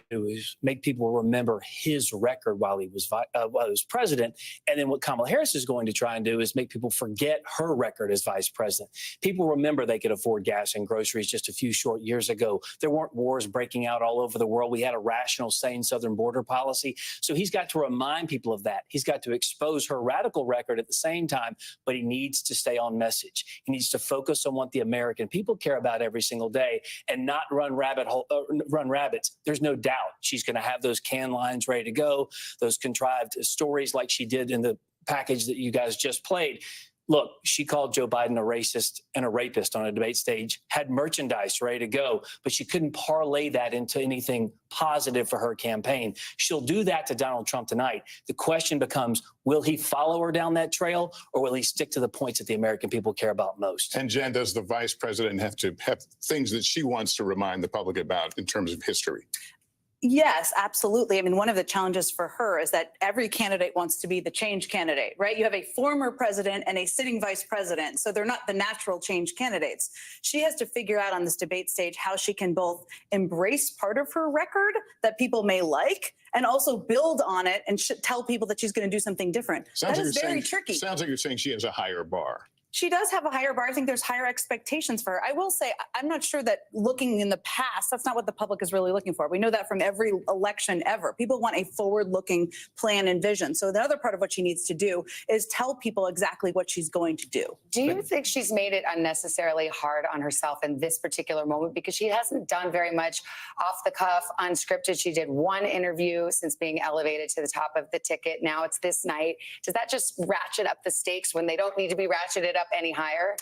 do is make people remember his record while he was president. And then what Kamala Harris is going to try and do is make people forget her record as vice president. People remember they could afford gas and groceries just a few short years ago. There weren't wars breaking out all over the world. We had a rational, sane southern border policy. So he's got to remind people of that. He's got to expose her radical record at the same time, but he needs to stay on message. He needs to focus on what the American people care about every single day and not run rabbits. There's no doubt she's going to have those canned lines ready to go, those contrived stories like she did in the package that you guys just played. Look, she called Joe Biden a racist and a rapist on a debate stage, had merchandise ready to go, but she couldn't parlay that into anything positive for her campaign. She'll do that to Donald Trump tonight. The question becomes, will he follow her down that trail, or will he stick to the points that the American people care about most? And Jen, does the vice president have to have things that she wants to remind the public about in terms of history? Yes, absolutely. I mean, one of the challenges for her is that every candidate wants to be the change candidate, right? You have a former president and a sitting vice president, so they're not the natural change candidates. She has to figure out on this debate stage how she can both embrace part of her record that people may like and also build on it and tell people that she's going to do something different. That is very tricky. Sounds like you're saying she has a higher bar. She does have a higher bar. I think there's higher expectations for her. I will say, I'm not sure that looking in the past, that's not what the public is really looking for. We know that from every election ever. People want a forward-looking plan and vision. So the other part of what she needs to do is tell people exactly what she's going to do. Do you think she's made it unnecessarily hard on herself in this particular moment? Because she hasn't done very much off the cuff, unscripted. She did one interview since being elevated to the top of the ticket. Now it's this night. Does that just ratchet up the stakes when they don't need to be ratcheted up any higher?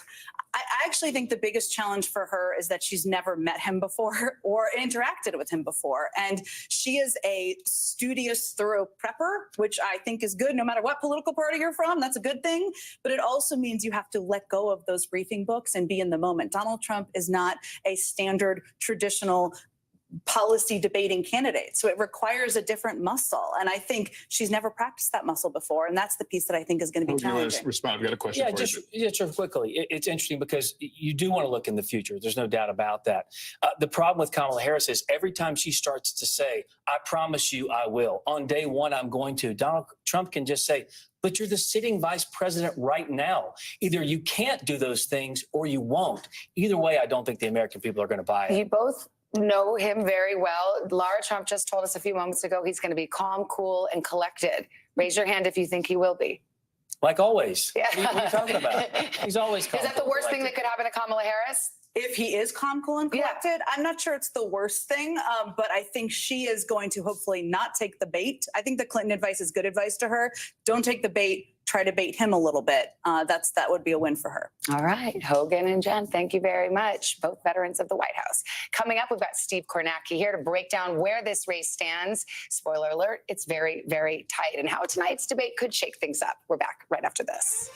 I actually think the biggest challenge for her is that she's never met him before or interacted with him before. And she is a studious, thorough prepper, which I think is good no matter what political party you're from. That's a good thing. But it also means you have to let go of those briefing books and be in the moment. Donald Trump is not a standard, traditional policy debating candidate. So it requires a different muscle. And I think she's never practiced that muscle before. And that's the piece that I think is going to be challenging. Respond. We got a question for you. Just quickly. It's interesting because you do want to look in the future. There's no doubt about that. The problem with Kamala Harris is every time she starts to say, I promise you I will, on day one, I'm going to, Donald Trump can just say, but you're the sitting vice president right now. Either you can't do those things or you won't. Either way, I don't think the American people are going to buy it. You both know him very well. Lara Trump just told us a few moments ago he's going to be calm, cool, and collected. Raise your hand if you think he will be. Like always. Yeah. What are you talking about? He's always calm. Is that the worst thing that could happen to Kamala Harris? If he is calm, cool, and collected, I'm not sure it's the worst thing, but I think she is going to hopefully not take the bait. I think the Clinton advice is good advice to her. Don't take the bait. Try to bait him a little bit. That would be a win for her. All right. Hogan and Jen, thank you very much. Both veterans of the White House. Coming up, we've got Steve Kornacki here to break down where this race stands. Spoiler alert, it's very, very tight, and how tonight's debate could shake things up. We're back right after this.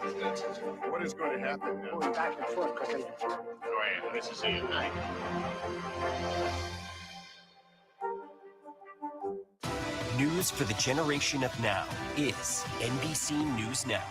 What is going to happen now? Going back and forth because they This is you, night. News for the generation of now is NBC News Now.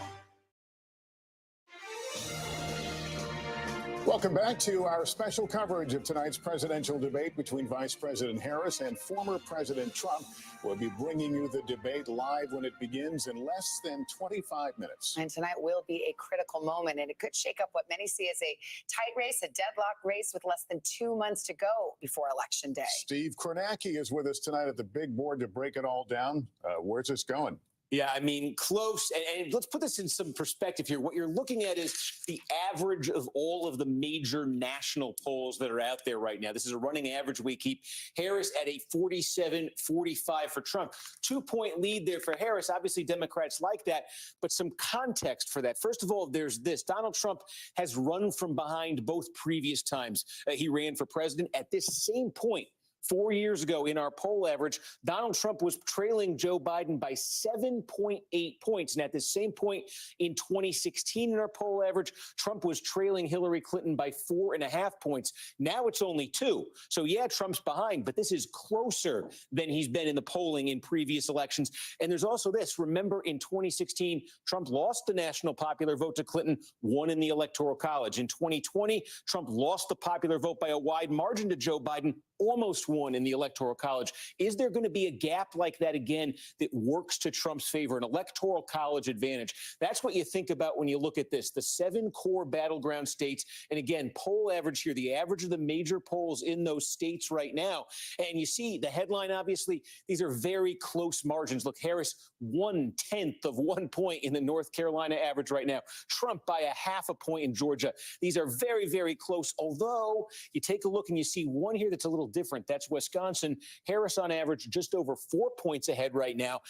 Welcome back to our special coverage of tonight's presidential debate between Vice President Harris and former President Trump. We'll be bringing you the debate live when it begins in less than 25 minutes. And tonight will be a critical moment, and it could shake up what many see as a tight race, a deadlock race with less than 2 months to go before Election Day. Steve Kornacki is with us tonight at the big board to break it all down. Where's this going? Yeah, I mean, close. And let's put this in some perspective here. What you're looking at is the average of all of the major national polls that are out there right now. This is a running average we keep. Harris at a 47-45 for Trump. 2-point lead there for Harris. Obviously, Democrats like that, but some context for that. First of all, there's this. Donald Trump has run from behind both previous times he ran for president. At this same point, 4 years ago in our poll average, Donald Trump was trailing Joe Biden by 7.8 points. And at the same point in 2016 in our poll average, Trump was trailing Hillary Clinton by 4.5 points. Now it's only 2. So yeah, Trump's behind, but this is closer than he's been in the polling in previous elections. And there's also this. Remember, in 2016, Trump lost the national popular vote to Clinton, won in the Electoral College. In 2020, Trump lost the popular vote by a wide margin to Joe Biden, almost won in the Electoral College. Is there going to be a gap like that again that works to Trump's favor, an Electoral College advantage? That's what you think about when you look at this. The 7 core battleground states, and again, poll average here, the average of the major polls in those states right now. And you see the headline, obviously, these are very close margins. Look, Harris, 1/10 of 1 point in the North Carolina average right now. Trump by a 0.5 point in Georgia. These are very, very close. Although you take a look and you see one here that's a little different. That's Wisconsin. Harris on average just over 4 points ahead right now.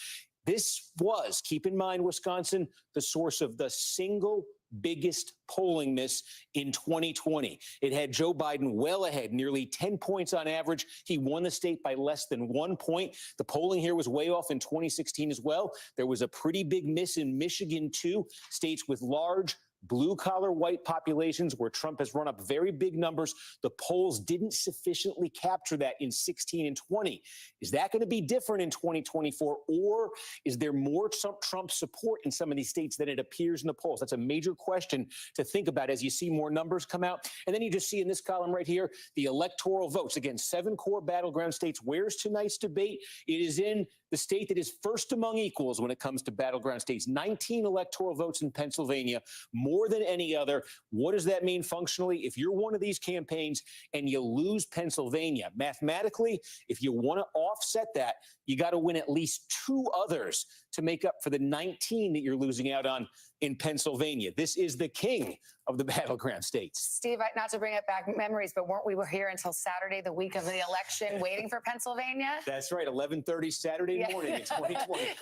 This was, keep in mind, Wisconsin, the source of the single biggest polling miss in 2020. It had Joe Biden well ahead, nearly 10 points on average. He won the state by less than 1 point. The polling here was way off in 2016 as well. There was a pretty big miss in Michigan, too. States with large blue-collar white populations where Trump has run up very big numbers. The polls didn't sufficiently capture that in 16 and 20. Is that going to be different in 2024, or is there more Trump support in some of these states than it appears in the polls? That's a major question to think about as you see more numbers come out. And then you just see in this column right here, the electoral votes. Again, 7 core battleground states. Where's tonight's debate? It is in the state that is first among equals when it comes to battleground states. 19 electoral votes in Pennsylvania, more than any other. What does that mean functionally? If you're one of these campaigns and you lose Pennsylvania, mathematically, if you want to offset that, you got to win at least 2 others to make up for the 19 that you're losing out on in Pennsylvania. This is the king of the battleground states. Steve, not to bring it back memories, but weren't we here until Saturday, the week of the election, waiting for Pennsylvania? That's right, 11:30 Saturday morning in 2020.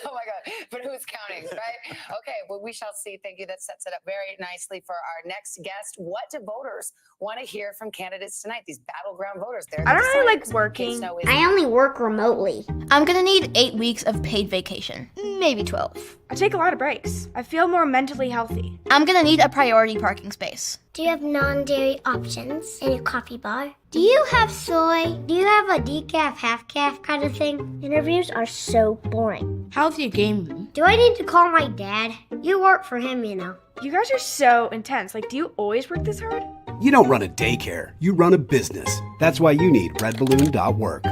Oh my God, but who's counting, right? Okay, well, we shall see. Thank you. That sets it up very nicely for our next guest. What do voters want to hear from candidates tonight? These battleground voters. I don't really like working. I only work remotely. I'm gonna need 8 weeks of paid vacation, maybe 12. I take a lot of breaks. I feel more mentally healthy. I'm gonna need a priority parking space. Do you have non-dairy options in your coffee bar? Do you have soy? Do you have a decaf, half-calf kind of thing? Interviews are so boring. How's your game? Do I need to call my dad? You work for him, you know. You guys are so intense. Like, do you always work this hard? You don't run a daycare. You run a business. That's why you need redballoon.work.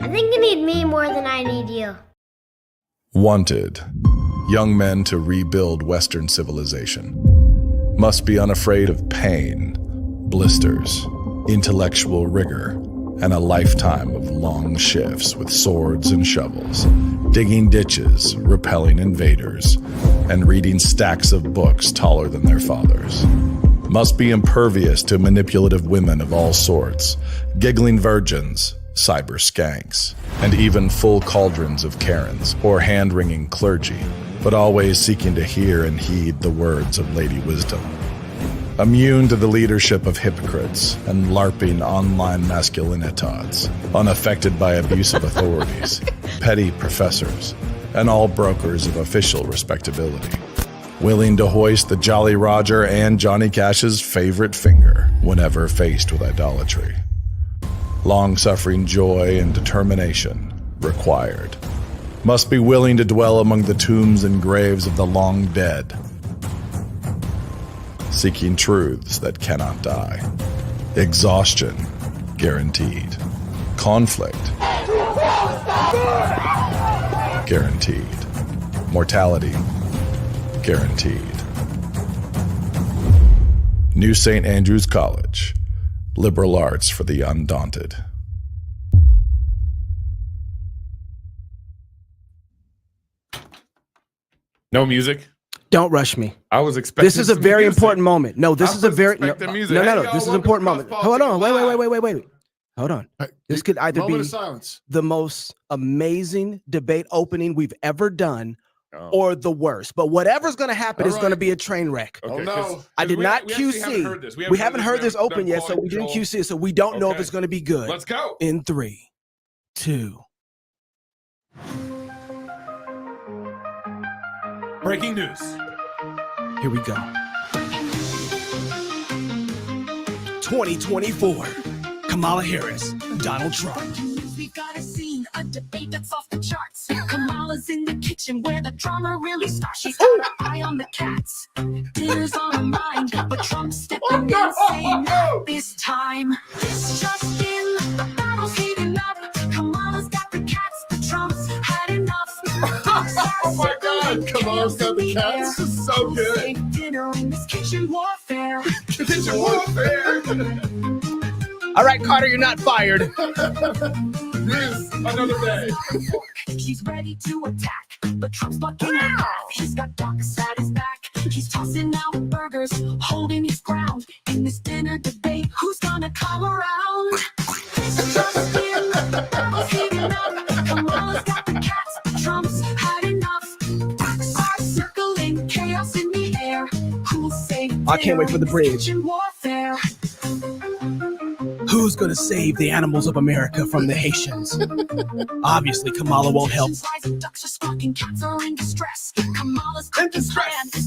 I think you need me more than I need you. Wanted. Young men to rebuild Western civilization. Must be unafraid of pain, blisters, intellectual rigor, and a lifetime of long shifts with swords and shovels, digging ditches, repelling invaders, and reading stacks of books taller than their fathers. Must be impervious to manipulative women of all sorts, giggling virgins, cyber skanks, and even full cauldrons of Karens or hand-wringing clergy, but always seeking to hear and heed the words of Lady Wisdom. Immune to the leadership of hypocrites and LARPing online masculinitats, unaffected by abusive authorities, petty professors, and all brokers of official respectability. willing to hoist the Jolly Roger and Johnny Cash's favorite finger whenever faced with idolatry. Long-suffering joy and determination required. Must be willing to dwell among the tombs and graves of the long dead, seeking truths that cannot die. Exhaustion guaranteed. Conflict guaranteed. Mortality guaranteed. New St. Andrews College. Liberal arts for the undaunted. No music? Don't rush me. I was expecting. This is a very important moment. No, this is a very no. Music. No. This is an important moment. Hold on. Wait. Hold on. This could either be the most amazing debate opening we've ever done, or the worst. But whatever's going to happen is going to be a train wreck. Okay, oh no! I did not QC. We haven't heard this open yet, so we didn't QC it. So we don't know if it's going to be good. Let's go. In 3, 2. Breaking news. Here we go. 2024. Kamala Harris, Donald Trump. We got a scene, a debate that's off the charts. Kamala's in the kitchen where the drama really starts. She's got her eye on the cats. Dinner's on her mind, but Trump's stepping in saying, this time. This just in, the battle's heating up. Kamala's got the cats, the Trump's had enough. Oh my God, Kamala's got the cats. This is so good. Dinner in this kitchen warfare. Kitchen warfare. All right, Carter, you're not fired. This another day. She's ready to attack, but Trump's bucking out. He's got ducks at his back. He's tossing out burgers, holding his ground. In this dinner debate, who's gonna come around? This just in, the battle's heating up. Kamala's got the cats, Trump's had enough. Ducks are circling, chaos in the air. Who'll save I can't wait for the bridge. kitchen warfare? Who's going to save the animals of America from the Haitians? Obviously, Kamala won't help. Ducks are squawking, cats are in distress. Kamala's plan is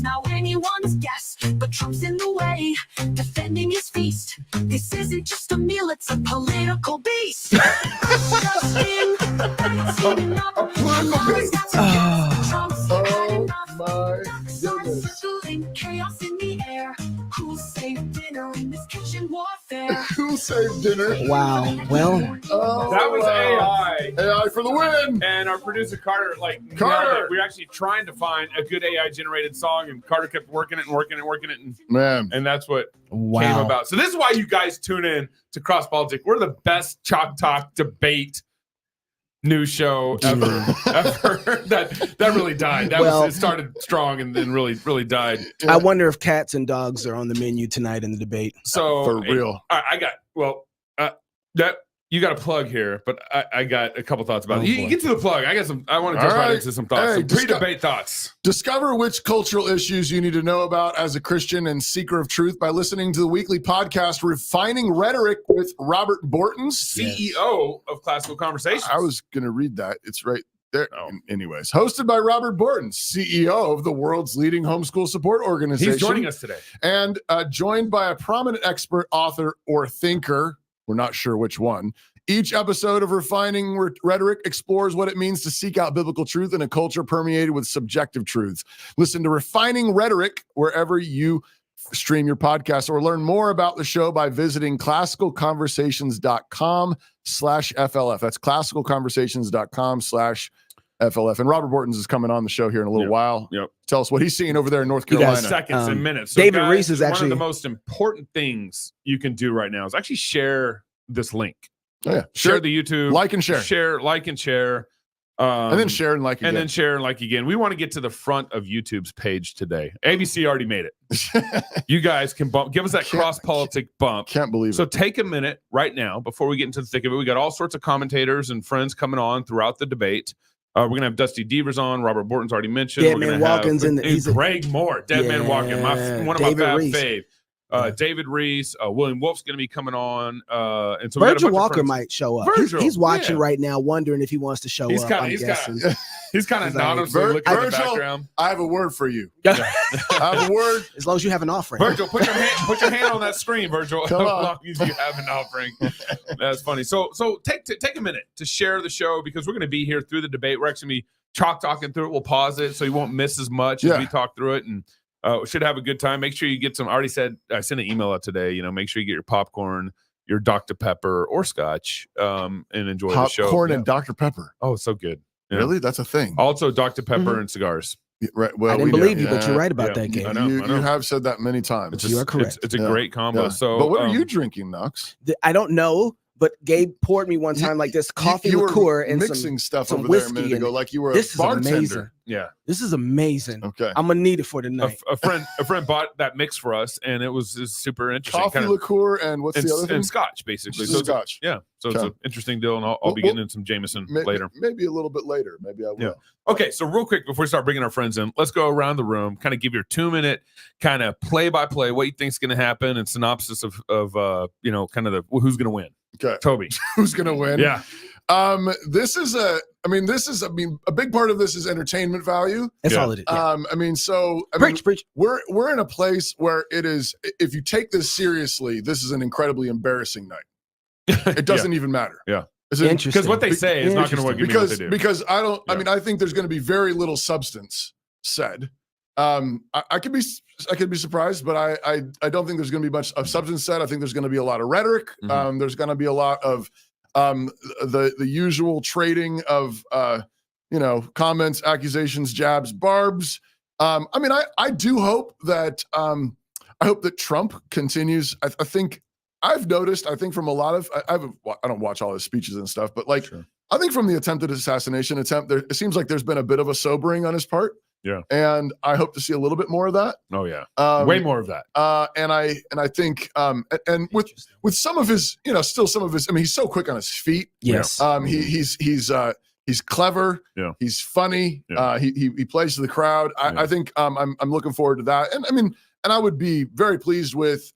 now anyone's guess. But Trump's in the way, defending his feast. This isn't just a meal, it's a political beast. Just in, it's heating up. Kamala's got some cats, Trump's had enough. Ducks are circling, chaos in the air. Who'll save dinner in this kitchen warfare? Who saved dinner? Wow. Well, that was AI. AI for the win. And our producer Carter, Carter, we were actually trying to find a good AI generated song, and Carter kept working it, and man, and that's what came about. So this is why you guys tune in to CrossPolitic. We're the best chalk talk debate news show ever. That really died. It started strong and then really died. I wonder if cats and dogs are on the menu tonight in the debate. So for real, I got that. You got a plug here, but I got a couple thoughts about it. You get to the plug. I want to jump right into some thoughts. Some pre-debate thoughts. Discover which cultural issues you need to know about as a Christian and seeker of truth by listening to the weekly podcast Refining Rhetoric with Robert Bortons, CEO of Classical Conversations. I was going to read that. It's right there. Oh. Anyways, hosted by Robert Bortons, CEO of the world's leading homeschool support organization. He's joining us today. And joined by a prominent expert, author, or thinker. We're not sure which one. Each episode of Refining Rhetoric explores what it means to seek out biblical truth in a culture permeated with subjective truths. Listen to Refining Rhetoric wherever you stream your podcast, or learn more about the show by visiting classicalconversations.com/FLF. That's classicalconversations.com/FLF. And Robert Bortons is coming on the show here in a little while. Yep. Tell us what he's seeing over there in North Carolina. Seconds and minutes. So David guys, Reese is actually one of the most important things you can do right now is actually share this link. Oh, yeah. Share the YouTube. Like and share. Like and share. And then share and like again. And then share and like again. We want to get to the front of YouTube's page today. ABC already made it. You guys can give us that CrossPolitic bump. Can't believe it. So take a minute right now before we get into the thick of it. We got all sorts of commentators and friends coming on throughout the debate. We're going to have Dusty Devers on. Robert Bortons already mentioned. Dead Man Walken's he's Greg Moore. Dead Man Walken. One of my fave. David Reese, William Wolf's going to be coming on. And so Virgil Walker might show up. He's watching right now, wondering if he wants to show up. He's He's kind of anonymously looking in the background. I have a word for you. I have a word. As long as you have an offering. Virgil, put your hand on that screen, Virgil. As long as you have an offering. That's funny. So take a minute to share the show, because we're going to be here through the debate. We're actually going to be talking through it. We'll pause it so you won't miss as much as we talk through it, and we should have a good time. Make sure you get some. I already said I sent an email out today. Make sure you get your popcorn, your Dr. Pepper or Scotch, and enjoy the show. Popcorn and Dr. Pepper. Oh, so good. Yeah. Really? That's a thing. Also, Dr. Pepper and cigars. Yeah, right. Well, I didn't believe you, but you're right about that, Gabe. You have said that many times. You are correct. It's a great combo. Yeah. So, but what are you drinking, Knox? I don't know, but Gabe poured me one time like this coffee liqueur and mixing stuff some over whiskey there a minute ago, like you were this a bartender. Is amazing. Yeah, this is amazing. Okay, I'm gonna need it for tonight. A friend bought that mix for us, and it was super interesting. Coffee liqueur and what's the other thing? And Scotch, basically. So Scotch. So it's an interesting deal, and I'll be getting in some Jameson later. Maybe a little bit later. Maybe I will. Yeah. Okay, so real quick before we start bringing our friends in, let's go around the room, kind of give your 2-minute kind of play-by-play what you think's going to happen and synopsis of kind of the who's going to win. Okay, Toby, who's going to win? Yeah. This is a big part of this is entertainment value. That's all it is. Yeah. Preach. We're in a place where it is, if you take this seriously, this is an incredibly embarrassing night. It doesn't even matter. Yeah. Interesting. Because what they say is not going to give me what they do. Because I think there's going to be very little substance said. I could be surprised, but I don't think there's going to be much of substance said. I think there's going to be a lot of rhetoric. There's going to be a lot of the usual trading of comments, accusations, jabs, barbs. I do hope that Trump continues. I think I've noticed. I think from a lot of I don't watch all his speeches and stuff, but I think from the attempted assassination attempt, it seems like there's been a bit of a sobering on his part. Yeah, and I hope to see a little bit more of that. Oh yeah, way more of that. And I think and with some of his, still some of his. I mean, he's so quick on his feet. Yes. He's clever. Yeah. He's funny. Yeah. He plays to the crowd. I think I'm looking forward to that. And I would be very pleased with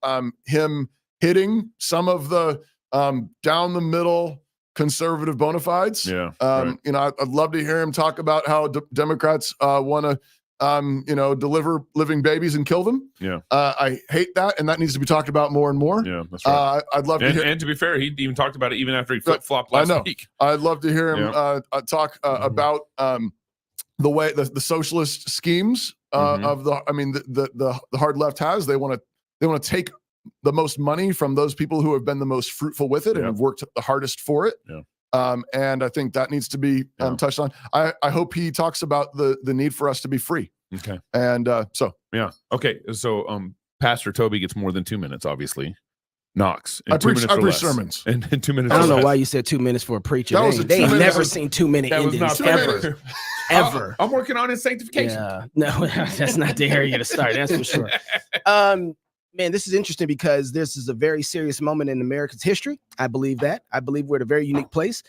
him hitting some of the down the middle conservative bona fides. Yeah. I'd love to hear him talk about how Democrats want to deliver living babies and kill them. Yeah. I hate that, and that needs to be talked about more and more. Yeah, that's right. I'd love to hear. And to be fair, he even talked about it even after he flip-flopped last week. I'd love to hear him talk about the way the socialist schemes of the hard left has. They want to take the most money from those people who have been the most fruitful with it and have worked the hardest for it. Yeah. And I think that needs to be touched on. I hope he talks about the need for us to be free. Okay. And yeah. Okay. So Pastor Toby gets more than 2 minutes, obviously. Knox. I preach sermons. And 2 minutes. I don't know why you said 2 minutes for a preacher. They ain't never seen 2 minute endings ever. Ever. I'm working on his sanctification. Yeah. No, that's not the area to start. That's for sure. Man, this is interesting because this is a very serious moment in America's history. I believe that. I believe we're at a very unique place.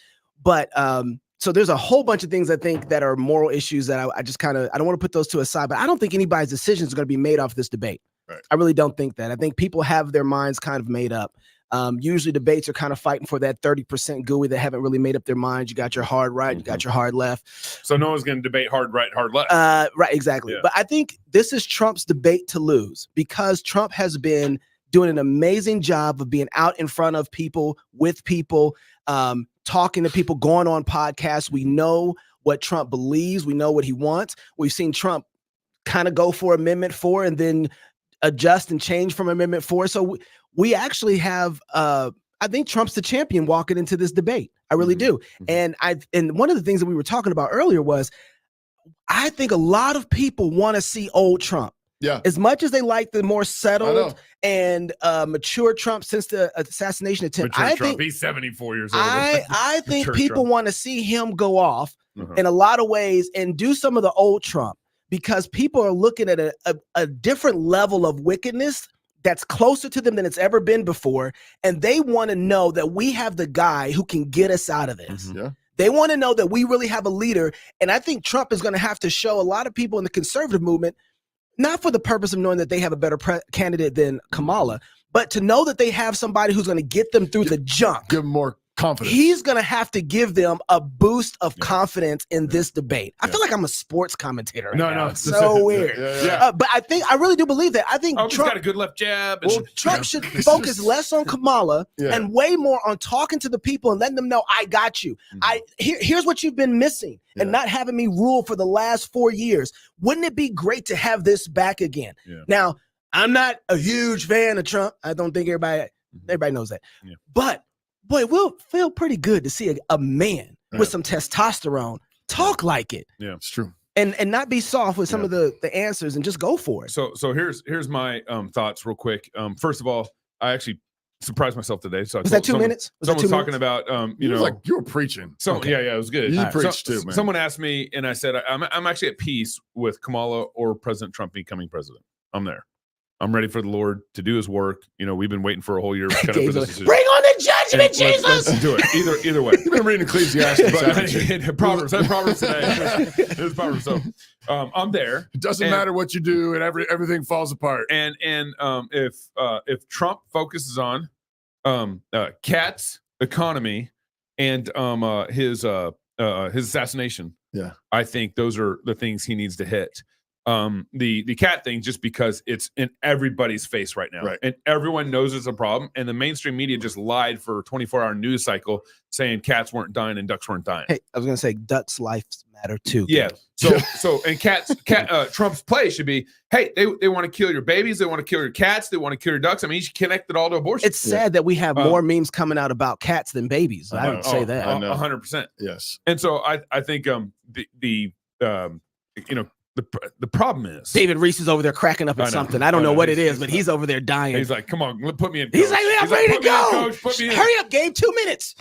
But so there's a whole bunch of things I think that are moral issues that I just I don't want to put those to aside, but I don't think anybody's decisions are going to be made off this debate. Right. I really don't think that. I think people have their minds kind of made up. Usually debates are kind of fighting for that 30% gooey that haven't really made up their minds. You got your hard right, you got your hard left. So no one's going to debate hard right, hard left. Right, exactly. Yeah. But I think this is Trump's debate to lose because Trump has been doing an amazing job of being out in front of people, with people, talking to people, going on podcasts. We know what Trump believes. We know what he wants. We've seen Trump kind of go for Amendment 4 and then adjust and change from Amendment 4. So we actually have, I think Trump's the champion walking into this debate. I really do. And one of the things that we were talking about earlier was, I think a lot of people want to see old Trump. Yeah. As much as they like the more settled and mature Trump since the assassination attempt. Mature I Trump, think he's 74 years old. I think Mature people Trump. want to see him go off in a lot of ways and do some of the old Trump because people are looking at a different level of wickedness that's closer to them than it's ever been before. And they want to know that we have the guy who can get us out of this. Yeah. They want to know that we really have a leader. And I think Trump is going to have to show a lot of people in the conservative movement, not for the purpose of knowing that they have a better candidate than Kamala, but to know that they have somebody who's going to get them through the junk. Give them more confidence. He's going to have to give them a boost of confidence in this debate. I feel like I'm a sports commentator right now. It's so weird. But I really do believe that. I think Trump Trump got a good left jab. Well, Trump should focus less on Kamala and way more on talking to the people and letting them know, I got you. Here's what you've been missing and not having me rule for the last 4 years. Wouldn't it be great to have this back again? Now, I'm not a huge fan of Trump. I don't think everybody knows that. But boy, we'll feel pretty good to see a man with some testosterone talk like it. Yeah, it's true. And not be soft with some of the answers and just go for it. So here's my thoughts real quick. First of all, I actually surprised myself today. So was that 2 minutes? Someone was talking about like you were preaching. So yeah, it was good. You preached too, man. Someone asked me, and I said I'm actually at peace with Kamala or President Trump becoming president. I'm there. I'm ready for the Lord to do his work. We've been waiting for a whole year. Bring on the judgment, Jesus. Let's do it. Either way. You've been reading Ecclesiastes. Proverbs today. It's Proverbs. So I'm there. It doesn't matter what you do, and everything falls apart. And if Trump focuses on cats, economy, and his assassination, I think those are the things he needs to hit. The cat thing, just because it's in everybody's face right now, and everyone knows it's a problem, and the mainstream media just lied for a 24-hour news cycle saying cats weren't dying and ducks weren't dying. Hey, I was gonna say ducks' lives matter too. Yeah. So and Trump's play should be, hey, they want to kill your babies, they want to kill your cats, they want to kill your ducks. I mean, you should connect it all to abortion. It's sad that we have more memes coming out about cats than babies. I would say that 100%. Yes. And so I think the problem is David Reese is over there cracking up at something. I don't know what it is, but he's over there dying. He's like, come on, put me in. He's like, I'm ready to go. Put me in. Hurry up, Gabe. 2 minutes.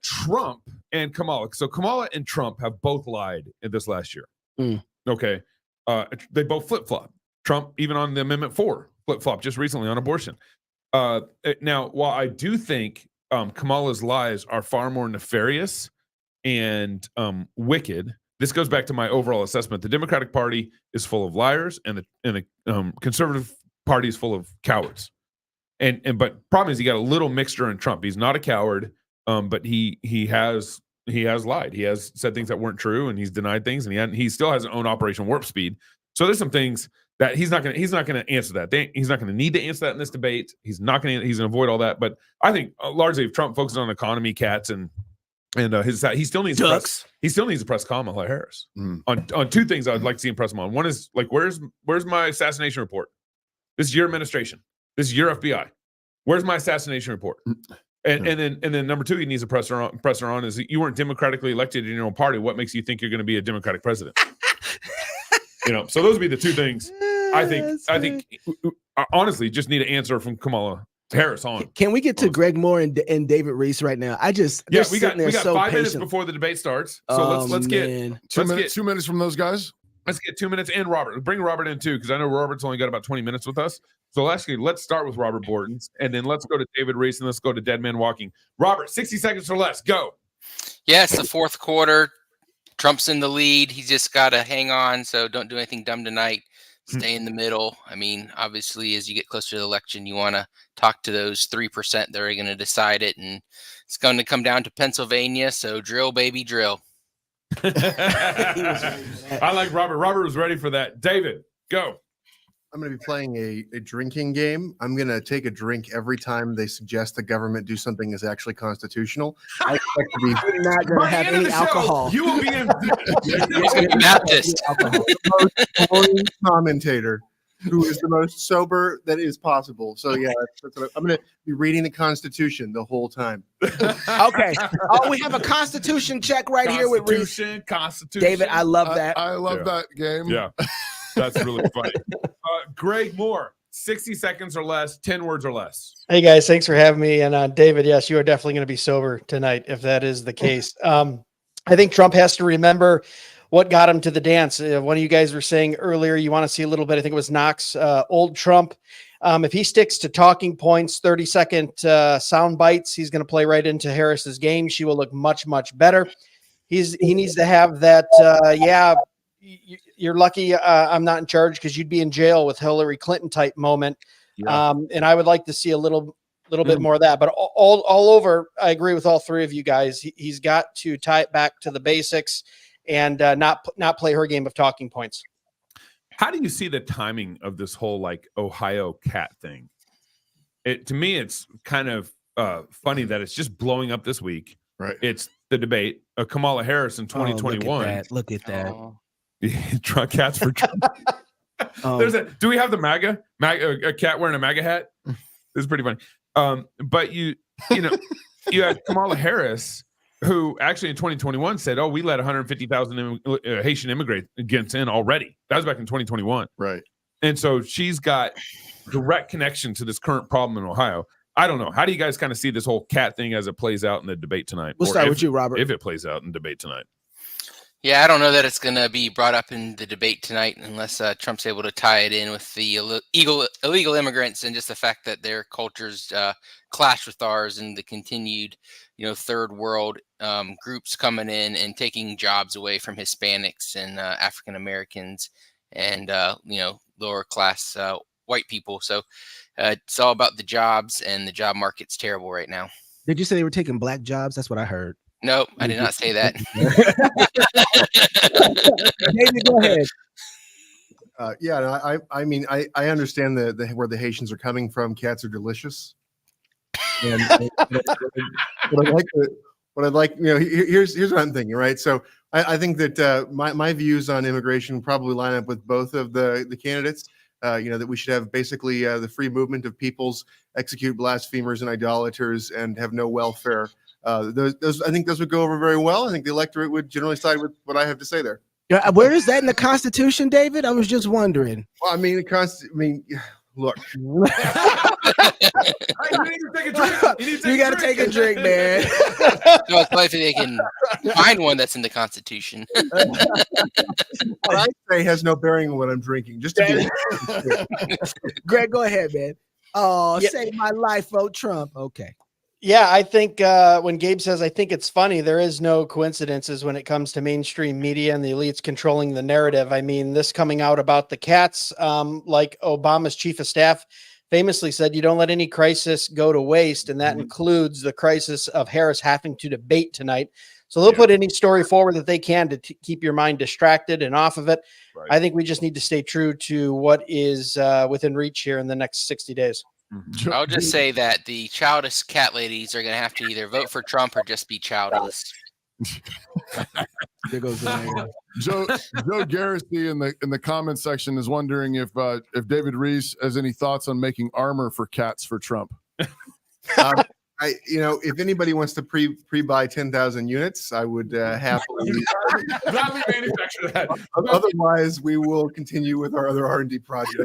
Trump and Kamala. So Kamala and Trump have both lied in this last year. Okay. They both flip-flop. Trump, even on the Amendment 4, flip-flop just recently on abortion. Now, while I do think Kamala's lies are far more nefarious and wicked, this goes back to my overall assessment. The Democratic Party is full of liars, and the Conservative Party is full of cowards. But problem is, he got a little mixture in Trump. He's not a coward, but he has lied. He has said things that weren't true, and he's denied things, and he still has his own Operation Warp Speed. So there's some things that he's not going to answer that. He's not going to need to answer that in this debate. He's going to avoid all that. But I think largely, if Trump focuses on economy, cats, and he still needs to press Kamala Harris on two things. I'd like to see him press him on. One is like, where's my assassination report? This is your administration. This is your FBI. Where's my assassination report? And then number two, he needs to press her on is that you weren't democratically elected in your own party. What makes you think you're going to be a Democratic president? So those would be the two things. I think honestly, just need an answer from Kamala Harris on. Can we get to Greg Moore and David Reese right now? We got 5 minutes before the debate starts. So let's get 2 minutes from those guys. Let's get 2 minutes and Robert. Bring Robert in too, because I know Robert's only got about 20 minutes with us. So let's start with Robert Bortons, and then let's go to David Reese, and let's go to Dead Man Walking. Robert, 60 seconds or less. Go. Yes, the fourth quarter. Trump's in the lead. He's just got to hang on. So don't do anything dumb tonight. Stay in the middle. I mean, obviously, as you get closer to the election, you want to talk to those 3% that are going to decide it. And it's going to come down to Pennsylvania. So drill, baby, drill. I like Robert. Robert was ready for that. David, go. I'm going to be playing a drinking game. I'm going to take a drink every time they suggest the government do something that's actually constitutional. I expect to be You're not going to have any alcohol. You will be in. He's going to be Baptist. The most boring commentator who is the most sober that is possible. So yeah, that's what I'm going to be reading the Constitution the whole time. Okay. Oh, we have a Constitution check right here with Reese. Constitution. David, I love that. I love that game. Yeah. That's really funny. Greg Moore, 60 seconds or less, 10 words or less. Hey, guys. Thanks for having me. And David, yes, you are definitely going to be sober tonight if that is the case. I think Trump has to remember what got him to the dance. One of you guys were saying earlier you want to see a little bit, I think it was Knox, old Trump. If he sticks to talking points, 30-second sound bites, he's going to play right into Harris's game. She will look much, much better. He needs to have that, you're lucky I'm not in charge because you'd be in jail with Hillary Clinton type moment. Yeah. And I would like to see a little little bit more of that. But all over, I agree with all three of you guys. He's got to tie it back to the basics and not play her game of talking points. How do you see the timing of this whole like Ohio cat thing? To me, it's kind of funny that it's just blowing up this week. Right. It's the debate of Kamala Harris in 2021. Look at that. Truck cats for Trump. Do we have the MAGA a cat wearing a MAGA hat? This is pretty funny. But you had Kamala Harris, who actually in 2021 said, "Oh, we let 150,000 Haitian immigrants in already." That was back in 2021, right? And so she's got direct connection to this current problem in Ohio. I don't know. How do you guys kind of see this whole cat thing as it plays out in the debate tonight? We'll start with you, Robert. If it plays out in debate tonight. Yeah, I don't know that it's going to be brought up in the debate tonight unless Trump's able to tie it in with the illegal immigrants and just the fact that their cultures clash with ours and the continued, third world groups coming in and taking jobs away from Hispanics and African Americans and, lower class white people. So it's all about the jobs, and the job market's terrible right now. Did you say they were taking black jobs? That's what I heard. Nope, I did not say that. David, go ahead. I mean, I understand where the Haitians are coming from. Cats are delicious. And what I'd like, here's what I'm thinking, right? So I think that my views on immigration probably line up with both of the candidates. That we should have basically the free movement of peoples, execute blasphemers and idolaters, and have no welfare. I think those would go over very well. I think the electorate would generally side with what I have to say there. Yeah, where is that in the Constitution, David? I was just wondering. Well, I mean, look. You got to take a drink, man. No, it's like they can find one that's in the Constitution. What I say has no bearing on what I'm drinking. Just to Greg, go ahead, man. Oh, save my life, vote Trump. Okay. Yeah, I think when Gabe says, I think it's funny, there is no coincidences when it comes to mainstream media and the elites controlling the narrative. I mean, this coming out about the cats, like Obama's chief of staff famously said, you don't let any crisis go to waste. And that includes the crisis of Harris having to debate tonight. So they'll put any story forward that they can to keep your mind distracted and off of it. Right. I think we just need to stay true to what is within reach here in the next 60 days. I'll just say that the childish cat ladies are going to have to either vote for Trump or just be childless. There goes Joe Garrity in the comment section is wondering if David Reese has any thoughts on making armor for cats for Trump. If anybody wants to pre-buy 10,000 units, I would happily manufacture that. Otherwise, we will continue with our other R&D projects.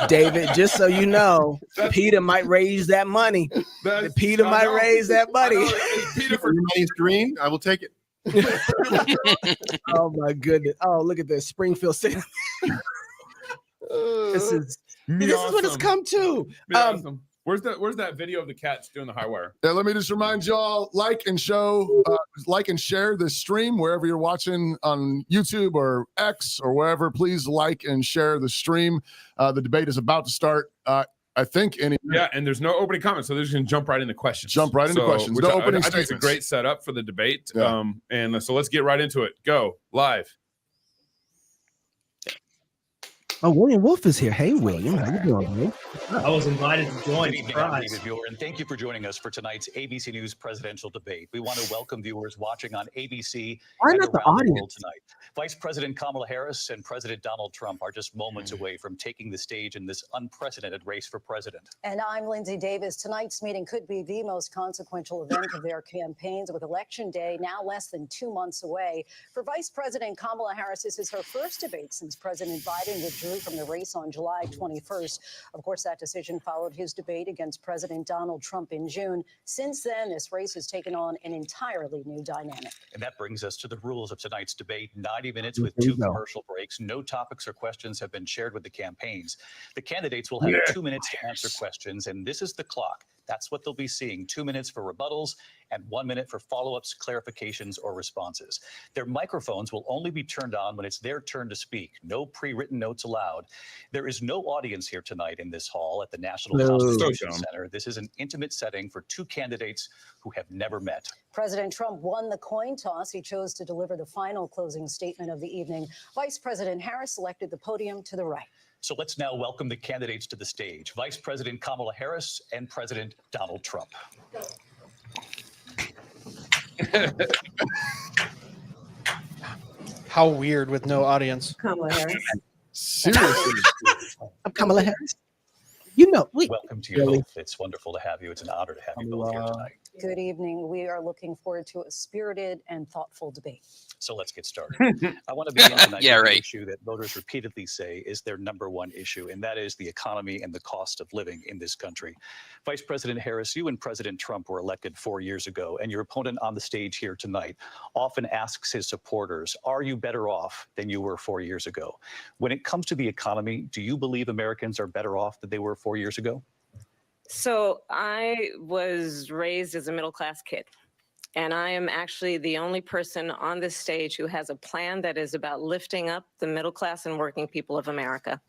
David, just so you know, Peter might raise that money. Peter might raise that money. Peter, for your money's green, I will take it. Oh my goodness! Oh, look at this, Springfield City. This is what it's come to. Awesome. Where's that video of the cats doing the high wire? Yeah, let me just remind y'all, like and share this stream wherever you're watching on YouTube or X or wherever. Please like and share the stream. The debate is about to start. I think and there's no opening comments, so they're just gonna jump right into questions. No opening I think it's a great setup for the debate. Yeah. And so let's get right into it. Go live. Oh, William Wolf is here. Hey, William, how you doing, man? I was invited to join. Good evening, David viewer, and thank you for joining us for tonight's ABC News presidential debate. We want to welcome viewers watching on ABC Why and not the around the world audience? tonight. Vice President Kamala Harris and President Donald Trump are just moments away from taking the stage in this unprecedented race for president. And I'm Lindsay Davis. Tonight's meeting could be the most consequential event of their campaigns, with Election Day now less than 2 months away. For Vice President Kamala Harris, this is her first debate since President Biden withdrew from the race on July 21st. Of course, that decision followed his debate against President Donald Trump in June. Since then, this race has taken on an entirely new dynamic. And that brings us to the rules of tonight's debate. 90 minutes with 2 commercial breaks. No topics or questions have been shared with the campaigns. The candidates will have 2 minutes to answer questions, and this is the clock. That's what they'll be seeing. 2 minutes for rebuttals and 1 minute for follow-ups, clarifications, or responses. Their microphones will only be turned on when it's their turn to speak. No pre-written notes allowed. There is no audience here tonight in this hall at the National Constitution Center. This is an intimate setting for two candidates who have never met. President Trump won the coin toss. He chose to deliver the final closing statement of the evening. Vice President Harris selected the podium to the right. So let's now welcome the candidates to the stage. Vice President Kamala Harris and President Donald Trump. How weird with no audience. Kamala Harris. Seriously. I'm Kamala Harris. You know, Welcome to you both. It's wonderful to have you. It's an honor to have you both here tonight. Good evening. We are looking forward to a spirited and thoughtful debate. So let's get started. I want to begin tonight with an issue that voters repeatedly say is their number one issue, and that is the economy and the cost of living in this country. Vice President Harris, you and President Trump were elected 4 years ago, and your opponent on the stage here tonight often asks his supporters, are you better off than you were 4 years ago? When it comes to the economy, do you believe Americans are better off than they were 4 years ago? So I was raised as a middle-class kid. And I am actually the only person on this stage who has a plan that is about lifting up the middle class and working people of America.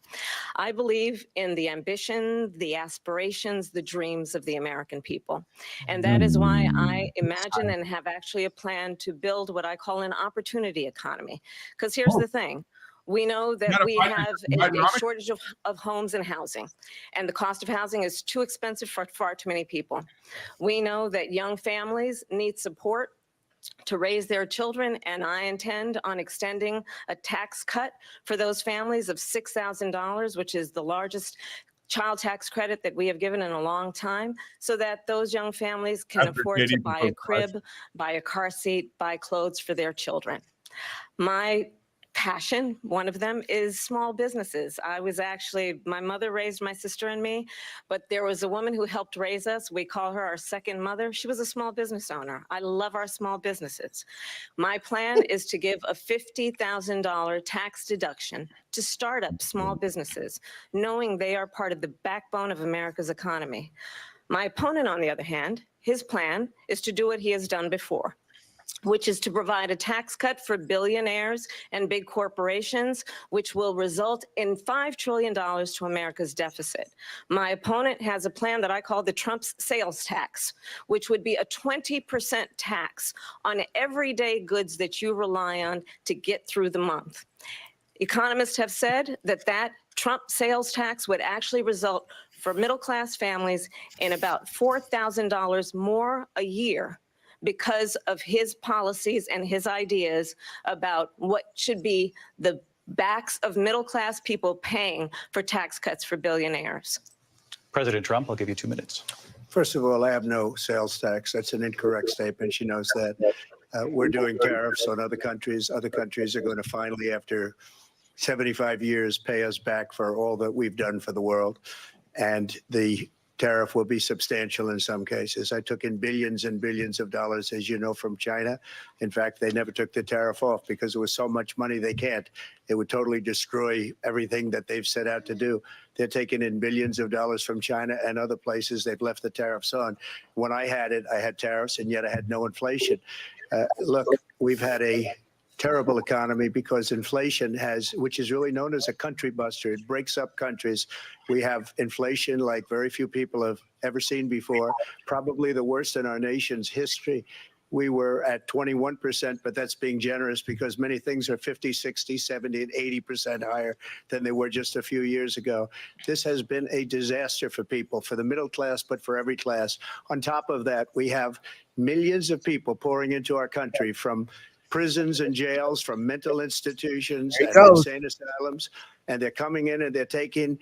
I believe in the ambition, the aspirations, the dreams of the American people. And that is why I imagine and have actually a plan to build what I call an opportunity economy. Because here's the thing. We know that we have a shortage of homes and housing, and the cost of housing is too expensive for far too many people. We know that young families need support to raise their children, and I intend on extending a tax cut for those families of $6,000, which is the largest child tax credit that we have given in a long time, so that those young families can afford to buy a crib, buy a car seat, buy clothes for their children. My passion, one of them, is small businesses. My mother raised my sister and me, but there was a woman who helped raise us. We call her our second mother. She was a small business owner. I love our small businesses. My plan is to give a $50,000 tax deduction to startup small businesses, knowing they are part of the backbone of America's economy. My opponent, on the other hand, his plan is to do what he has done before, which is to provide a tax cut for billionaires and big corporations, which will result in $5 trillion to America's deficit. My opponent has a plan that I call the Trump's sales tax, which would be a 20% tax on everyday goods that you rely on to get through the month. Economists have said that Trump sales tax would actually result for middle-class families in about $4,000 more a year, because of his policies and his ideas about what should be the backs of middle-class people paying for tax cuts for billionaires. President Trump, I'll give you 2 minutes. First of all, I have no sales tax. That's an incorrect statement. She knows that. We're doing tariffs on other countries. Other countries are going to finally, after 75 years, pay us back for all that we've done for the world. And the tariff will be substantial in some cases. I took in billions and billions of dollars, as you know, from China. In fact, they never took the tariff off because there was so much money they can't. It would totally destroy everything that they've set out to do. They're taking in billions of dollars from China and other places. They've left the tariffs on. When I had it, I had tariffs, and yet I had no inflation. Look, we've had a terrible economy because inflation which is really known as a country buster. It breaks up countries. We have inflation like very few people have ever seen before, probably the worst in our nation's history. We were at 21%, but that's being generous because many things are 50, 60, 70, and 80% higher than they were just a few years ago. This has been a disaster for people, for the middle class, but for every class. On top of that, we have millions of people pouring into our country from prisons and jails, from mental institutions and insane asylums, and they're coming in and they're taking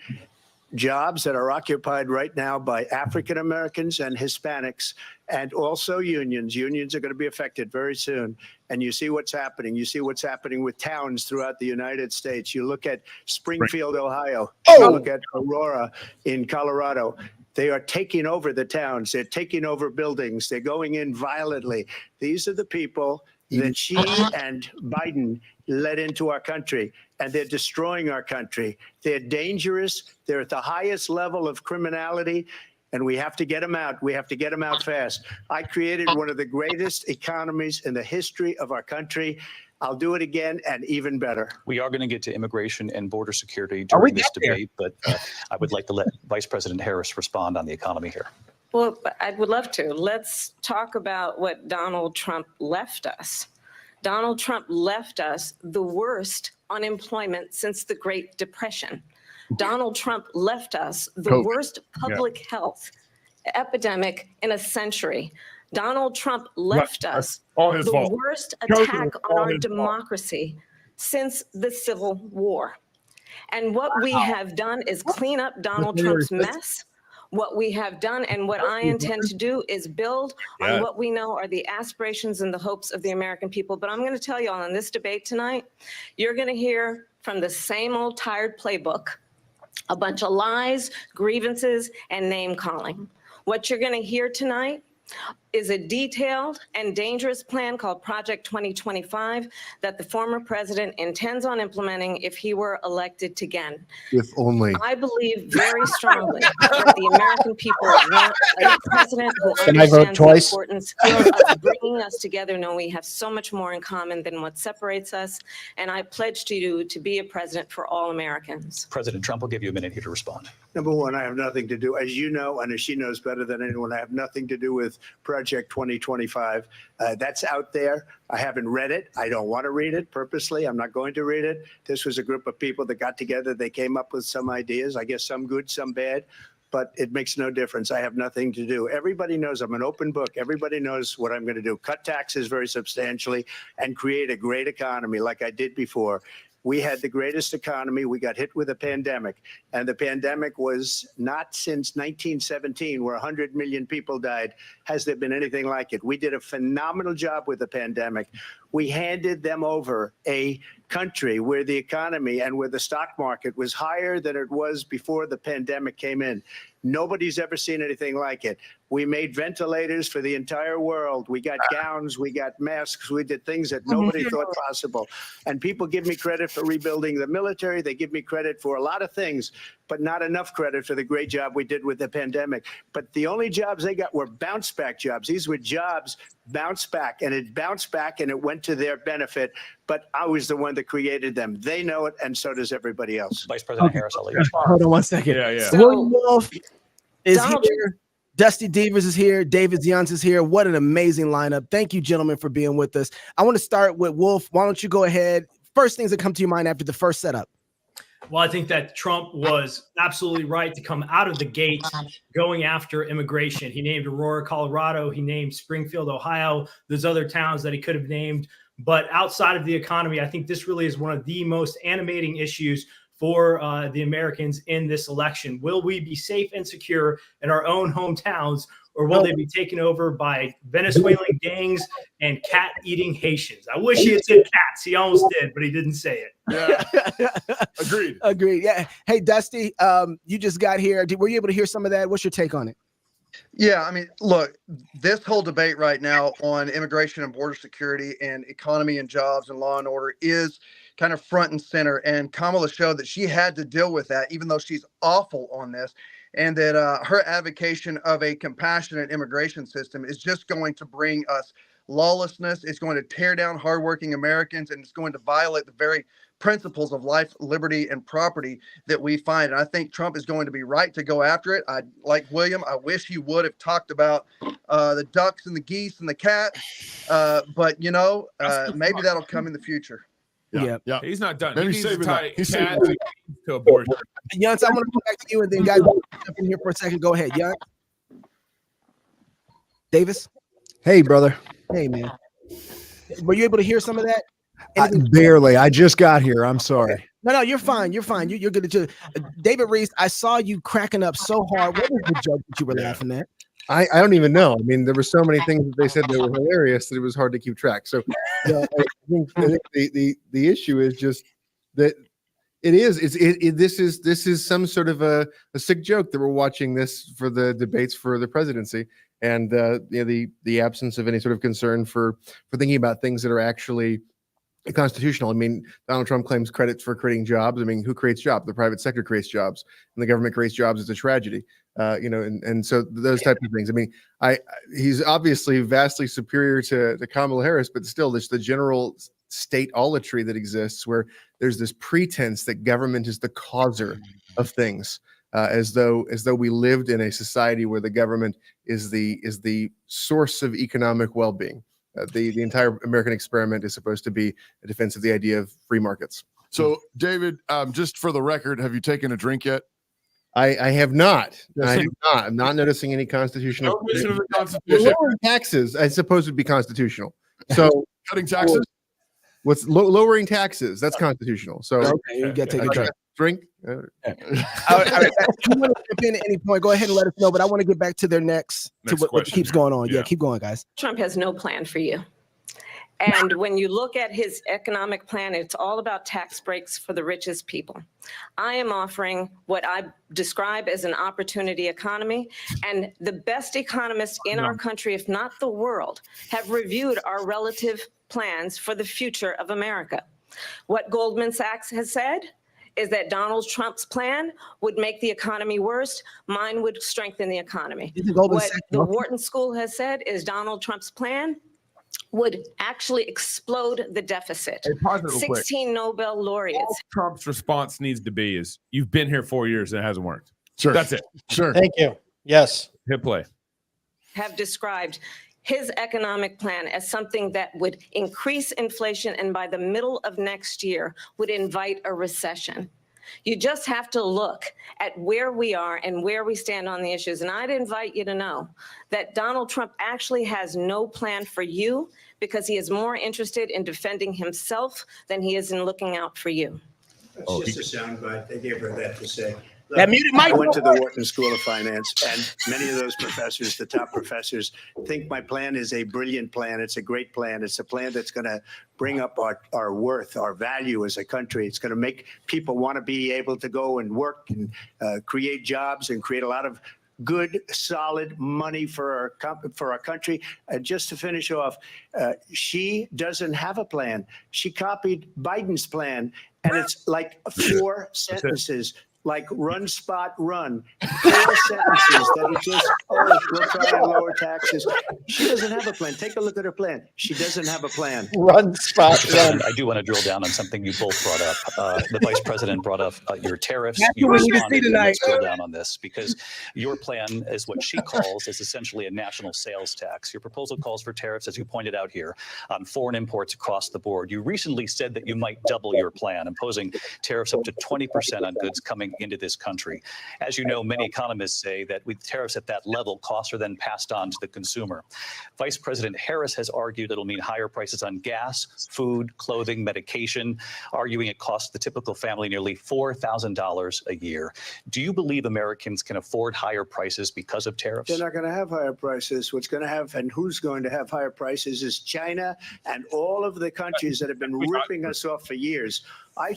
jobs that are occupied right now by African Americans and Hispanics, and also unions. Unions are going to be affected very soon. And you see what's happening. You see what's happening with towns throughout the United States. You look at Springfield, Ohio. You look at Aurora in Colorado. They are taking over the towns. They're taking over buildings. They're going in violently. These are the people that she and Biden led into our country, and they're destroying our country. They're dangerous. They're at the highest level of criminality. and we have to get them out. We have to get them out fast. I created one of the greatest economies in the history of our country. I'll do it again and even better. We are going to get to immigration and border security during this debate, but I would like to let Vice President Harris respond on the economy here. Well, I would love to. Let's talk about what Donald Trump left us. Donald Trump left us the worst unemployment since the Great Depression. Donald Trump left us the worst public health epidemic in a century. Donald Trump left us the worst attack on our democracy since the Civil War. And what we have done is clean up Donald Trump's mess. What we have done and what I intend to do is build on what we know are the aspirations and the hopes of the American people. But I'm going to tell you all in this debate tonight, you're going to hear from the same old tired playbook, a bunch of lies, grievances, and name calling. What you're going to hear tonight is a detailed and dangerous plan called Project 2025 that the former president intends on implementing if he were elected again. If only. I believe very strongly that the American people want a president who Can I vote understands twice? the importance of bringing us together, knowing we have so much more in common than what separates us. And I pledge to you to be a president for all Americans. President Trump will give you a minute here to respond. Number one, I have nothing to do, as you know, and as she knows better than anyone, I have nothing to do with Project 2025. That's out there. I haven't read it. I don't want to read it purposely. I'm not going to read it. This was a group of people that got together. They came up with some ideas, I guess some good, some bad, but it makes no difference. I have nothing to do. Everybody knows I'm an open book. Everybody knows what I'm going to do. Cut taxes very substantially and create a great economy like I did before. We had the greatest economy. We got hit with a pandemic, and the pandemic was not since 1917, where 100 million people died, has there been anything like it. We did a phenomenal job with the pandemic. We handed them over a country where the economy and where the stock market was higher than it was before the pandemic came in. Nobody's ever seen anything like it. We made ventilators for the entire world. We got gowns, we got masks, we did things that nobody thought possible. And people give me credit for rebuilding the military. They give me credit for a lot of things, but not enough credit for the great job we did with the pandemic. But the only jobs they got were bounce back jobs. These were jobs bounced back, and it bounced back and it went to their benefit. But I was the one that created them. They know it, and so does everybody else. Vice President Harris, I'll let you. Hold on one second. William Wolf is here. Dusty Devers is here. David Zions is here. What an amazing lineup. Thank you, gentlemen, for being with us. I want to start with Wolf. Why don't you go ahead? First things that come to your mind after the first setup. Well, I think that Trump was absolutely right to come out of the gate going after immigration. He named Aurora, Colorado. He named Springfield, Ohio. There's other towns that he could have named. But outside of the economy, I think this really is one of the most animating issues for the Americans in this election. Will we be safe and secure in our own hometowns, or will they be taken over by Venezuelan gangs and cat-eating Haitians? I wish he had said cats. He almost did, but he didn't say it. Yeah. Agreed. Agreed. Yeah. Hey, Dusty, you just got here. Were you able to hear some of that? What's your take on it? Yeah, I mean, look, this whole debate right now on immigration and border security and economy and jobs and law and order is kind of front and center. And Kamala showed that she had to deal with that, even though she's awful on this, and that her advocation of a compassionate immigration system is just going to bring us lawlessness. It's going to tear down hardworking Americans, and it's going to violate the very principles of life, liberty, and property that we find. And I think Trump is going to be right to go after it. I like William. I wish he would have talked about the ducks and the geese and the cat. But you know, maybe that'll come in the future. Yeah. He's not done. Maybe he needs to save it tie up. He's cat saving to abortion. Yance, I want to go back to you, and then guys, jump in here for a second. Go ahead, Yance. Davis. Hey, brother. Hey, man. Were you able to hear some of that? Barely. I just got here. I'm sorry. No, you're fine. You're fine. You're good to David Reese, I saw you cracking up so hard. What was the joke that you were laughing at? I don't even know. I mean, there were so many things that they said that were hilarious that it was hard to keep track. So I think the issue is just that this is some sort of a sick joke that we're watching this for the debates for the presidency, and the absence of any sort of concern for thinking about things that are actually constitutional. I mean, Donald Trump claims credit for creating jobs. I mean, who creates jobs? The private sector creates jobs, and the government creates jobs. It's a tragedy. and so those types of things. I mean, he's obviously vastly superior to Kamala Harris, but still, there's the general state-olatry that exists where there's this pretense that government is the causer of things, as though we lived in a society where the government is the source of economic well-being. The entire American experiment is supposed to be a defense of the idea of free markets. So, David, just for the record, have you taken a drink yet? I have not. I have not. I'm not noticing any constitutional. Lowering taxes, I suppose, would be constitutional. So cutting taxes. What's lowering taxes? That's constitutional. So okay, you got to take a drink. Drink. All right. If you want to jump in at any point, go ahead and let us know. But I want to get back to their next to what keeps going on. Yeah, keep going, guys. Trump has no plan for you. And when you look at his economic plan, it's all about tax breaks for the richest people. I am offering what I describe as an opportunity economy. And the best economists in our country, if not the world, have reviewed our relative plans for the future of America. What Goldman Sachs has said is that Donald Trump's plan would make the economy worse. Mine would strengthen the economy. What the Wharton School has said is Donald Trump's plan would actually explode the deficit. 16 Nobel laureates. All Trump's response needs to be is, you've been here 4 years and it hasn't worked. Sure. That's it. Sure. Thank you. Yes. Hit play. Have described his economic plan as something that would increase inflation and by the middle of next year would invite a recession. You just have to look at where we are and where we stand on the issues. And I'd invite you to know that Donald Trump actually has no plan for you because he is more interested in defending himself than he is in looking out for you. It's just a soundbite. They gave her that to say. Look, That muted mic. I went to the Wharton School of Finance, and many of those professors, the top professors, think my plan is a brilliant plan. It's a great plan. It's a plan that's going to bring up our worth, our value as a country. It's going to make people want to be able to go and work and create jobs and create a lot of good, solid money for our country. And just to finish off, she doesn't have a plan. She copied Biden's plan, and it's like 4 sentences. Like run, spot, run. 4 sentences that are just, we'll try and lower taxes. She doesn't have a plan. Take a look at her plan. She doesn't have a plan. Run, spot, run. I do want to drill down on something you both brought up. The vice president brought up your tariffs. That's You what we need to responded, see and tonight. let's drill down on this because your plan is what she calls is essentially a national sales tax. Your proposal calls for tariffs, as you pointed out here, on foreign imports across the board. You recently said that you might double your plan, imposing tariffs up to 20% on goods coming into this country. As you know, many economists say that with tariffs at that level, costs are then passed on to the consumer. Vice President Harris has argued it'll mean higher prices on gas, food, clothing, medication, arguing it costs the typical family nearly $4,000 a year. Do you believe Americans can afford higher prices because of tariffs? They're not going to have higher prices. What's going to have and who's going to have higher prices is China and all of the countries that have been ripping us off for years. I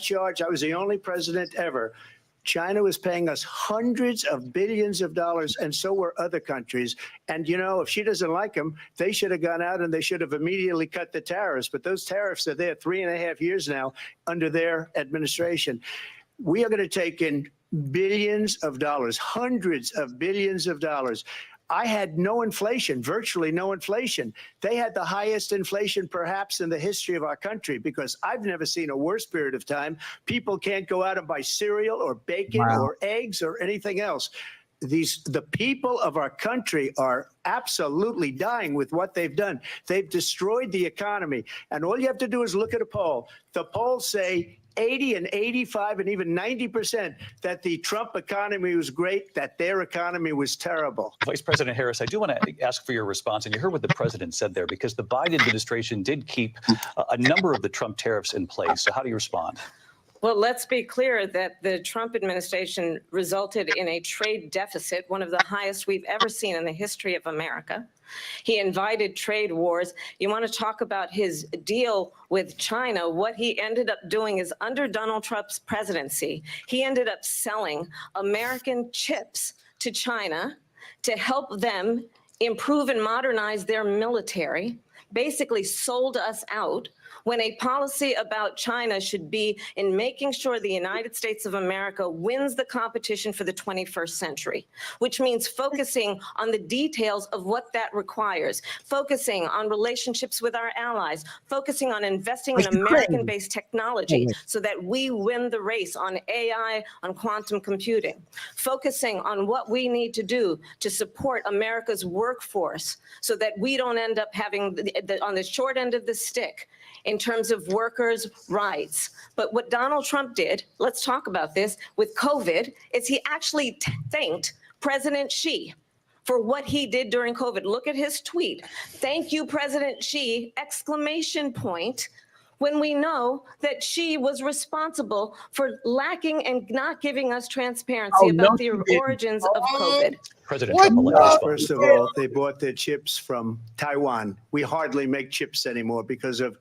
was the only president ever. China was paying us hundreds of billions of dollars, and so were other countries. And, you know, if she doesn't like them, they should have gone out and they should have immediately cut the tariffs. But those tariffs are there 3.5 years now under their administration. We are going to take in billions of dollars, hundreds of billions of dollars. I had no inflation, virtually no inflation. They had the highest inflation perhaps in the history of our country because I've never seen a worse period of time. People can't go out and buy cereal or bacon or eggs or anything else. The people of our country are absolutely dying with what they've done. They've destroyed the economy. And all you have to do is look at a poll. The polls say 80 and 85 and even 90% that the Trump economy was great, that their economy was terrible. Vice President Harris, I do want to ask for your response, and you heard what the president said there, because the Biden administration did keep a number of the Trump tariffs in place. So how do you respond? Well, let's be clear that the Trump administration resulted in a trade deficit, one of the highest we've ever seen in the history of America. He invited trade wars. You want to talk about his deal with China? What he ended up doing is under Donald Trump's presidency, he ended up selling American chips to China to help them improve and modernize their military, basically sold us out. when a policy about China should be in making sure the United States of America wins the competition for the 21st century, which means focusing on the details of what that requires, focusing on relationships with our allies, focusing on investing in American-based technology so that we win the race on AI, on quantum computing, focusing on what we need to do to support America's workforce so that we don't end up having on the short end of the stick in terms of workers' rights. But what Donald Trump did, let's talk about this, with COVID, is he actually thanked President Xi for what he did during COVID. Look at his tweet. Thank you, President Xi, exclamation point, when we know that she was responsible for lacking and not giving us transparency about the origins of COVID. President Trump First of all, they bought their chips from Taiwan. We hardly make chips anymore because of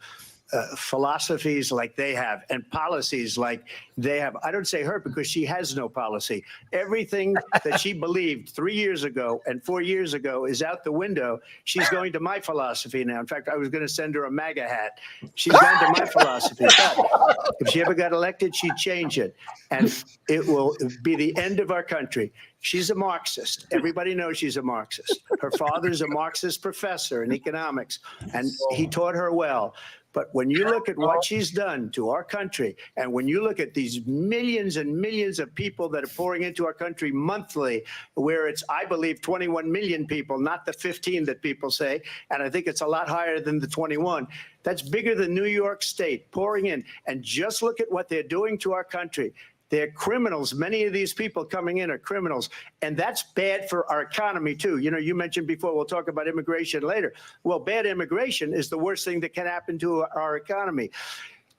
philosophies like they have and policies like they have. I don't say her because she has no policy. Everything that she believed 3 years ago and 4 years ago is out the window. She's going to my philosophy now. In fact, I was going to send her a MAGA hat. She's gone to my philosophy. But if she ever got elected, she'd change it. And it will be the end of our country. She's a Marxist. Everybody knows she's a Marxist. Her father's a Marxist professor in economics, and he taught her well. But when you look at what she's done to our country, and when you look at these millions and millions of people that are pouring into our country monthly, where it's, I believe, 21 million people, not the 15 that people say, and I think it's a lot higher than the 21. That's bigger than New York State pouring in. And just look at what they're doing to our country. They're criminals. Many of these people coming in are criminals. And that's bad for our economy, too. You know, you mentioned before, we'll talk about immigration later. Well, bad immigration is the worst thing that can happen to our economy.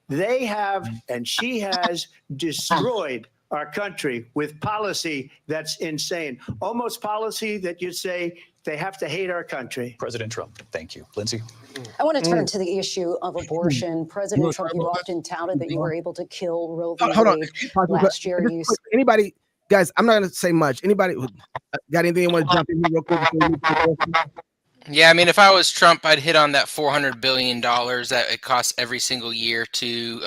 They have, and she has, destroyed our country with policy that's insane. Almost policy that you'd say they have to hate our country. President Trump, thank you. Lindsay? I want to turn to the issue of abortion. President Trump, you often touted that you were able to kill Roe v. Wade last year. Anybody, guys, I'm not going to say much. Anybody got anything you want to jump in here real quick? Yeah, I mean, if I was Trump, I'd hit on that $400 billion that it costs every single year to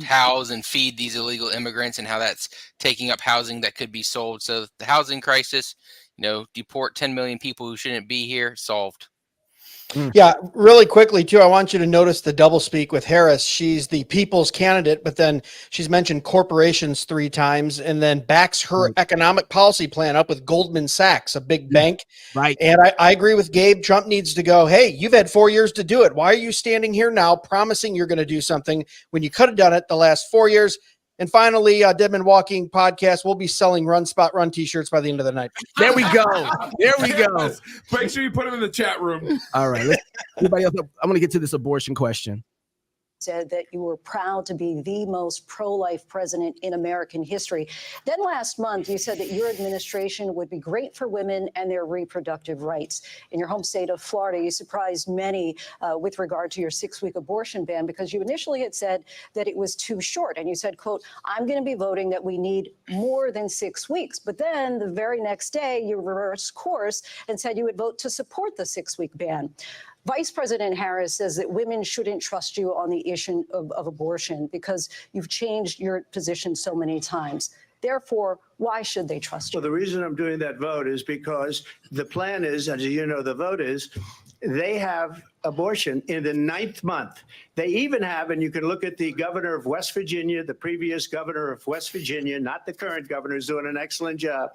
house and feed these illegal immigrants and how that's taking up housing that could be sold. So the housing crisis, you know, deport 10 million people who shouldn't be here, solved. Yeah, really quickly, too, I want you to notice the doublespeak with Harris. She's the people's candidate, but then she's mentioned corporations 3 times and then backs her economic policy plan up with Goldman Sachs, a big bank. Right. And I agree with Gabe. Trump needs to go, hey, you've had 4 years to do it. Why are you standing here now promising you're going to do something when you could have done it the last 4 years? And finally, Deadman Walking Podcast will be selling Run Spot Run t-shirts by the end of the night. There we go. There we go. Make sure you put them in the chat room. All right. Anybody else? I'm going to get to this abortion question. Said that you were proud to be the most pro-life president in American history. Then last month, you said that your administration would be great for women and their reproductive rights. In your home state of Florida, you surprised many with regard to your 6-week abortion ban because you initially had said that it was too short. And you said, quote, I'm going to be voting that we need more than 6 weeks. But then the very next day, you reversed course and said you would vote to support the 6-week ban. Vice President Harris says that women shouldn't trust you on the issue of abortion because you've changed your position so many times. Therefore, why should they trust you? Well, the reason I'm doing that vote is because the plan is, as you know, the vote is, they have abortion in the 9th month. They even have, and you can look at the governor of West Virginia, the previous governor of West Virginia, not the current governor, who's doing an excellent job,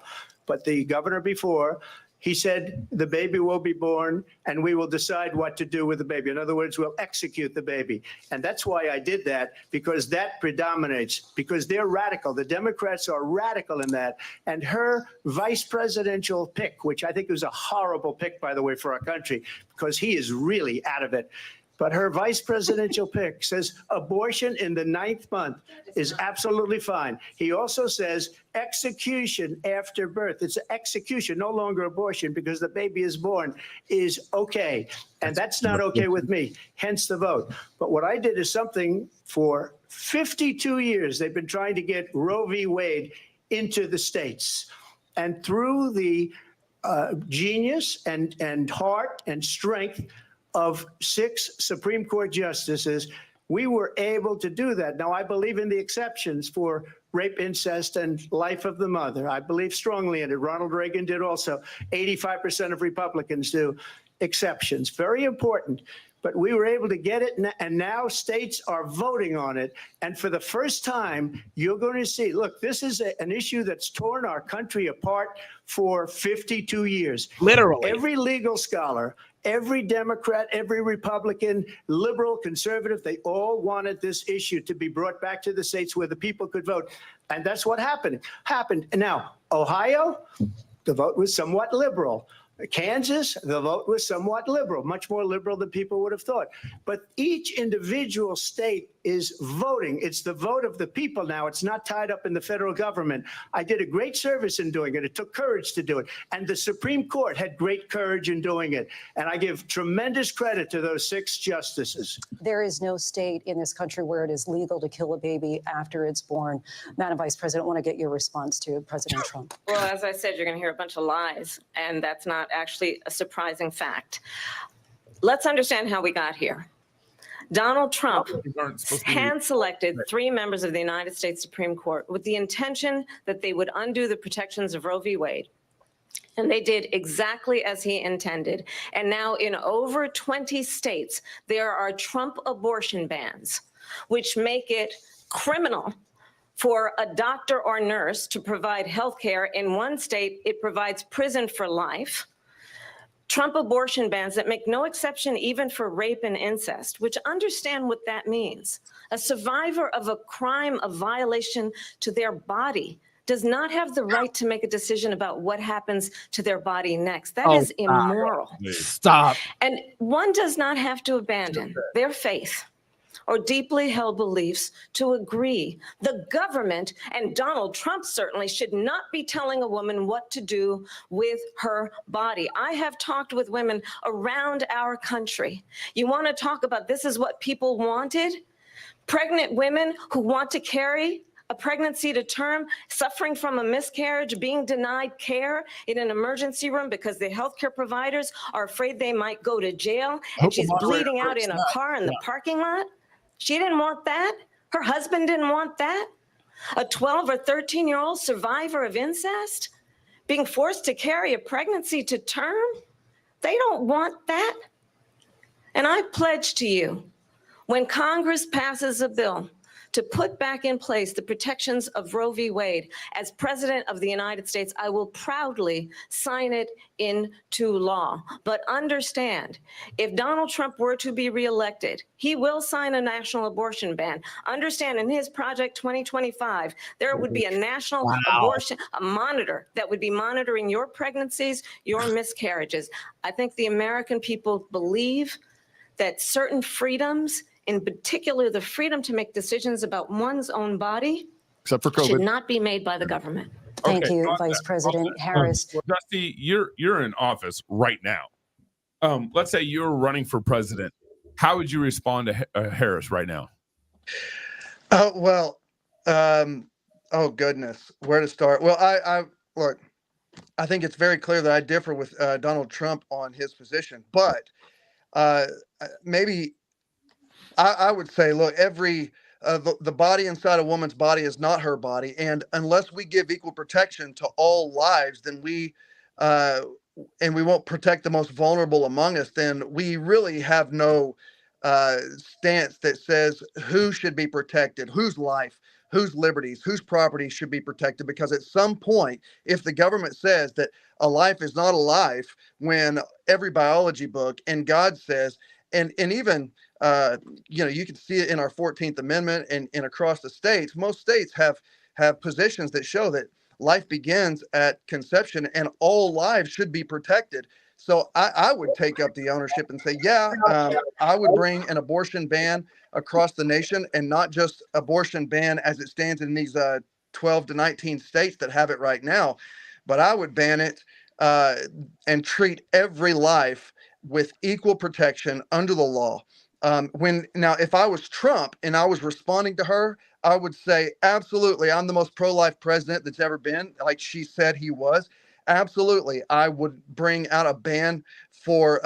but the governor before. He said the baby will be born and we will decide what to do with the baby. In other words, we'll execute the baby. And that's why I did that, because that predominates, because they're radical. The Democrats are radical in that. And her vice presidential pick, which I think was a horrible pick, by the way, for our country, because he is really out of it. But her vice presidential pick says abortion in the 9th month is absolutely fine. He also says execution after birth. It's execution, no longer abortion, because the baby is born, is okay. And that's not okay with me, hence the vote. But what I did is something for 52 years. They've been trying to get Roe v. Wade into the states. And through the genius and heart and strength of 6 Supreme Court justices, We were able to do that. Now, I believe in the exceptions for rape, incest, and life of the mother. I believe strongly in it. Ronald Reagan did also. 85% of Republicans do. Exceptions, very important. But we were able to get it, and now states are voting on it. And for the first time, you're going to see, look, this is an issue that's torn our country apart for 52 years. Literally. Every legal scholar, every Democrat, every Republican, liberal, conservative, they all wanted this issue to be brought back to the states where the people could vote. And that's what happened. And now, Ohio, the vote was somewhat liberal. Kansas, the vote was somewhat liberal, much more liberal than people would have thought. But each individual state is voting. It's the vote of the people now. It's not tied up in the federal government. I did a great service in doing it. It took courage to do it. And the Supreme Court had great courage in doing it. And I give tremendous credit to those 6 justices. There is no state in this country where it is legal to kill a baby after it's born. Madam Vice President, I want to get your response to President Trump. Well, as I said, you're going to hear a bunch of lies, and that's not actually a surprising fact. Let's understand how we got here. Donald Trump hand-selected 3 members of the United States Supreme Court with the intention that they would undo the protections of Roe v. Wade. And they did exactly as he intended. And now in over 20 states, there are Trump abortion bans, which make it criminal for a doctor or nurse to provide health care. In one state, it provides prison for life. Trump abortion bans that make no exception even for rape and incest, which understand what that means. A survivor of a crime, a violation to their body, does not have the right to make a decision about what happens to their body next. That is immoral. Stop. And one does not have to abandon their faith or deeply held beliefs to agree. The government, and Donald Trump certainly, should not be telling a woman what to do with her body. I have talked with women around our country. You want to talk about this is what people wanted? Pregnant women who want to carry a pregnancy to term, suffering from a miscarriage, being denied care in an emergency room because the healthcare providers are afraid they might go to jail, and she's bleeding out in a car in the parking lot. She didn't want that. Her husband didn't want that. A 12 or 13-year-old survivor of incest being forced to carry a pregnancy to term. They don't want that. And I pledge to you, when Congress passes a bill to put back in place the protections of Roe v. Wade, as President of the United States, I will proudly sign it into law. But understand, if Donald Trump were to be reelected, he will sign a national abortion ban. Understand, in his Project 2025, there would be a national abortion, a monitor that would be monitoring your pregnancies, your miscarriages. I think the American people believe that certain freedoms, in particular, the freedom to make decisions about one's own body, except for COVID, should not be made by the government. Thank you, Vice President Harris. Well, Dusty, you're in office right now. Let's say you're running for president. How would you respond to Harris right now? Oh goodness, where to start? Well, I look, I think it's very clear that I differ with Donald Trump on his position, but maybe I would say, look, the body inside a woman's body is not her body, and unless we give equal protection to all lives, then we won't protect the most vulnerable among us. Then we really have no stance that says who should be protected, whose life, whose liberties, whose property should be protected. Because at some point, if the government says that a life is not a life, when every biology book and God says, and even you can see it in our 14th Amendment and across the states. Most states have positions that show that life begins at conception and all lives should be protected. So I would take up the ownership and say, I would bring an abortion ban across the nation, and not just abortion ban as it stands in these 12 to 19 states that have it right now, but I would ban it and treat every life with equal protection under the law. If I was Trump and I was responding to her, I would say, absolutely, I'm the most pro-life president that's ever been, like she said he was. Absolutely, I would bring out a ban for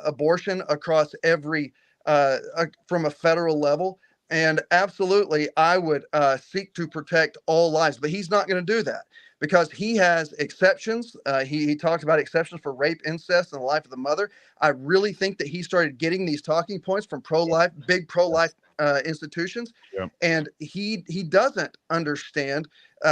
abortion across every, from a federal level. And absolutely, I would seek to protect all lives, but he's not going to do that because he has exceptions. He talked about exceptions for rape, incest, and the life of the mother. I really think that he started getting these talking points from big pro-life institutions, and he doesn't understand.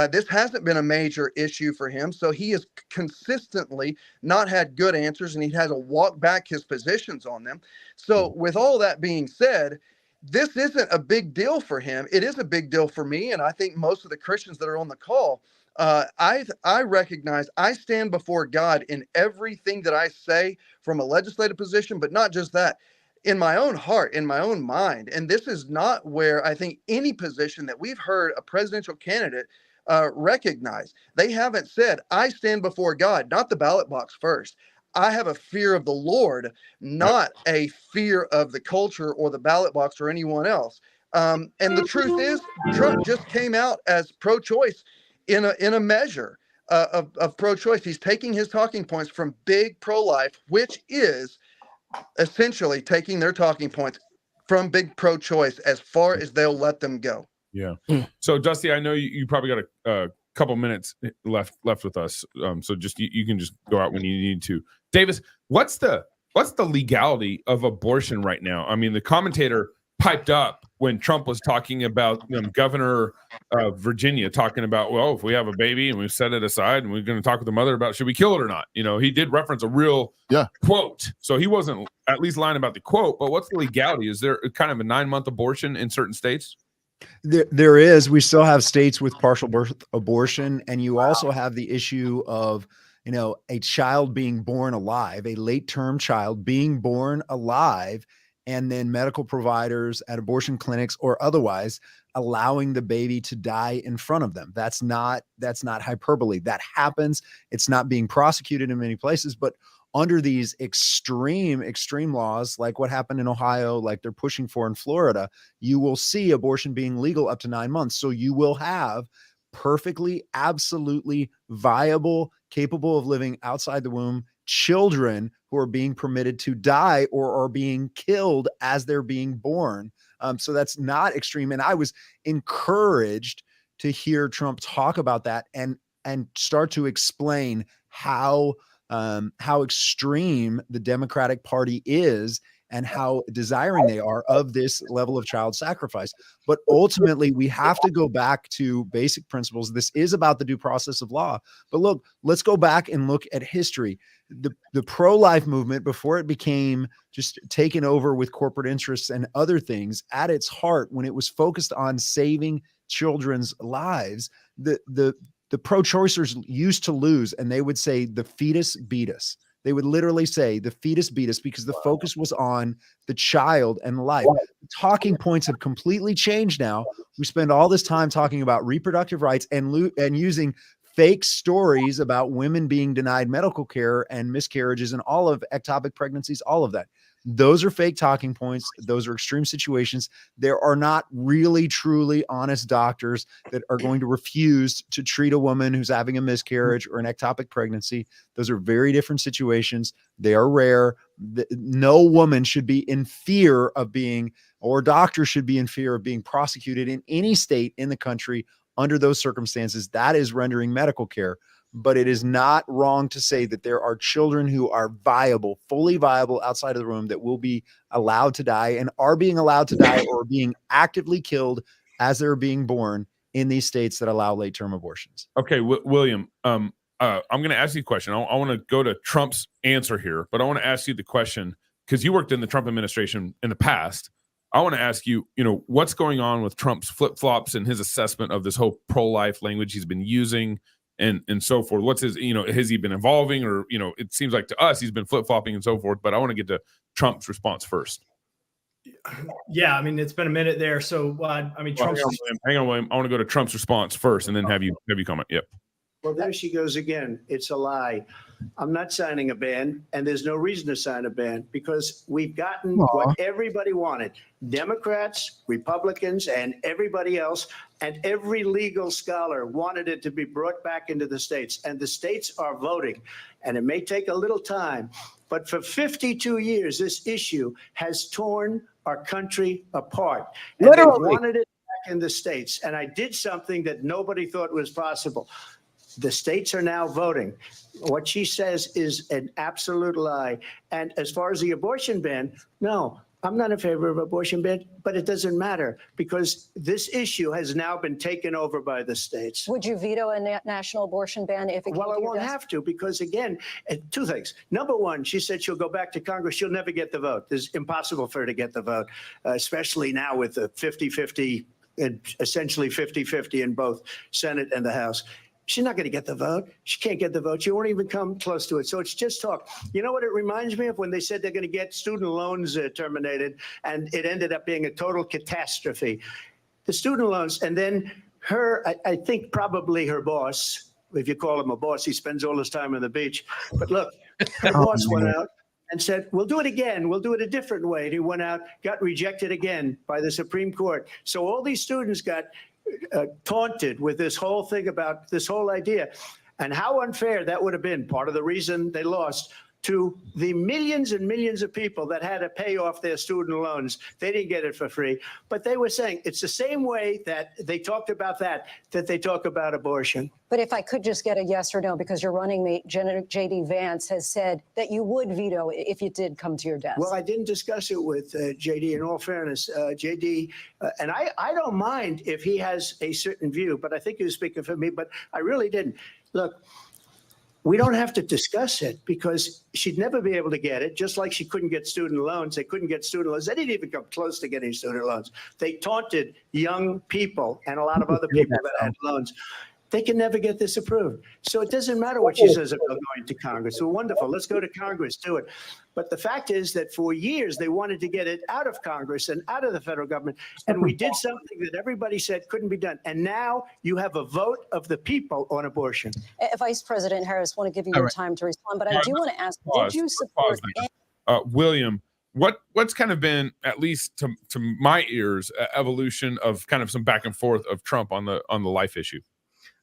This hasn't been a major issue for him, so he has consistently not had good answers, and he has to walk back his positions on them. So with all that being said, this isn't a big deal for him. It is a big deal for me, and I think most of the Christians that are on the call. I recognize I stand before God in everything that I say from a legislative position, but not just that, in my own heart, in my own mind. And this is not where I think any position that we've heard a presidential candidate recognize. They haven't said, I stand before God, not the ballot box first. I have a fear of the Lord, not a fear of the culture or the ballot box or anyone else. And the truth is, Trump just came out as pro-choice in a measure of pro-choice. He's taking his talking points from big pro-life, which is essentially taking their talking points from big pro-choice as far as they'll let them go. Yeah. So, Dusty, I know you probably got a couple minutes left with us. So just you can just go out when you need to. Davis, what's the legality of abortion right now? I mean, the commentator piped up when Trump was talking about Governor of Virginia talking about, well, if we have a baby and we set it aside and we're going to talk with the mother about should we kill it or not? He did reference a real quote. So he wasn't at least lying about the quote, but what's the legality? Is there kind of a 9-month abortion in certain states? There is. We still have states with partial birth abortion. And you also have the issue of, a child being born alive, a late term child being born alive, and then medical providers at abortion clinics or otherwise allowing the baby to die in front of them. That's not hyperbole. That happens. It's not being prosecuted in many places, but under these extreme laws, like what happened in Ohio, like they're pushing for in Florida, you will see abortion being legal up to 9 months. So you will have perfectly, absolutely viable, capable of living outside the womb children who are being permitted to die or are being killed as they're being born. So that's not extreme. And I was encouraged to hear Trump talk about that and start to explain how extreme the Democratic Party is and how desiring they are of this level of child sacrifice. But ultimately, we have to go back to basic principles. This is about the due process of law. But look, let's go back and look at history. The pro-life movement, before it became just taken over with corporate interests and other things, at its heart, when it was focused on saving children's lives, the pro-choicers used to lose, and they would say the fetus beat us. They would literally say the fetus beat us because the focus was on the child and life. Talking points have completely changed now. We spend all this time talking about reproductive rights and using fake stories about women being denied medical care and miscarriages and all of ectopic pregnancies, all of that. Those are fake talking points. Those are extreme situations. There are not really, truly honest doctors that are going to refuse to treat a woman who's having a miscarriage or an ectopic pregnancy. Those are very different situations. They are rare. No woman should be in fear of being, or doctor should be in fear of being prosecuted in any state in the country under those circumstances. That is rendering medical care. But it is not wrong to say that there are children who are viable, fully viable outside of the room that will be allowed to die and are being allowed to die or being actively killed as they're being born in these states that allow late-term abortions. Okay, William, I'm going to ask you a question. I want to go to Trump's answer here, but I want to ask you the question because you worked in the Trump administration in the past. I want to ask you, what's going on with Trump's flip-flops and his assessment of this whole pro-life language he's been using and so forth. What's his, has he been evolving or, it seems like to us he's been flip-flopping and so forth, but I want to get to Trump's response first. Yeah, I mean, it's been a minute there. So, Trump's... Hang on, William. I want to go to Trump's response first and then have you comment. Yep. Well, there she goes again. It's a lie. I'm not signing a ban, and there's no reason to sign a ban because we've gotten what everybody wanted. Democrats, Republicans, and everybody else, and every legal scholar wanted it to be brought back into the states, and the states are voting. And it may take a little time, but for 52 years, this issue has torn our country apart. And they wanted it back in the states. And I did something that nobody thought was possible. The states are now voting. What she says is an absolute lie. And as far as the abortion ban, no, I'm not in favor of abortion ban, but it doesn't matter because this issue has now been taken over by the states. Would you veto a national abortion ban if it came Well, I to your won't desk? have to because, again, two things. Number one, she said she'll go back to Congress. She'll never get the vote. It's impossible for her to get the vote, especially now with the 50-50, essentially 50-50 in both Senate and the House. She's not going to get the vote. She can't get the vote. She won't even come close to it. So it's just talk. You know what it reminds me of when they said they're going to get student loans terminated, and it ended up being a total catastrophe. The student loans, and then her, I think probably her boss, if you call him a boss, he spends all his time on the beach. But look, her boss went out and said, we'll do it again. We'll do it a different way. And he went out, got rejected again by the Supreme Court. So all these students got taunted with this whole thing about this whole idea and how unfair that would have been. Part of the reason they lost to the millions and millions of people that had to pay off their student loans. They didn't get it for free, but they were saying it's the same way that they talked about that they talk about abortion. But if I could just get a yes or no, because your running mate, J.D. Vance, has said that you would veto it if it did come to your desk. Well, I didn't discuss it with J.D. in all fairness. J.D., and I don't mind if he has a certain view, but I think he was speaking for me, but I really didn't. Look, we don't have to discuss it because she'd never be able to get it, just like she couldn't get student loans. They couldn't get student loans. They didn't even come close to getting student loans. They taunted young people and a lot of other people that had loans. They can never get this approved. So it doesn't matter what she says about going to Congress. So wonderful. Let's go to Congress, do it. But the fact is that for years, they wanted to get it out of Congress and out of the federal government. And we did something that everybody said couldn't be done. And now you have a vote of the people on abortion. Vice President Harris, want to give you your time to respond, but I do want to ask, did you support William, what's kind of been, at least to my ears, evolution of kind of some back and forth of Trump on the life issue?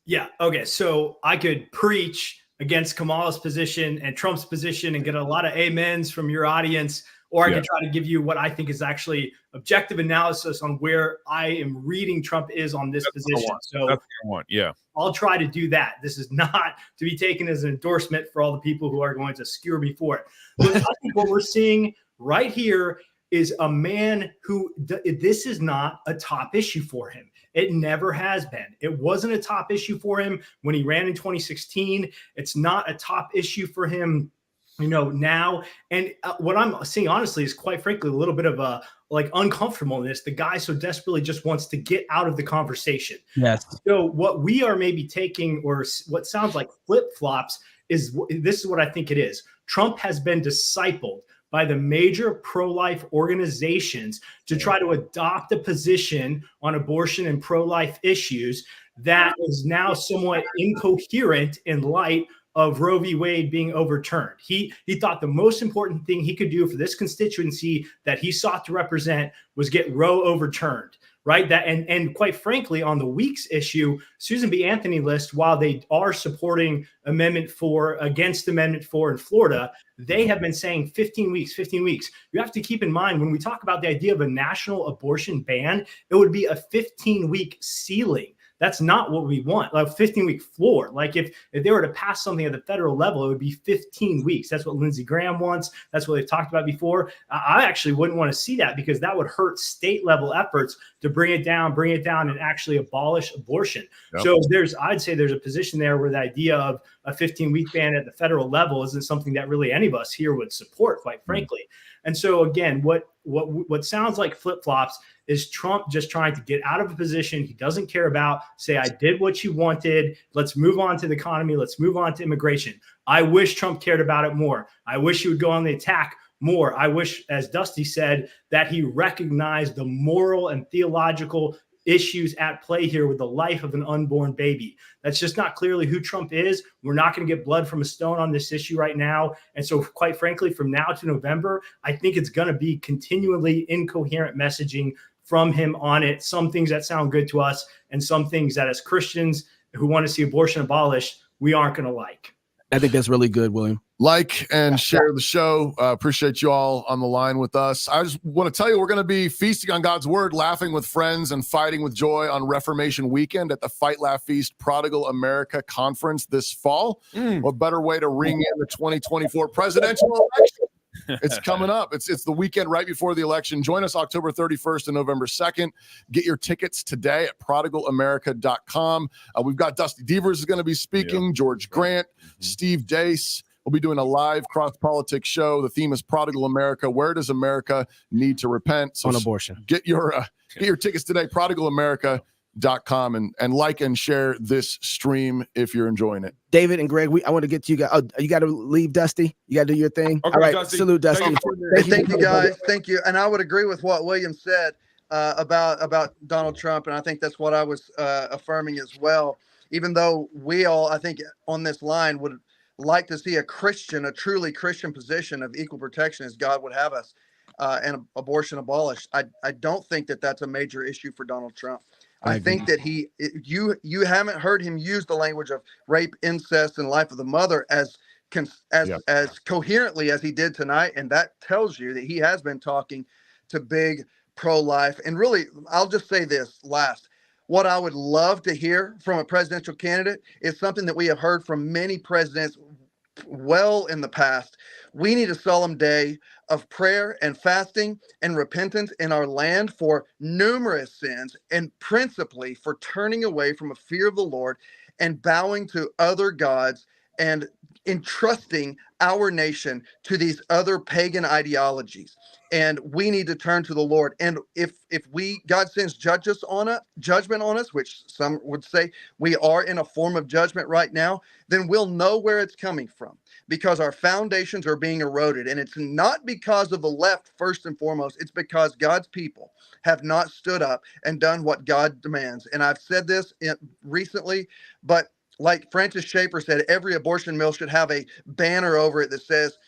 Yeah. Okay. So I could preach against Kamala's position and Trump's position and get a lot of amens from your audience, or I can try to give you what I think is actually objective analysis on where I am reading Trump is on this position. So that's what I want. Yeah. I'll try to do that. This is not to be taken as an endorsement for all the people who are going to skewer me for it. But I think what we're seeing right here is a man who this is not a top issue for him. It never has been. It wasn't a top issue for him when he ran in 2016. It's not a top issue for him, now. And what I'm seeing, honestly, is quite frankly, a little bit of a uncomfortableness. The guy so desperately just wants to get out of the conversation. Yes. So what we are maybe taking, or what sounds like flip-flops, is this is what I think it is. Trump has been discipled by the major pro-life organizations to try to adopt a position on abortion and pro-life issues that is now somewhat incoherent in light of Roe v. Wade being overturned. He thought the most important thing he could do for this constituency that he sought to represent was get Roe overturned, right? That and quite frankly, on the Weeks issue, Susan B. Anthony list, while they are supporting Amendment 4 against Amendment 4 in Florida, they have been saying 15 weeks, 15 weeks. You have to keep in mind when we talk about the idea of a national abortion ban, it would be a 15-week ceiling. That's not what we want, like a 15-week floor. Like if they were to pass something at the federal level, it would be 15 weeks. That's what Lindsey Graham wants. That's what they've talked about before. I actually wouldn't want to see that because that would hurt state level efforts to bring it down and actually abolish abortion. Yep. So I'd say there's a position there where the idea of a 15-week ban at the federal level isn't something that really any of us here would support, quite frankly. And so again, what sounds like flip-flops is Trump just trying to get out of a position he doesn't care about, say, I did what you wanted. Let's move on to the economy. Let's move on to immigration. I wish Trump cared about it more. I wish he would go on the attack more. I wish, as Dusty said, that he recognized the moral and theological issues at play here with the life of an unborn baby. That's just not clearly who Trump is. We're not going to get blood from a stone on this issue right now. And so quite frankly, from now to November, I think it's going to be continually incoherent messaging from him on it. Some things that sound good to us and some things that as Christians who want to see abortion abolished, we aren't going to like. I think that's really good, William. Like and share the show. Appreciate you all on the line with us. I just want to tell you, we're going to be feasting on God's word, laughing with friends, and fighting with joy on Reformation Weekend at the Fight, Laugh, Feast Prodigal America Conference this fall. What better way to ring in the 2024 presidential election? It's coming up. It's the weekend right before the election. Join us October 31st and November 2nd. Get your tickets today at prodigalamerica.com. We've got Dusty Devers is going to be speaking, George Grant, Steve Dace. We'll be doing a live CrossPolitic show. The theme is Prodigal America. Where does America need to repent? So on abortion. Get your tickets today, prodigalamerica.com, and like and share this stream if you're enjoying it. David and Greg, I want to get to you guys. Oh, you got to leave, Dusty. You got to do your thing. Okay, all right, Dusty. salute, Dusty. Thank you, guys. Thank you. And I would agree with what William said about Donald Trump, and I think that's what I was affirming as well. Even though we all, I think, on this line would like to see a truly Christian position of equal protection as God would have us, and abortion abolished. I don't think that that's a major issue for Donald Trump. I think that you haven't heard him use the language of rape, incest, and life of the mother as coherently as he did tonight, and that tells you that he has been talking to big pro-life. And really, I'll just say this last. What I would love to hear from a presidential candidate is something that we have heard from many presidents well in the past. We need a solemn day of prayer and fasting and repentance in our land for numerous sins, and principally for turning away from a fear of the Lord and bowing to other gods and entrusting our nation to these other pagan ideologies. And we need to turn to the Lord. And if God sends judgment on us, which some would say we are in a form of judgment right now, then we'll know where it's coming from, because our foundations are being eroded. And it's not because of the left, first and foremost. It's because God's people have not stood up and done what God demands. And I've said this recently, but like Francis Schaeffer said, every abortion mill should have a banner over it that says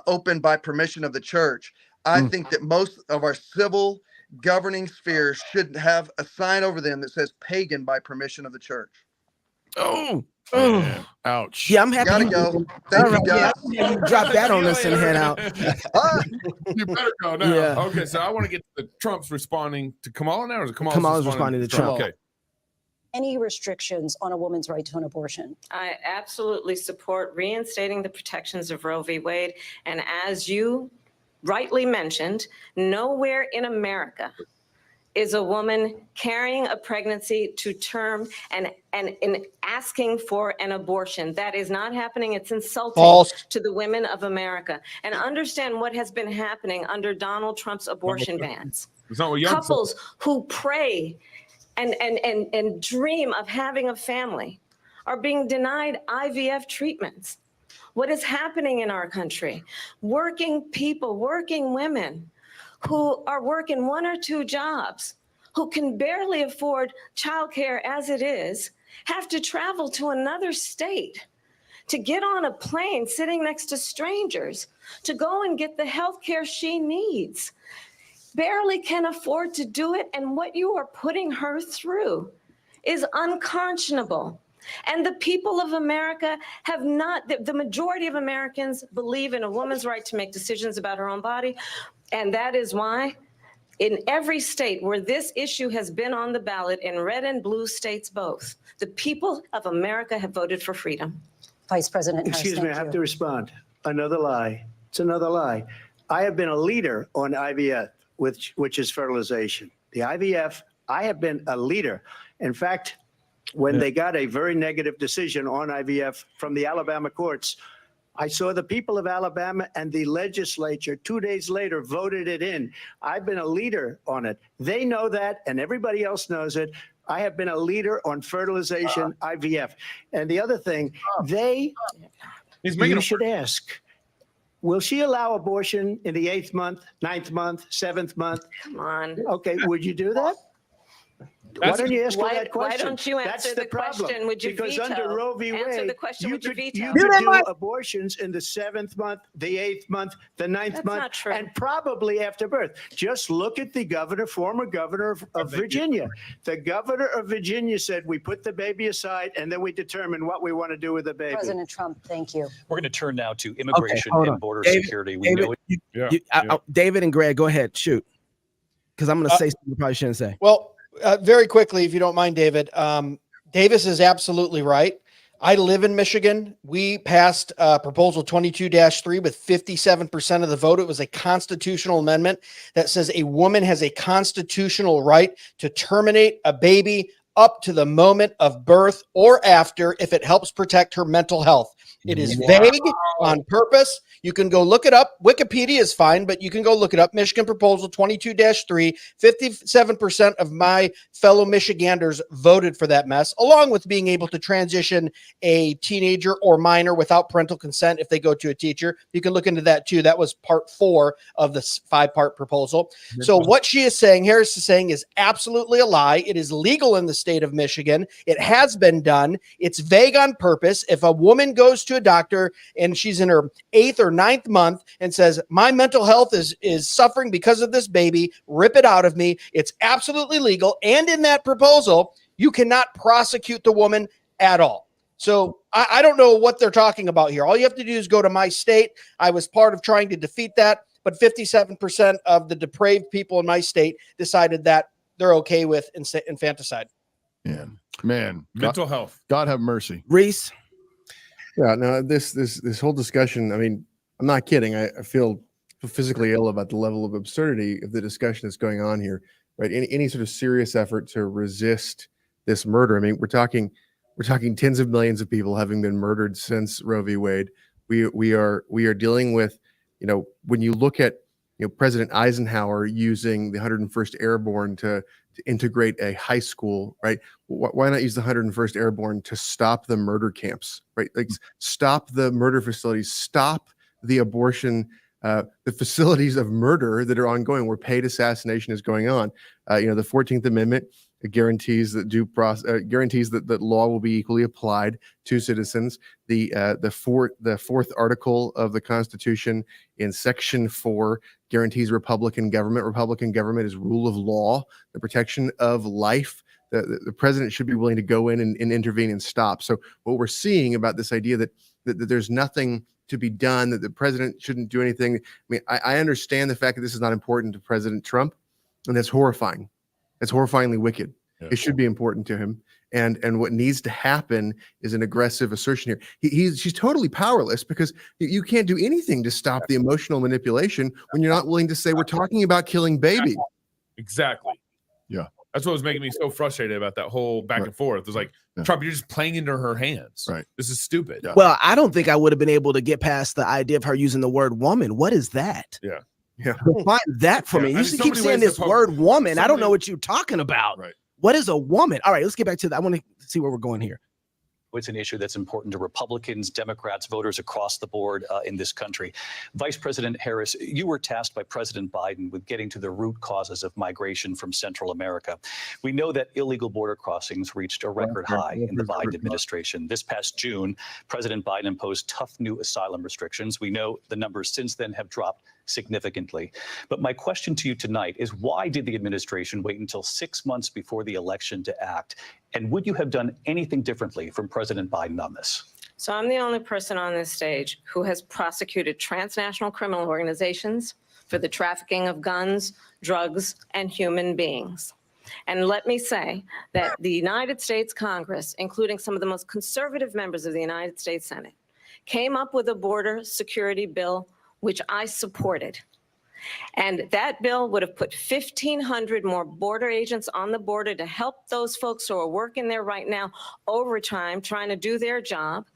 opened by permission of the church. I think that most of our civil governing spheres should have a sign over them that says pagan by permission of the church. Oh, ouch. Yeah, I'm happy. Gotta go. Thank you, guys. Yeah, you drop that on us and head out. You better go now. Yeah. Okay, so I want to get to Trump's responding to Kamala now, or is it Kamala's responding to Trump? Okay. Any restrictions on a woman's right to an abortion? I absolutely support reinstating the protections of Roe v. Wade. And as you rightly mentioned, nowhere in America is a woman carrying a pregnancy to term and in asking for an abortion. That is not happening. It's insulting to the women of America. And understand what has been happening under Donald Trump's abortion bans. It's not what Couples who pray and dream of having a family are being denied IVF treatments. What is happening in our country? Working people, working women who are working 1 or 2 jobs, who can barely afford childcare as it is, have to travel to another state to get on a plane sitting next to strangers to go and get the health care she needs. Barely can afford to do it, and what you are putting her through is unconscionable. And the people of America have not, the majority of Americans believe in a woman's right to make decisions about her own body, and that is why in every state where this issue has been on the ballot, in red and blue states both, the people of America have voted for freedom. Vice President Harris, Excuse me, I have to respond. Another lie. It's another lie. I have been a leader on IVF, which is fertilization. The IVF, I have been a leader. In fact, when they got a very negative decision on IVF from the Alabama courts, I saw the people of Alabama and the legislature 2 days later voted it in. I've been a leader on it. They know that, and everybody else knows it. I have been a leader on fertilization, IVF. And the other thing, you should ask, will she allow abortion in the 8th month, 9th month, 7th month? Come on. Okay, would you do that? Why don't you ask her Why- that question? why don't you That's answer the problem. question, would you Because veto? under Roe v. Answer Wade, the question, you would you could, veto? you Mute could him, do Mike. abortions in the 7th month, the 8th month, the 9th That's month, not true. and probably after birth. Just look at the governor, former governor of Virginia. The governor of Virginia said, we put the baby aside and then we determine what we want to do with the baby. President Trump, thank you. We're going to turn now to immigration hold and on. border David, security. We know it. David and Greg, go ahead, shoot, because I'm going to say something you probably shouldn't say. Well, very quickly, if you don't mind, David. Davis is absolutely right. I live in Michigan. We passed Proposal 22-3 with 57% of the vote. It was a constitutional amendment that says a woman has a constitutional right to terminate a baby up to the moment of birth or after if it helps protect her mental health. It is vague on purpose. You can go look it up. Wikipedia is fine, but you can go look it up. Michigan Proposal 22-3, 57% of my fellow Michiganders voted for that mess, along with being able to transition a teenager or minor without parental consent if they go to a teacher. You can look into that too. That was part 4 of this 5-part proposal. So what she is saying, Harris is saying, is absolutely a lie. It is legal in the state of Michigan. It has been done. It's vague on purpose. If a woman goes to a doctor and she's in her 8th or 9th month and says, my mental health is suffering because of this baby, rip it out of me. It's absolutely legal. And in that proposal, you cannot prosecute the woman at all. So I don't know what they're talking about here. All you have to do is go to my state. I was part of trying to defeat that, but 57% of the depraved people in my state decided that they're okay with infanticide. Yeah, man. Mental health. God have mercy. Reese. Yeah, no, this whole discussion, I mean, I'm not kidding. I feel physically ill about the level of absurdity of the discussion that's going on here, right? Any sort of serious effort to resist this murder. I mean, we're talking tens of millions of people having been murdered since Roe v. Wade. We are dealing with, when you look at, President Eisenhower using the 101st Airborne to integrate a high school, right? Why not use the 101st Airborne to stop the murder camps, right? Like stop the murder facilities, stop the abortion, the facilities of murder that are ongoing where paid assassination is going on. The 14th Amendment guarantees that guarantees that law will be equally applied to citizens. The fourth article of the Constitution in Section 4 guarantees Republican government. Republican government is rule of law, the protection of life. The president should be willing to go in and intervene and stop. So what we're seeing about this idea that there's nothing to be done, that the president shouldn't do anything. I mean, I understand the fact that this is not important to President Trump, and that's horrifying. It's horrifyingly wicked. Yeah. It should be important to him. And what needs to happen is an aggressive assertion here. She's totally powerless because you can't do anything to stop the emotional manipulation when you're not willing to say we're talking about killing babies. Exactly. Yeah. That's what was making me so frustrated about that whole back and forth. It was like, Trump, you're just playing into her hands. Right. This is stupid. Yeah. Well, I don't think I would have been able to get past the idea of her using the word woman. What is that? Yeah. Yeah. Define that for me. You should keep saying this word woman. I don't know what you're talking about. Right. What is a woman? All right, let's get back to that. I want to see where we're going here. It's an issue that's important to Republicans, Democrats, voters across the board in this country. Vice President Harris, you were tasked by President Biden with getting to the root causes of migration from Central America. We know that illegal border crossings reached a record high in the Biden administration. This past June, President Biden imposed tough new asylum restrictions. We know the numbers since then have dropped significantly. But my question to you tonight is, why did the administration wait until 6 months before the election to act? And would you have done anything differently from President Biden on this? So I'm the only person on this stage who has prosecuted transnational criminal organizations for the trafficking of guns, drugs, and human beings. And let me say that the United States Congress, including some of the most conservative members of the United States Senate, came up with a border security bill, which I supported. And that bill would have put 1,500 more border agents on the border to help those folks who are working there right now overtime trying to do their job.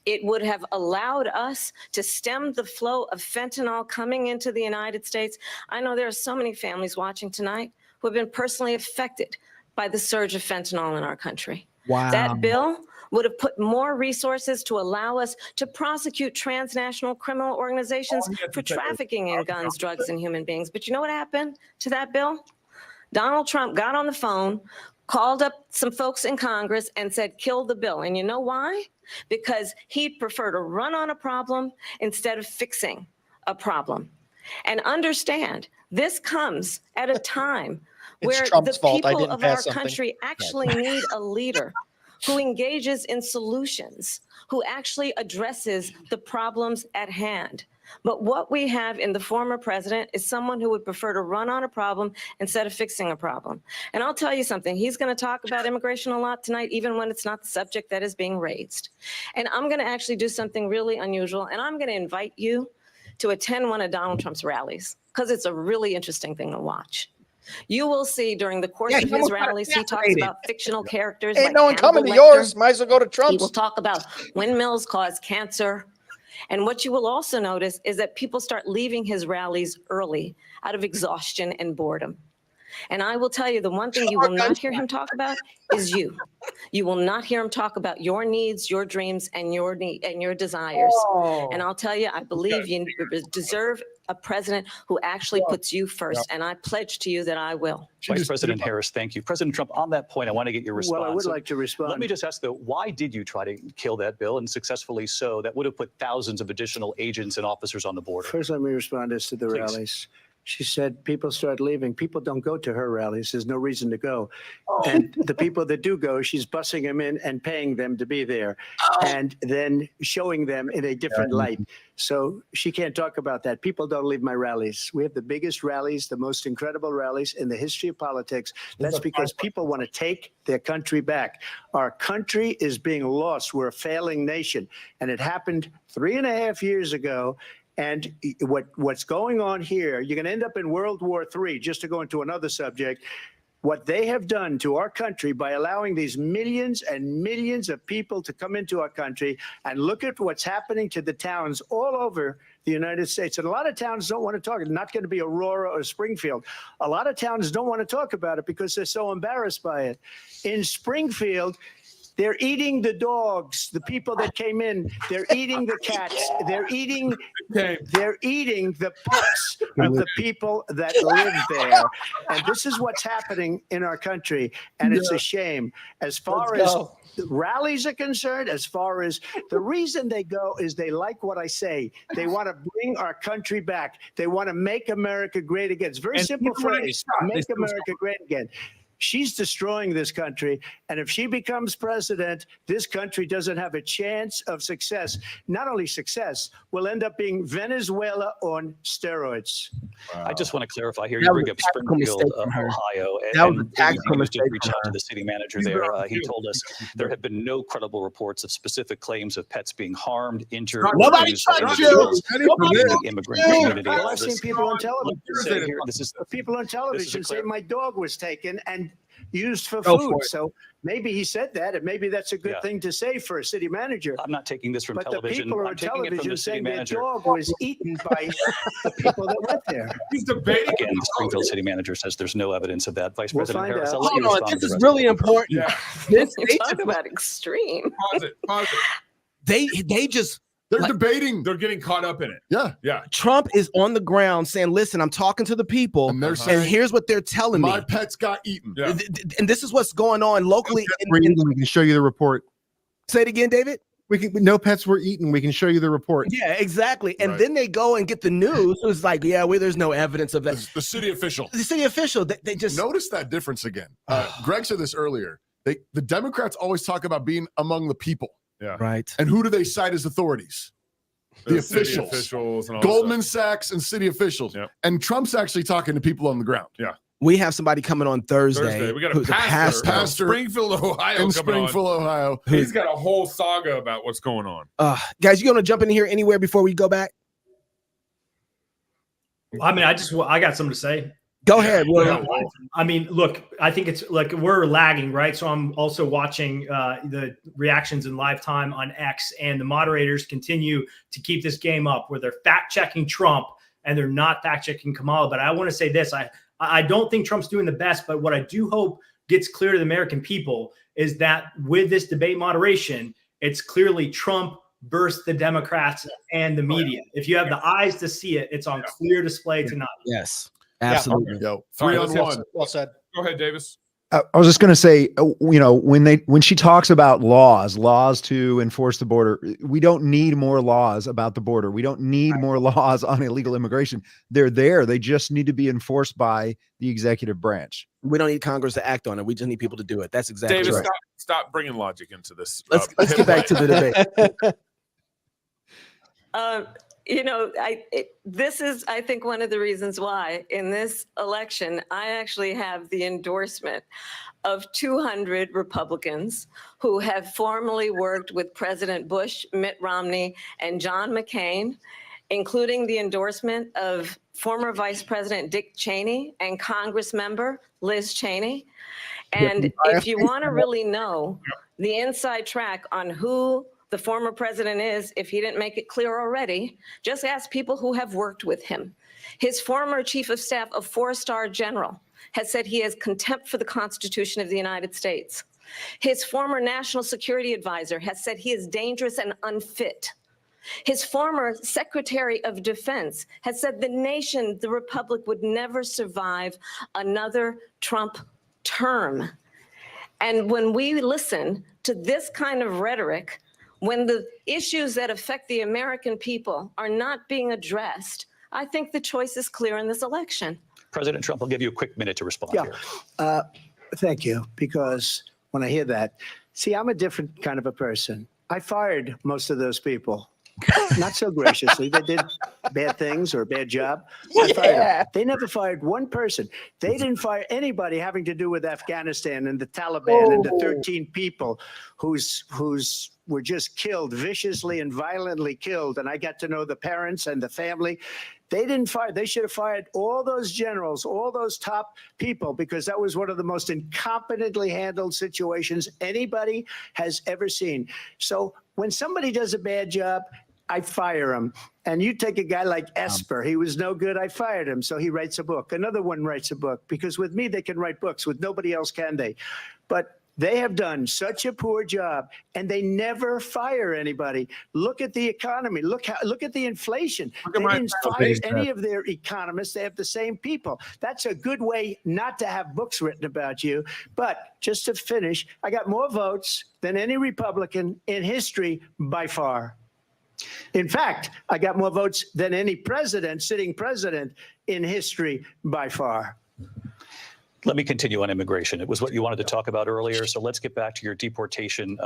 It would have allowed us to stem the flow of fentanyl coming into the United States. I know there are so many families watching tonight who have been personally affected by the surge of fentanyl in our country. Wow. That bill would have put more resources to allow us to prosecute transnational criminal organizations for trafficking in guns, drugs, and human beings. But you know what happened to that bill? Donald Trump got on the phone, called up some folks in Congress and said, kill the bill. And you know why? Because he'd prefer to run on a problem instead of fixing a problem. And understand, this comes at a time where the people of our country actually need a leader who engages in solutions, who actually addresses the problems at hand. But what we have in the former president is someone who would prefer to run on a problem instead of fixing a problem. And I'll tell you something, he's going to talk about immigration a lot tonight, even when it's not the subject that is being raised. And I'm going to actually do something really unusual, and I'm going to invite you to attend one of Donald Trump's rallies, because it's a really interesting thing to watch. You will see during the course of his rallies, he talks about fictional characters. Ain't like no one Hannibal coming to Lecter. yours. Might as well go to Trump's. He will talk about windmills cause cancer. And what you will also notice is that people start leaving his rallies early out of exhaustion and boredom. And I will tell you, the one thing you will not hear him talk about is you. You will not hear him talk about your needs, your dreams, and your desires. And I'll tell you, I believe you deserve a president who actually puts you first. And I pledge to you that I will. Vice President Harris, thank you. President Trump, on that point, I want to get your response. Well, I would like to respond. Let me just ask, though, why did you try to kill that bill, and successfully so? That would have put thousands of additional agents and officers on the border. First, let me respond as to the rallies. She said people start leaving. People don't go to her rallies. There's no reason to go. And the people that do go, she's bussing them in and paying them to be there and then showing them in a different light. So she can't talk about that. People don't leave my rallies. We have the biggest rallies, the most incredible rallies in the history of politics. That's because people want to take their country back. Our country is being lost. We're a failing nation. And it happened 3.5 years ago. And what's going on here, you're going to end up in World War III, just to go into another subject. What they have done to our country by allowing these millions and millions of people to come into our country, and look at what's happening to the towns all over the United States. And a lot of towns don't want to talk. It's not going to be Aurora or Springfield. A lot of towns don't want to talk about it because they're so embarrassed by it. In Springfield, they're eating the dogs, the people that came in. They're eating the cats. They're eating the pets of the people that live there. And this is what's happening in our country. And it's a shame. As far as rallies are concerned, as far as the reason they go is they like what I say. They want to bring our country back. They want to make America great again. It's a very simple phrase, make America great again. She's destroying this country. And if she becomes president, this country doesn't have a chance of success. Not only success, we'll end up being Venezuela on steroids. I just want to clarify here. You bring up Springfield, Ohio, and David did reach out to the city manager there. He told us there have been no credible reports of specific claims of pets being harmed, injured, Nobody abused, the immigrant community. Well, I've seen people on television. This is People on television say my dog was taken and used for food. So maybe he said that, and maybe that's a good thing to say for a city manager. I'm not taking this from but television. The people I'm taking it from the city saying manager. their dog was eaten by the people that went there. He's debating. Again, the Springfield city manager says there's no evidence of that. Vice President Harris, I'll let Hold you on, respond. this is really important. Yeah. They talk about extreme. Pause it. They just They're debating. They're getting caught up in it. Yeah. Trump is on the ground saying, listen, I'm talking to the people, and here's what they're telling me. My pets got eaten. Yeah. And this is what's going on locally. We can show you the report. Say it again, David. No pets were eaten. We can show you the report. Yeah, exactly. And then they go and get the news. It was like, there's no evidence of that. The city official. The city official. They just notice that difference again. Greg said this earlier. The Democrats always talk about being among the people. Yeah. Right. And who do they cite as authorities? The officials and all Goldman Sachs and city officials. Yep. And Trump's actually talking to people on the ground. Yeah. We have somebody coming on Thursday. We got a pastor, Springfield, Ohio. In Springfield, Ohio. He's got a whole saga about what's going on. Guys, you gonna jump in here anywhere before we go back? I mean, I got something to say. Go ahead, William. I mean, look, I think it's like we're lagging, right? So I'm also watching the reactions in live time on X, and the moderators continue to keep this game up where they're fact checking Trump and they're not fact checking Kamala. But I want to say this: I don't think Trump's doing the best, but what I do hope gets clear to the American people is that with this debate moderation, it's clearly Trump versus the Democrats and the media. If you have the eyes to see it, it's on clear display tonight. Yes. Absolutely. Yo, 3-on-1. Well said. Go ahead, Davis. I was just going to say, you know, when she talks about laws to enforce the border, we don't need more laws about the border. We don't need more laws on illegal immigration. They're there. They just need to be enforced by the executive branch. We don't need Congress to act on it. We just need people to do it. That's exactly David, right. stop bringing logic into this. Let's get back to the debate. You know, this is, I think, one of the reasons why in this election, I actually have the endorsement of 200 Republicans who have formerly worked with President Bush, Mitt Romney, and John McCain, including the endorsement of former Vice President Dick Cheney and Congress member Liz Cheney. And if you want to really know the inside track on who the former president is, if he didn't make it clear already, just ask people who have worked with him. His former chief of staff, a 4-star general, has said he has contempt for the Constitution of the United States. His former national security advisor has said he is dangerous and unfit. His former Secretary of Defense has said the nation, the republic, would never survive another Trump term. And when we listen to this kind of rhetoric, when the issues that affect the American people are not being addressed, I think the choice is clear in this election. President Trump, I'll give you a quick minute to respond here. Thank you, because when I hear that, see, I'm a different kind of a person. I fired most of those people. Not so graciously. They did bad things or a bad job. I fired them. They never fired one person. They didn't fire anybody having to do with Afghanistan and the Taliban and the 13 people who's were just killed, viciously and violently killed. And I got to know the parents and the family. They didn't fire. They should have fired all those generals, all those top people, because that was one of the most incompetently handled situations anybody has ever seen. So when somebody does a bad job, I fire him. And you take a guy like Esper, he was no good, I fired him. So he writes a book. Another one writes a book, because with me, they can write books. With nobody else can they? But they have done such a poor job, and they never fire anybody. Look at the economy. Look at the inflation. They didn't fire any of their economists. They have the same people. That's a good way not to have books written about you. But just to finish, I got more votes than any Republican in history by far. In fact, I got more votes than any sitting president in history by far. Let me continue on immigration. It was what you wanted to talk about earlier. So let's get back to your deportation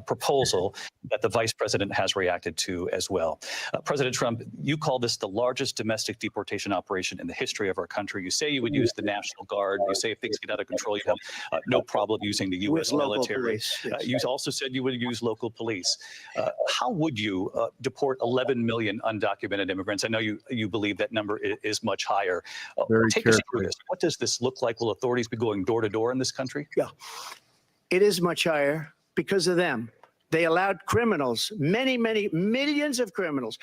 proposal that the vice president has reacted to as well. President Trump, you call this the largest domestic deportation operation in the history of our country. You say you would use the National Guard. You say if things get out of control, you have no problem using the U.S. military. You also said you would use local police. How would you deport 11 million undocumented immigrants? I know you believe that number is much higher. Take us through this. What does this look like? Will authorities be going door to door in this country? Yeah, it is much higher because of them. They allowed criminals, many millions of criminals.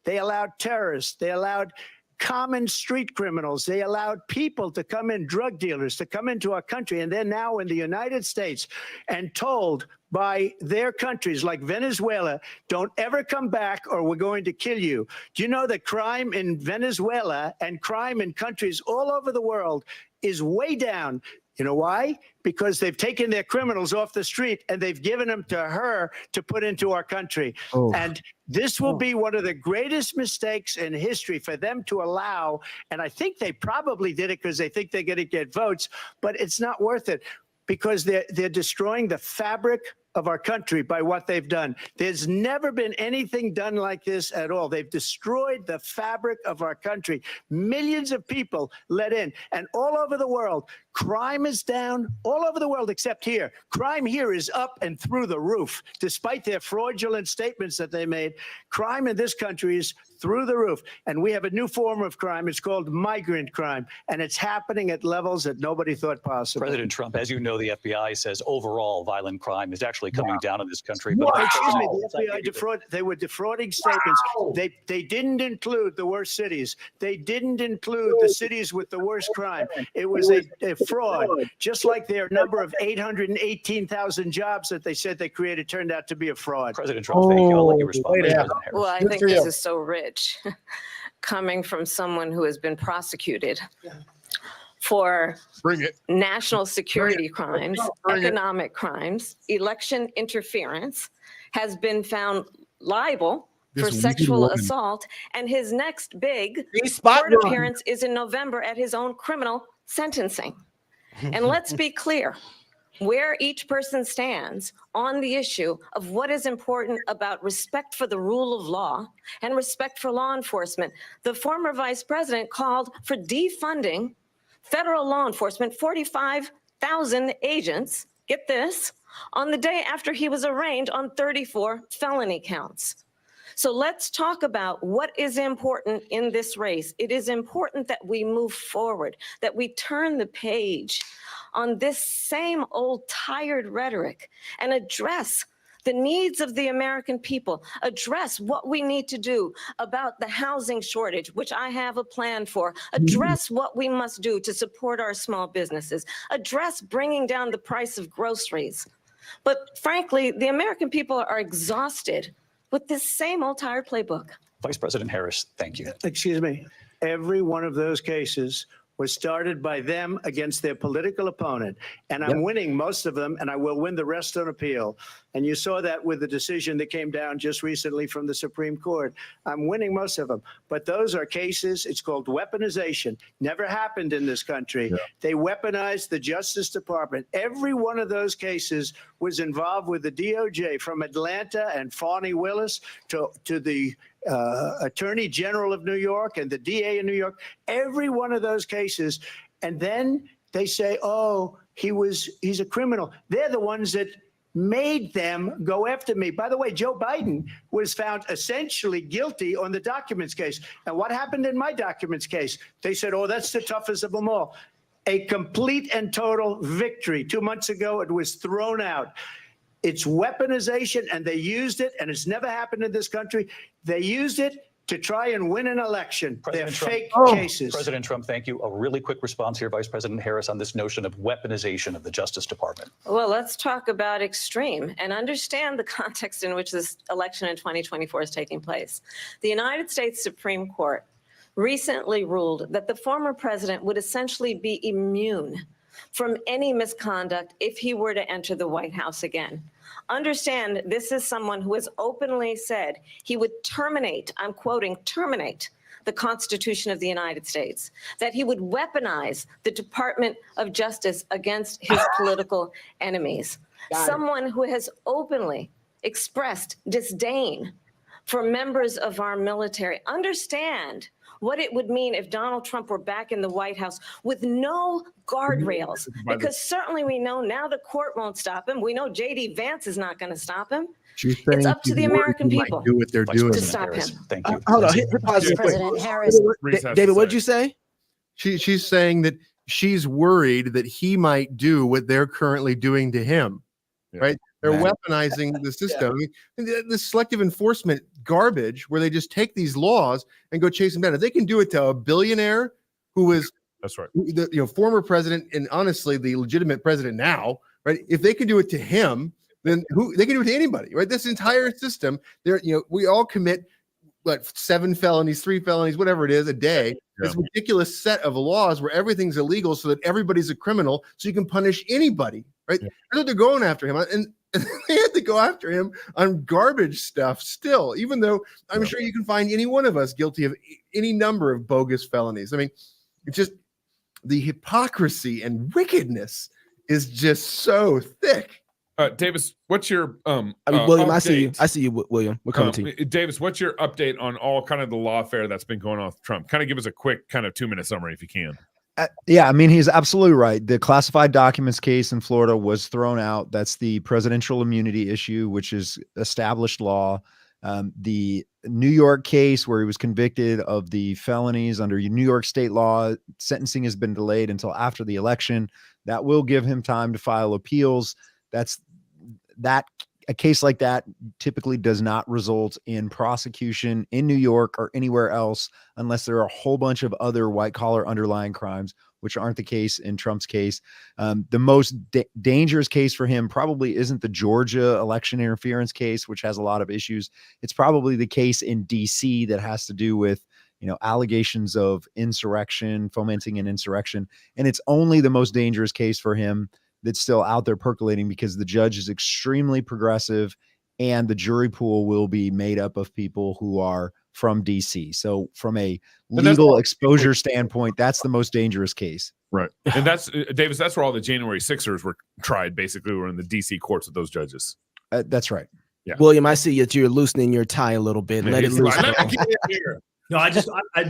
They allowed terrorists. They allowed common street criminals. They allowed people to come in, drug dealers, to come into our country. And they're now in the United States and told by their countries like Venezuela, don't ever come back or we're going to kill you. Do you know that crime in Venezuela and crime in countries all over the world is way down? You know why? Because they've taken their criminals off the street and they've given them to her to put into our country. And this will be one of the greatest mistakes in history for them to allow. And I think they probably did it because they think they're going to get votes, but it's not worth it because they're destroying the fabric of our country by what they've done. There's never been anything done like this at all. They've destroyed the fabric of our country. Millions of people let in, and all over the world, crime is down all over the world except here. Crime here is up and through the roof. Despite their fraudulent statements that they made, crime in this country is through the roof. And we have a new form of crime. It's called migrant crime, and it's happening at levels that nobody thought possible. President Trump, as you know, the FBI says overall violent crime is actually coming down in this country. But excuse me, the FBI they were defrauding statements. They didn't include the worst cities. They didn't include the cities with the worst crime. It was a fraud, just like their number of 818,000 jobs that they said they created turned out to be a fraud. President Trump, thank you. I'll let you respond. Well, I think this is so rich coming from someone who has been prosecuted for Bring it. national security crimes, economic crimes, election interference, has been found liable for sexual assault, and his next big court appearance is in November at his own criminal sentencing. And let's be clear where each person stands on the issue of what is important about respect for the rule of law and respect for law enforcement. The former vice president called for defunding federal law enforcement, 45,000 agents, get this, on the day after he was arraigned on 34 felony counts. So let's talk about what is important in this race. It is important that we move forward, that we turn the page on this same old tired rhetoric and address the needs of the American people, address what we need to do about the housing shortage, which I have a plan for, address what we must do to support our small businesses, address bringing down the price of groceries. But frankly, the American people are exhausted with this same old tired playbook. Vice President Harris, thank you. Excuse me. Every one of those cases was started by them against their political opponent. And I'm winning most of them, and I will win the rest on appeal. And you saw that with the decision that came down just recently from the Supreme Court. I'm winning most of them. But those are cases, it's called weaponization. Never happened in this country. They weaponized the Justice Department. Every one of those cases was involved with the DOJ, from Atlanta and Fani Willis to the Attorney General of New York and the DA in New York, every one of those cases. And then they say, oh, he's a criminal. They're the ones that made them go after me. By the way, Joe Biden was found essentially guilty on the documents case. And what happened in my documents case? They said, oh, that's the toughest of them all. A complete and total victory. 2 months ago, it was thrown out. It's weaponization, and they used it, and it's never happened in this country. They used it to try and win an election. They're fake cases. President Trump, thank you. A really quick response here, Vice President Harris, on this notion of weaponization of the Justice Department. Well, let's talk about extreme and understand the context in which this election in 2024 is taking place. The United States Supreme Court recently ruled that the former president would essentially be immune from any misconduct if he were to enter the White House again. Understand, this is someone who has openly said he would terminate, I'm quoting, terminate the Constitution of the United States, that he would weaponize the Department of Justice against his political enemies. Someone who has openly expressed disdain for members of our military. Understand what it would mean if Donald Trump were back in the White House with no guardrails, because certainly we know now the court won't stop him. We know J.D. Vance is not going to stop him. It's up to the American people do what they're doing to stop him. Thank you. Hold on. Pause real quick. President Harris. David, what did you say? She's saying that she's worried that he might do what they're currently doing to him, right? They're weaponizing the system. I mean, the selective enforcement garbage where they just take these laws and go chase them down. If they can do it to a billionaire who is the former president and honestly the legitimate president now, right? If they can do it to him, then they can do it to anybody, right? This entire system, we all commit 7 felonies, 3 felonies, whatever it is a day. This ridiculous set of laws where everything's illegal so that everybody's a criminal, so you can punish anybody, right? That's what they're going after him. And they had to go after him on garbage stuff still, even though I'm sure you can find any one of us guilty of any number of bogus felonies. I mean, it's just the hypocrisy and wickedness is just so thick. Davis, what's your William, I see you, William. We're coming to you. Davis, what's your update on all kind of the lawfare that's been going on with Trump? Kind of give us a quick kind of 2-minute summary if you can. Yeah, I mean, he's absolutely right. The classified documents case in Florida was thrown out. That's the presidential immunity issue, which is established law. The New York case where he was convicted of the felonies under New York state law, sentencing has been delayed until after the election. That will give him time to file appeals. A case like that typically does not result in prosecution in New York or anywhere else unless there are a whole bunch of other white-collar underlying crimes, which aren't the case in Trump's case. The most dangerous case for him probably isn't the Georgia election interference case, which has a lot of issues. It's probably the case in D.C. that has to do with allegations of insurrection, fomenting an insurrection. And it's only the most dangerous case for him that's still out there percolating, because the judge is extremely progressive and the jury pool will be made up of people who are from DC. So from a legal exposure standpoint, that's the most dangerous case. Right. And that's, Davis, that's where all the January 6ers were tried, basically, were in the DC courts with those judges. That's right. Yeah. William, I see that you're loosening your tie a little bit. Let it loose. No,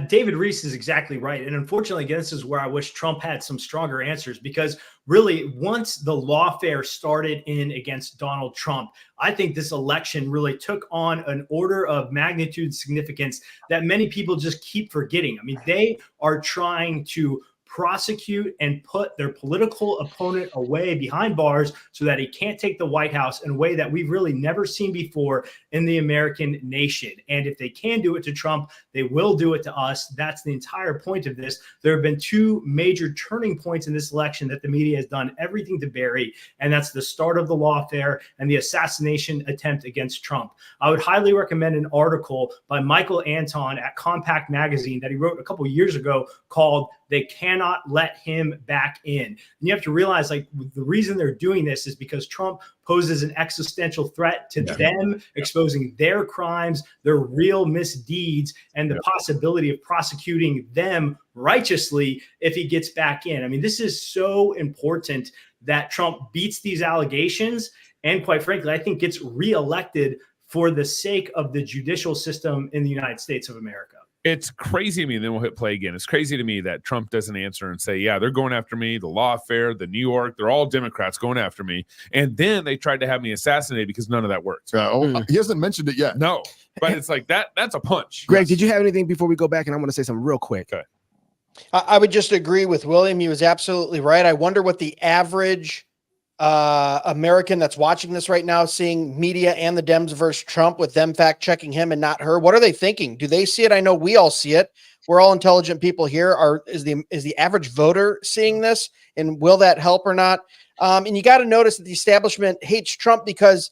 David Reese is exactly right. And unfortunately, again, this is where I wish Trump had some stronger answers, because really, once the lawfare started in against Donald Trump, I think this election really took on an order of magnitude significance that many people just keep forgetting. I mean, they are trying to prosecute and put their political opponent away behind bars so that he can't take the White House in a way that we've really never seen before in the American nation. And if they can do it to Trump, they will do it to us. That's the entire point of this. There have been two major turning points in this election that the media has done everything to bury, and that's the start of the lawfare and the assassination attempt against Trump. I would highly recommend an article by Michael Anton at Compact Magazine that he wrote a couple years ago called "They Cannot Let Him Back In." And you have to realize, like, the reason they're doing this is because Trump poses an existential threat to them, exposing their crimes, their real misdeeds, and the possibility of prosecuting them righteously if he gets back in. I mean, this is so important that Trump beats these allegations and, quite frankly, I think gets reelected for the sake of the judicial system in the United States of America. It's crazy to me, and then we'll hit play again. It's crazy to me that Trump doesn't answer and say, yeah, they're going after me. The lawfare, the New York, they're all Democrats going after me. And then they tried to have me assassinated because none of that worked. He hasn't mentioned it yet. No, but it's like that's a punch. Greg, did you have anything before we go back? And I want to say something real quick. Okay. I would just agree with William. He was absolutely right. I wonder what the average American that's watching this right now, seeing media and the Dems versus Trump, with them fact checking him and not her, what are they thinking? Do they see it? I know we all see it. We're all intelligent people here. Is the average voter seeing this, and will that help or not? And you got to notice that the establishment hates Trump because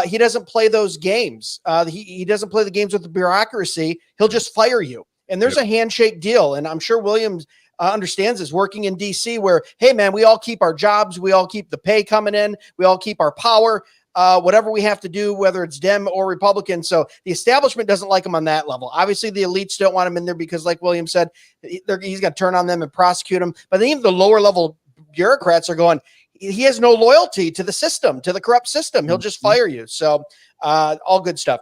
he doesn't play those games. He doesn't play the games with the bureaucracy. He'll just fire you. And there's a handshake deal. And I'm sure Williams understands this, working in DC, where, hey, man, we all keep our jobs. We all keep the pay coming in. We all keep our power, whatever we have to do, whether it's Dem or Republican. So the establishment doesn't like him on that level. Obviously, the elites don't want him in there because, like William said, he's going to turn on them and prosecute him. But even the lower level bureaucrats are going, he has no loyalty to the system, to the corrupt system. He'll just fire you. So all good stuff.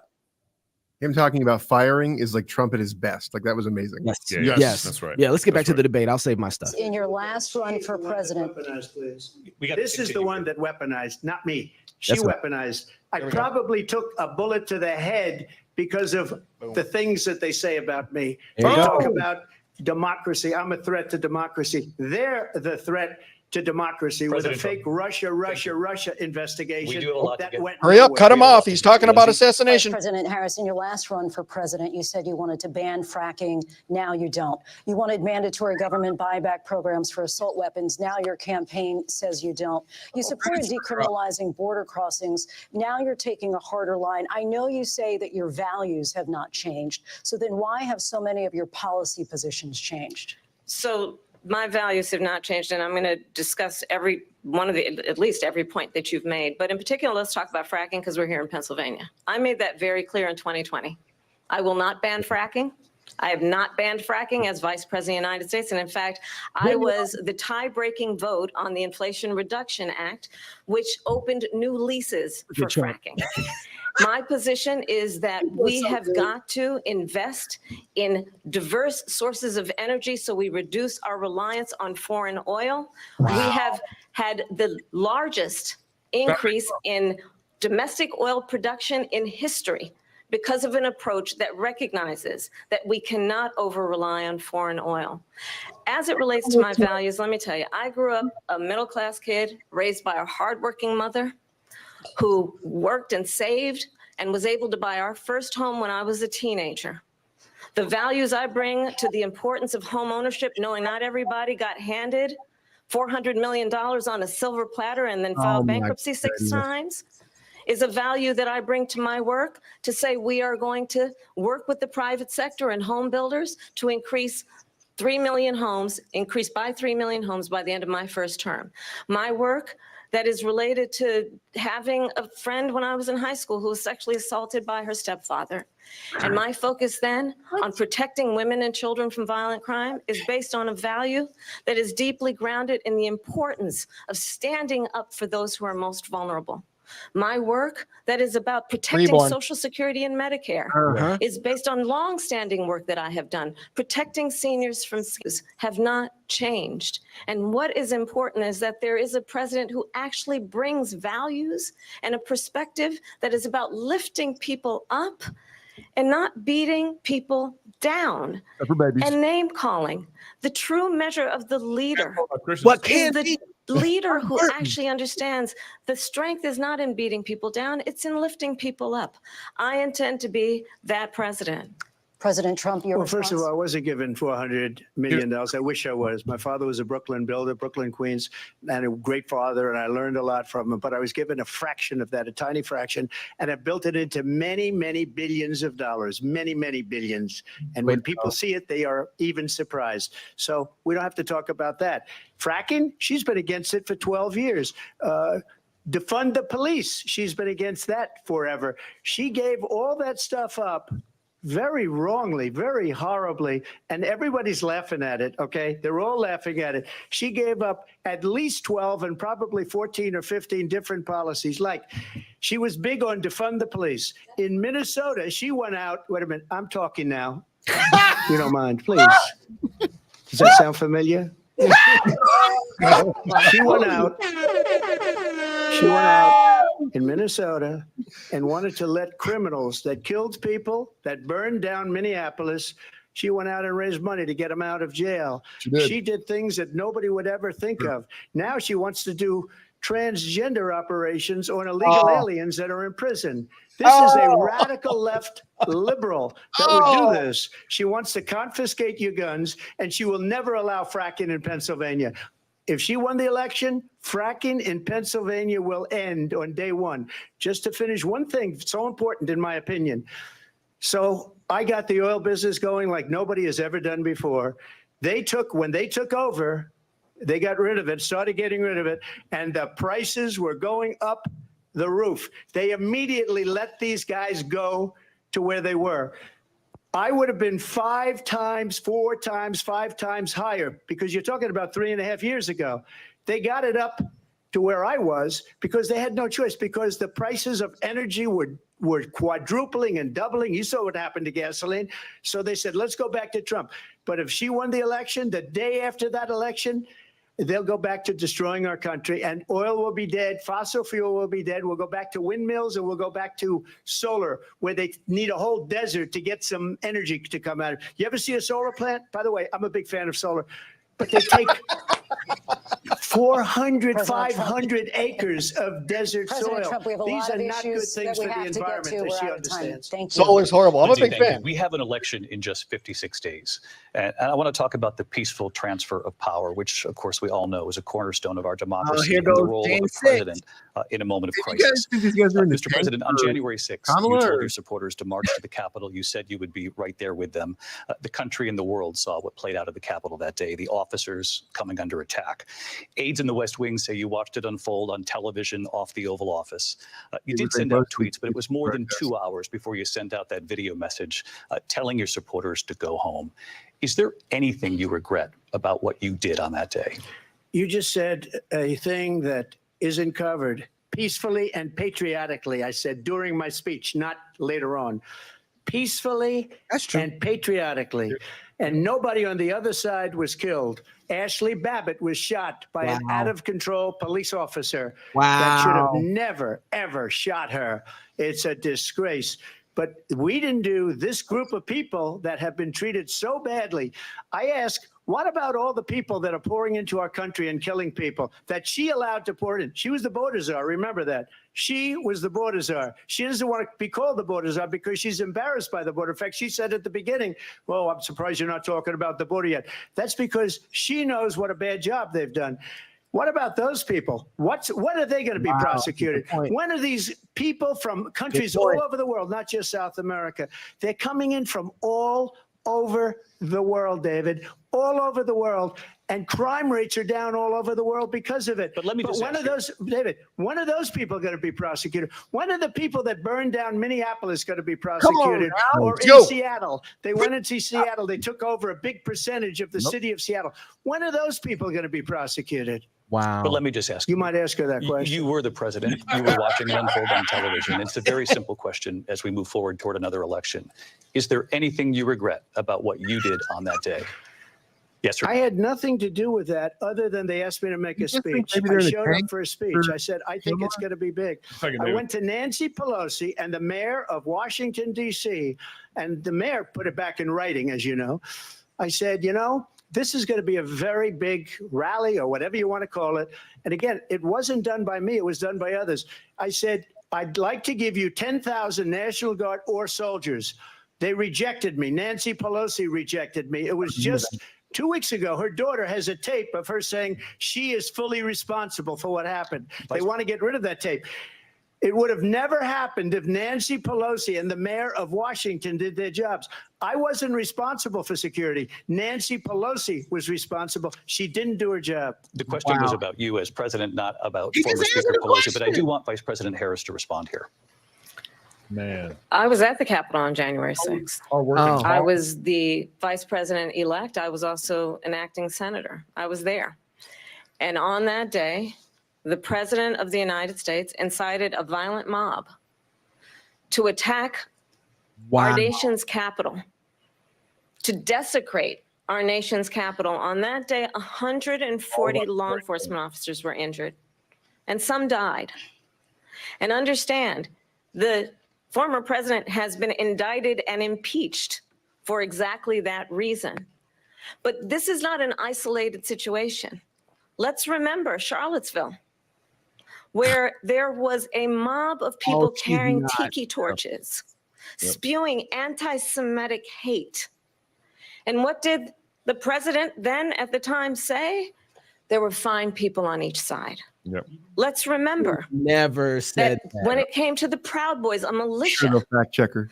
Him talking about firing is like Trump at his best. Like, that was amazing. Yes, that's right. Yeah, let's get back to the debate. I'll save my stuff. In your last run for president. This is the one that weaponized, not me. She That's right. weaponized. I probably took a bullet to the head because of the things that they say about me. They There you talk go. about democracy. I'm a threat to democracy. They're the threat to democracy with a fake Russia investigation that went Hurry up, nowhere. cut him off. He's talking about assassination. President Harris, in your last run for president, you said you wanted to ban fracking. Now you don't. You wanted mandatory government buyback programs for assault weapons. Now your campaign says you don't. You supported decriminalizing border crossings. Now you're taking a harder line. I know you say that your values have not changed. So then why have so many of your policy positions changed? So my values have not changed, and I'm going to discuss every one of at least every point that you've made. But in particular, let's talk about fracking, because we're here in Pennsylvania. I made that very clear in 2020. I will not ban fracking. I have not banned fracking as Vice President of the United States. And in fact, I was the tie-breaking vote on the Inflation Reduction Act, which opened new leases for fracking. My position is that we have got to invest in diverse sources of energy so we reduce our reliance on foreign oil. We have had the largest increase in domestic oil production in history because of an approach that recognizes that we cannot over-rely on foreign oil. As it relates to my values, let me tell you, I grew up a middle-class kid raised by a hardworking mother who worked and saved and was able to buy our first home when I was a teenager. The values I bring to the importance of home ownership, knowing not everybody got handed $400 million on a silver platter and then filed bankruptcy 6 times. is a value that I bring to my work to say we are going to work with the private sector and home builders to increase 3 million homes, increase by 3 million homes by the end of my first term. My work that is related to having a friend when I was in high school who was sexually assaulted by her stepfather. And my focus then on protecting women and children from violent crime is based on a value that is deeply grounded in the importance of standing up for those who are most vulnerable. My work that is about protecting Reborn. Social Security and Medicare Uh-huh. is based on long-standing work that I have done. Protecting seniors from schools have not changed. And what is important is that there is a president who actually brings values and a perspective that is about lifting people up and not beating people down and name calling. The true measure of the leader What is can the be leader who actually understands the strength is not in beating people down, it's in lifting people up. I intend to be that president. President Trump, your Well, first of response? all, I wasn't given $400 million. I wish I was. My father was a Brooklyn builder, Brooklyn, Queens, and a great father, and I learned a lot from him. But I was given a fraction of that, a tiny fraction, and I built it into many, many billions of dollars, many, many billions. And when people see it, they are even surprised. So we don't have to talk about that. Fracking, she's been against it for 12 years. Defund the police, she's been against that forever. She gave all that stuff up very wrongly, very horribly, and everybody's laughing at it, okay? They're all laughing at it. She gave up at least 12 and probably 14 or 15 different policies. Like, she was big on defund the police. In Minnesota, she went out, wait a minute, I'm talking now. You don't mind, please. Does that sound familiar? She went out in Minnesota and wanted to let criminals that killed people, that burned down Minneapolis, she went out and raised money to get them out of jail. She did things that nobody would ever think of. Now she wants to do transgender operations on illegal aliens that are in prison. This is a radical left liberal that would do this. She wants to confiscate your guns, and she will never allow fracking in Pennsylvania. If she won the election, fracking in Pennsylvania will end on day one. Just to finish, one thing so important in my opinion. So I got the oil business going like nobody has ever done before. When they took over, they got rid of it, started getting rid of it, and the prices were going up the roof. They immediately let these guys go to where they were. I would have been 5 times, 4 times, 5 times higher, because you're talking about 3.5 years ago. They got it up to where I was because they had no choice, because the prices of energy were quadrupling and doubling. You saw what happened to gasoline. So they said, let's go back to Trump. But if she won the election, the day after that election, they'll go back to destroying our country, and oil will be dead. Fossil fuel will be dead. We'll go back to windmills, and we'll go back to solar, where they need a whole desert to get some energy to come out of. You ever see a solar plant? By the way, I'm a big fan of solar, but they take 400, 500 acres of desert President soil. Trump, we have a These lot are of not good issues things that for we the have to get environment to. that We're she out of time. understands. Thank you. Solar's horrible. I'm a big Thank you. fan. We have an election in just 56 days. And I want to talk about the peaceful transfer of power, which, of course, we all know is a cornerstone of our democracy, here and the goes role of James a president in a moment of crisis. Mr. President, on January 6th, Kamala, you told or- your supporters to march to the Capitol. You said you would be right there with them. The country and the world saw what played out at the Capitol that day, the officers coming under attack. Aides in the West Wing say you watched it unfold on television off the Oval Office. You did send out tweets, but it was more than 2 hours before you sent out that video message telling your supporters to go home. Is there anything you regret about what you did on that day? You just said a thing that isn't covered. Peacefully and patriotically, I said during my speech, not later on. Peacefully and patriotically. And nobody on the other side was killed. Ashley Babbitt was shot by an out-of-control police officer that should have never, ever shot her. It's a disgrace. But we didn't do this group of people that have been treated so badly. I ask, what about all the people that are pouring into our country and killing people that she allowed to pour in? She was the border czar. Remember that. She was the border czar. She doesn't want to be called the border czar because she's embarrassed by the border. In fact, she said at the beginning, well, I'm surprised you're not talking about the border yet. That's because she knows what a bad job they've done. What about those people? What are they going to be prosecuted? When are these people from countries all over the world, not just South America? They're coming in from all over the world, David, all over the world. And crime rates are down all over the world because of it. But let me just David, when are those people going to be prosecuted? When are the people that burned down Minneapolis going to be prosecuted? Or in Seattle? They went into Seattle. They took over a big percentage of the city of Seattle. When are those people going to be prosecuted? Wow. But let me just ask you. You might ask her that question. You were the president. You were watching it unfold on television. It's a very simple question as we move forward toward another election. Is there anything you regret about what you did on that day? Yes, sir. I had nothing to do with that other than they asked me to make a speech. I showed up for a speech. I said, I think it's going to be big. I went to Nancy Pelosi and the mayor of Washington, D.C., and the mayor put it back in writing, as you know. I said, you know, this is going to be a very big rally or whatever you want to call it. And again, it wasn't done by me. It was done by others. I said, I'd like to give you 10,000 National Guard or soldiers. They rejected me. Nancy Pelosi rejected me. It was just 2 weeks ago, her daughter has a tape of her saying she is fully responsible for what happened. They want to get rid of that tape. It would have never happened if Nancy Pelosi and the mayor of Washington did their jobs. I wasn't responsible for security. Nancy Pelosi was responsible. She didn't do her job. The question was about you as president, not about former Speaker Pelosi. But I do want Vice President Harris to respond here. Man. I was at the Capitol on January 6th. I was the vice president-elect. I was also an acting senator. I was there. And on that day, the president of the United States incited a violent mob to attack our nation's capital, to desecrate our nation's capital. On that day, 140 law enforcement officers were injured, and some died. And understand, the former president has been indicted and impeached for exactly that reason. But this is not an isolated situation. Let's remember Charlottesville, where there was a mob of people carrying tiki torches, spewing anti-Semitic hate. And what did the president then at the time say? There were fine people on each side. Let's remember never said that when it came to the Proud Boys, a militia. Sure, fact checker.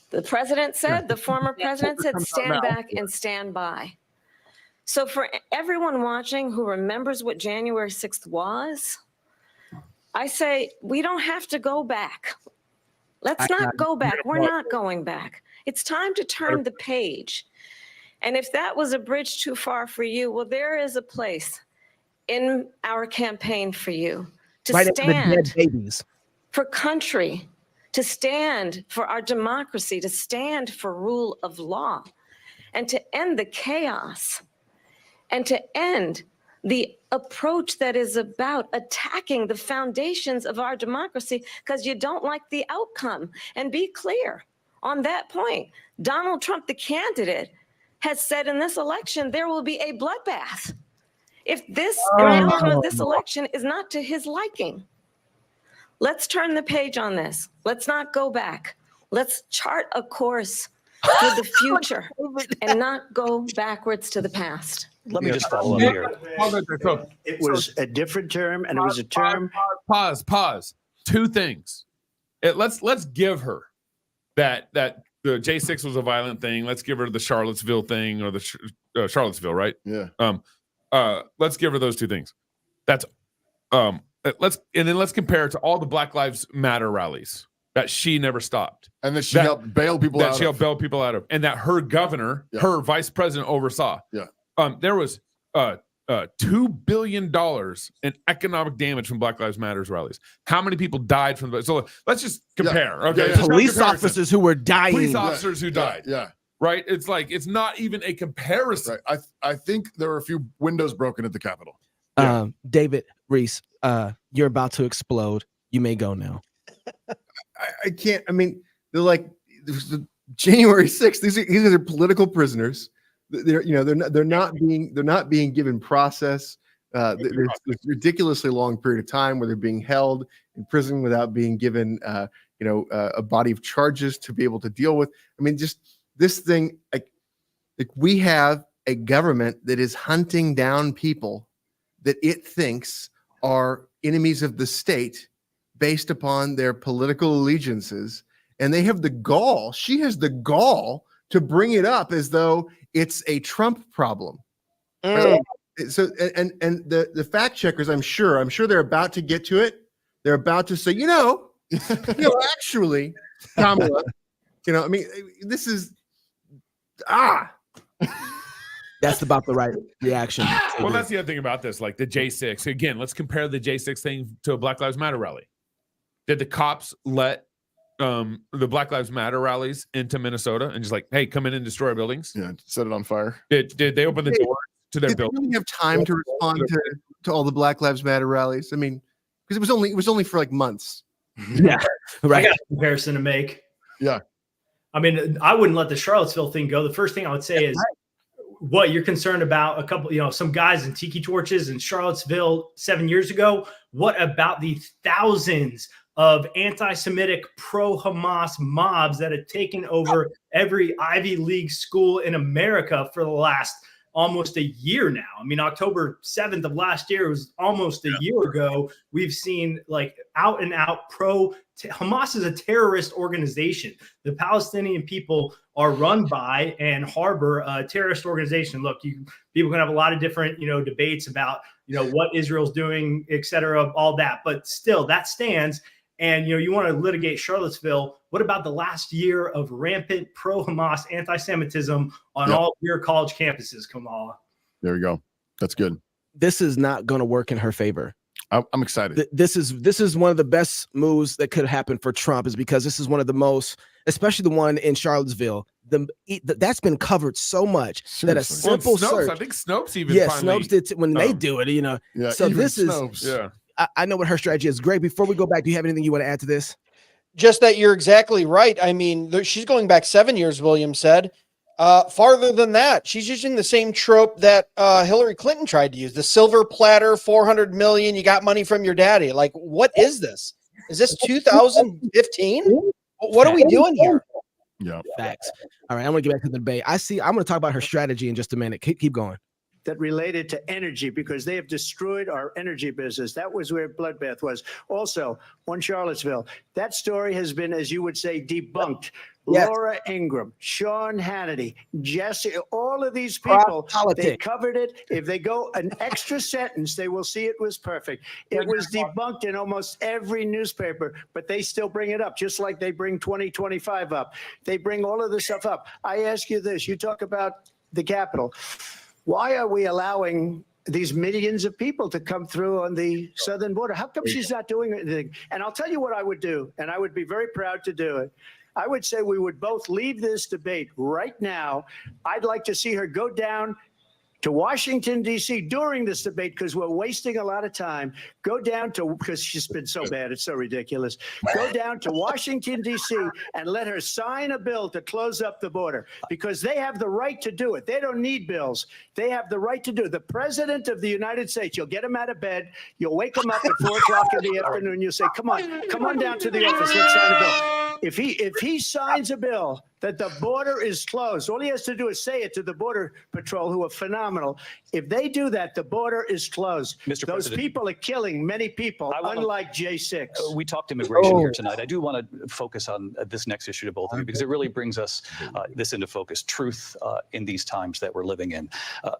The president said, the former president said, stand back and stand by. So for everyone watching who remembers what January 6th was, I say, we don't have to go back. Let's not go back. We're not going back. It's time to turn the page. And if that was a bridge too far for you, well, there is a place in our campaign for you to stand for country, to stand for our democracy, to stand for rule of law, and to end the chaos, and to end the approach that is about attacking the foundations of our democracy because you don't like the outcome. And be clear on that point. Donald Trump, the candidate, has said in this election there will be a bloodbath if this outcome of this election is not to his liking. Let's turn the page on this. Let's not go back. Let's chart a course for the future and not go backwards to the past. Let me just follow up here. It was a different term, and it was a term. Pause. Two things. Let's give her that the J6 was a violent thing. Let's give her the Charlottesville thing, or the Charlottesville, right? Yeah. Let's give her those two things. That's let's compare it to all the Black Lives Matter rallies that she never stopped, and that she helped bail people out. That she helped bail people out of, and that her governor, her vice president oversaw. Yeah. There was $2 billion in economic damage from Black Lives Matter's rallies. How many people died from the? So let's just compare. Yeah. Okay, Yeah. Police officers who were dying. Police officers who died. Yeah. Right. It's like it's not even a comparison. Right. I think there were a few windows broken at the Capitol. David Reese, you're about to explode. You may go now. I can't. I mean, they're like January 6th. These are political prisoners. They're not being given process. There's a ridiculously long period of time where they're being held in prison without being given a body of charges to be able to deal with. I mean, just this thing, like we have a government that is hunting down people that it thinks are enemies of the state based upon their political allegiances. And they have the gall, she has the gall to bring it up as though it's a Trump problem. Right? So, and the fact checkers, I'm sure they're about to get to it. They're about to say, actually, Kamala, I mean, this is, That's about the right reaction. Well, that's the other thing about this, like the J6. Again, let's compare the J6 thing to a Black Lives Matter rally. Did the cops let the Black Lives Matter rallies into Minnesota and just like, hey, come in and destroy buildings? Yeah, set it on fire. Did they open the door to their Did they building? really have time to respond to all the Black Lives Matter rallies? I mean, because it was only for like months. Yeah, right. I got a comparison to make. Yeah. I mean, I wouldn't let the Charlottesville thing go. The first thing I would say is, what you're concerned about a couple, some guys in tiki torches in Charlottesville 7 years ago. What about the thousands of anti-Semitic pro-Hamas mobs that have taken over every Ivy League school in America for the last almost a year now? I mean, October 7th of last year was almost a year ago. We've seen like out and out Hamas is a terrorist organization. The Palestinian people are run by and harbor a terrorist organization. Look, people can have a lot of different, debates about, what Israel's doing, et cetera, all that, but still that stands. And, you want to litigate Charlottesville. What about the last year of rampant pro-Hamas anti-Semitism on all your college campuses, Kamala? There we go. That's good. This is not going to work in her favor. I'm excited. This is one of the best moves that could happen for Trump, is because this is one of the most, especially the one in Charlottesville. That's been covered so much that a simple search. I think Snopes even. Snopes did when they do it. Yeah, so this Snopes. is. I know what her strategy is. Greg, before we go back, do you have anything you want to add to this? Just that you're exactly right. I mean, she's going back 7 years, William said. Farther than that, she's using the same trope that Hillary Clinton tried to use. The silver platter, 400 million, you got money from your daddy. Like, what is this? Is this 2015? What are we doing here? Yeah. Facts. All right, I'm going to get back to the debate. I'm going to talk about her strategy in just a minute. Keep going. That related to energy, because they have destroyed our energy business. That was where bloodbath was. Also, on Charlottesville, that story has been, as you would say, debunked. Yes. Laura Ingraham, Sean Hannity, Jesse, all of these people, they covered it. If they go an extra sentence, they will see it was perfect. It was debunked in almost every newspaper, but they still bring it up, just like they bring 2025 up. They bring all of this stuff up. I ask you this, you talk about the Capitol. Why are we allowing these millions of people to come through on the southern border? How come she's not doing anything? And I'll tell you what I would do, and I would be very proud to do it. I would say we would both leave this debate right now. I'd like to see her go down to Washington, D.C. during this debate, because we're wasting a lot of time. Go down to, because she's been so bad, it's so ridiculous. Go down to Washington, D.C. and let her sign a bill to close up the border, because they have the right to do it. They don't need bills. They have the right to do it. The president of the United States, you'll get him out of bed. You'll wake him up at 4 o'clock in the afternoon. You'll say, come on down to the office. Let's sign a bill. If he signs a bill that the border is closed, all he has to do is say it to the Border Patrol, who are phenomenal. If they do that, the border is closed. Those people are killing many people, unlike J6. We talked immigration here tonight. I do want to focus on this next issue to both of you, because it really brings us this into focus, truth in these times that we're living in.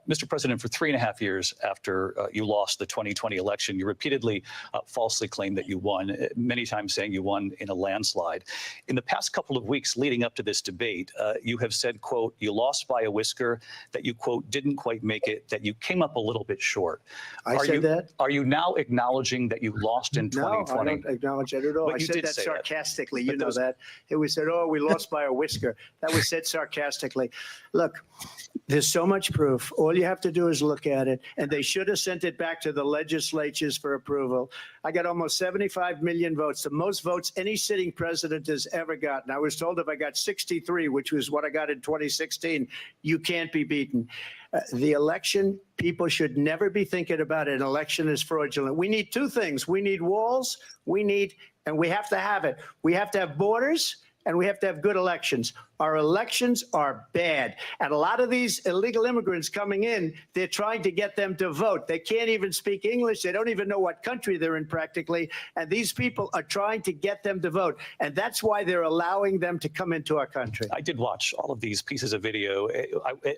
Mr. President, for 3.5 years after you lost the 2020 election, you repeatedly falsely claimed that you won, many times saying you won in a landslide. In the past couple of weeks leading up to this debate, you have said, quote, you lost by a whisker, that you, quote, didn't quite make it, that you came up a little bit short. I said that? Are you now acknowledging that you lost in 2020? No, I don't acknowledge that at all. But I you said did that say sarcastically. You know that. It was said, oh, we lost by a whisker. That was said sarcastically. Look, there's so much proof. All you have to do is look at it. And they should have sent it back to the legislatures for approval. I got almost 75 million votes, the most votes any sitting president has ever gotten. I was told if I got 63, which was what I got in 2016, you can't be beaten. The election, people should never be thinking about an election as fraudulent. We need two things. We need walls, and we have to have it. We have to have borders, and we have to have good elections. Our elections are bad. And a lot of these illegal immigrants coming in, they're trying to get them to vote. They can't even speak English. They don't even know what country they're in practically. And these people are trying to get them to vote. And that's why they're allowing them to come into our country. I did watch all of these pieces of video.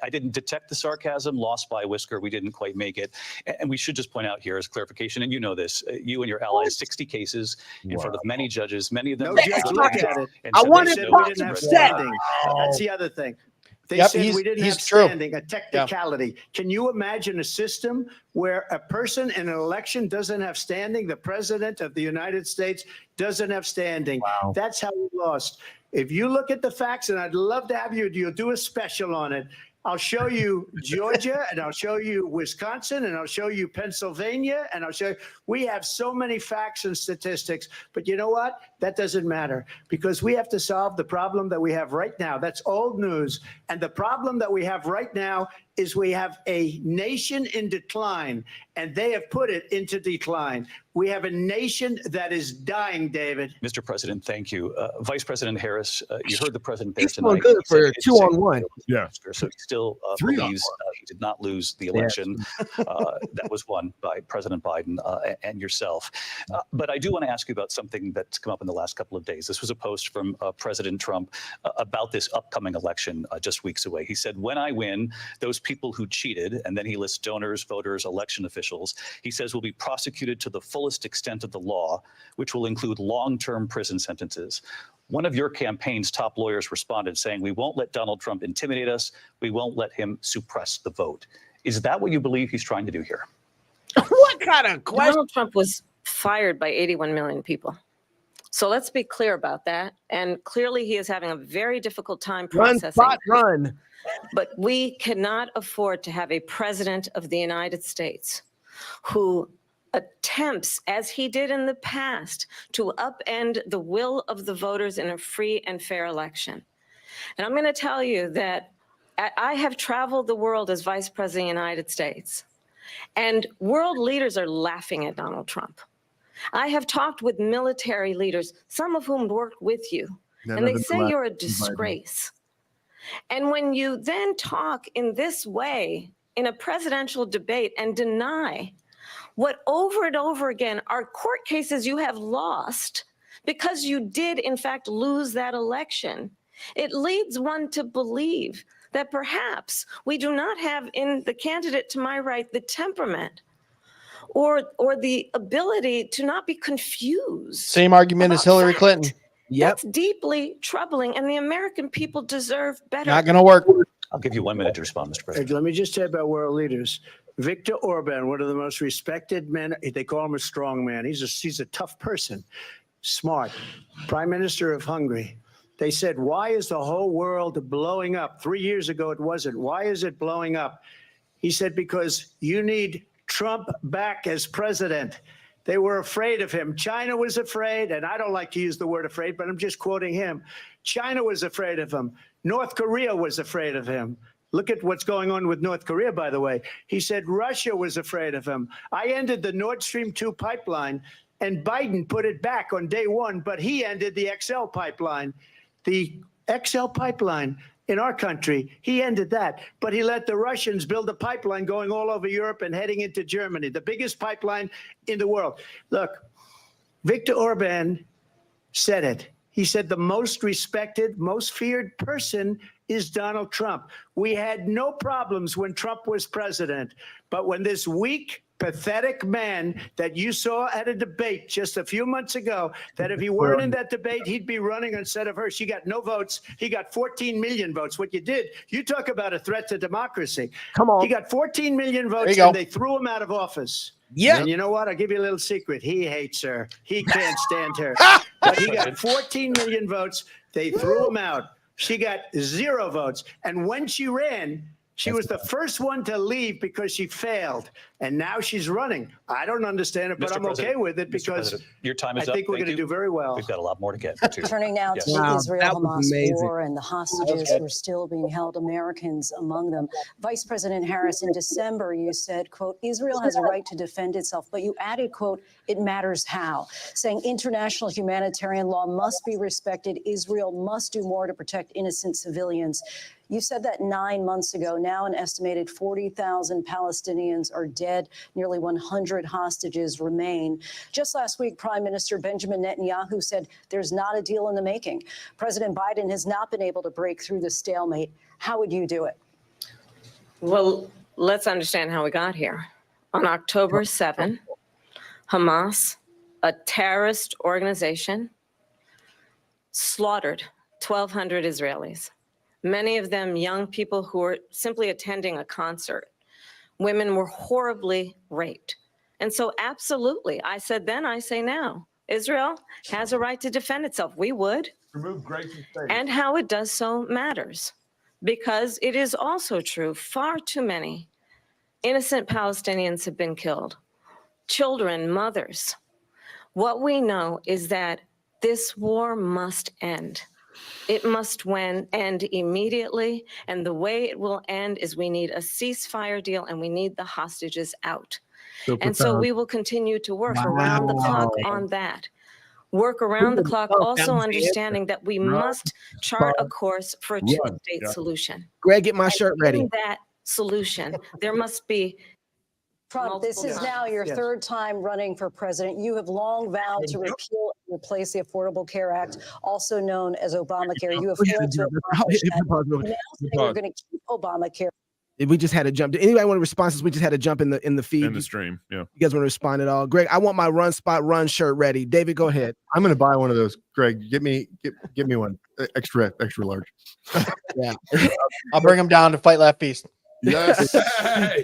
I didn't detect the sarcasm, lost by a whisker. We didn't quite make it. And we should just point out here as clarification, and you know this, you and your allies, 60 cases in front of many judges, many of them. No judge looked at it. And I so wanted they to know we it's didn't have president. standing. That's the other thing. They Yep, said he's- we didn't he's have true. standing, a technicality. Can you imagine a system where a person in an election doesn't have standing? The president of the United States doesn't have standing. Wow. That's how we lost. If you look at the facts, and I'd love to have you'll do a special on it. I'll show you Georgia, and I'll show you Wisconsin, and I'll show you Pennsylvania, and I'll show you. We have so many facts and statistics, but you know what? That doesn't matter because we have to solve the problem that we have right now. That's old news. And the problem that we have right now is we have a nation in decline, and they have put it into decline. We have a nation that is dying, David. Mr. President, thank you. Vice President Harris, you heard the president there He's doing tonight. good He said for it's 2-on-1. safe. Yeah. So he still 3-on-1. believes he did not lose the election. That was won by President Biden and yourself. But I do want to ask you about something that's come up in the last couple of days. This was a post from President Trump about this upcoming election just weeks away. He said, when I win, those people who cheated, and then he lists donors, voters, election officials, he says will be prosecuted to the fullest extent of the law, which will include long-term prison sentences. One of your campaign's top lawyers responded saying, we won't let Donald Trump intimidate us. We won't let him suppress the vote. Is that what you believe he's trying to do here? What kind of question? Donald Trump was fired by 81 million people. So let's be clear about that. And clearly he is having a very difficult time Run, processing. spot, run. But we cannot afford to have a president of the United States who attempts, as he did in the past, to upend the will of the voters in a free and fair election. And I'm going to tell you that I have traveled the world as vice president of the United States, and world leaders are laughing at Donald Trump. I have talked with military leaders, some of whom worked with you, and they say you're a disgrace. And when you then talk in this way in a presidential debate and deny what over and over again are court cases you have lost because you did in fact lose that election, it leads one to believe that perhaps we do not have in the candidate to my right the temperament or the ability to not be confused. Same argument as Hillary Clinton. Yep. That's deeply troubling, and the American people deserve better. Not going to work. I'll give you 1 minute to respond, Mr. President. Let me just tell you about world leaders. Viktor Orban, one of the most respected men, they call him a strong man. He's a tough person, smart. Prime Minister of Hungary. They said, why is the whole world blowing up? 3 years ago, it wasn't. Why is it blowing up? He said, because you need Trump back as president. They were afraid of him. China was afraid, and I don't like to use the word afraid, but I'm just quoting him. China was afraid of him. North Korea was afraid of him. Look at what's going on with North Korea, by the way. He said Russia was afraid of him. I ended the Nord Stream 2 pipeline, and Biden put it back on day one, but he ended the XL pipeline. The XL pipeline in our country, he ended that, but he let the Russians build a pipeline going all over Europe and heading into Germany, the biggest pipeline in the world. Look, Viktor Orban said it. He said the most respected, most feared person is Donald Trump. We had no problems when Trump was president, but when this weak, pathetic man that you saw at a debate just a few months ago, that if he weren't in that debate, he'd be running instead of her. She got no votes. He got 14 million votes. What you did, you talk about a threat to democracy. Come on. He got 14 million votes, go. and they threw him out of office. Yeah. And you know what? I'll give you a little secret. He hates her. He can't stand her. But he got 14 million votes. They threw him out. She got 0 votes. And when she ran, She was the first one to leave because she failed, and now she's running. I don't understand it, but Mr. I'm President, okay with it Mr. because President, your time is I up. think we're Thank going to you. do very well. We've got a lot more to get to. Turning now Yes. to the Wow, that was Israel-Hamas amazing. war and the hostages who are still being held, Americans among them. Vice President Harris, in December, you said, quote, Israel has a right to defend itself, but you added, quote, it matters how, saying international humanitarian law must be respected. Israel must do more to protect innocent civilians. You said that 9 months ago. Now an estimated 40,000 Palestinians are dead. Nearly 100 hostages remain. Just last week, Prime Minister Benjamin Netanyahu said there's not a deal in the making. President Biden has not been able to break through the stalemate. How would you do it? Well, let's understand how we got here. On October 7, Hamas, a terrorist organization, slaughtered 1,200 Israelis. Many of them young people who were simply attending a concert. Women were horribly raped. And so absolutely, I said then, I say now, Israel has a right to defend itself. We would. Remove Grace and Faith. And how it does so matters. Because it is also true, far too many innocent Palestinians have been killed. Children, mothers. What we know is that this war must end. It must end immediately, and the way it will end is we need a ceasefire deal and we need the hostages out. And so we will continue to work around the clock on that. Work around the clock, also understanding that we must chart a course for a two-state solution. Greg, get my shirt ready. In that solution, there must be Trump, this is now your third time running for president. You have long vowed to repeal and replace the Affordable Care Act, also known as Obamacare. You have failed to accomplish that. You now say you're going to keep Obamacare. We just had to jump. Did anybody want to respond? Since we just had to jump in the feed. In the stream, yeah. You guys want to respond at all? Greg, I want my Run Spot Run shirt ready. David, go ahead. I'm going to buy one of those. Greg, get me one extra large. Yeah, I'll bring them down to Fight Laugh Feast. Yes.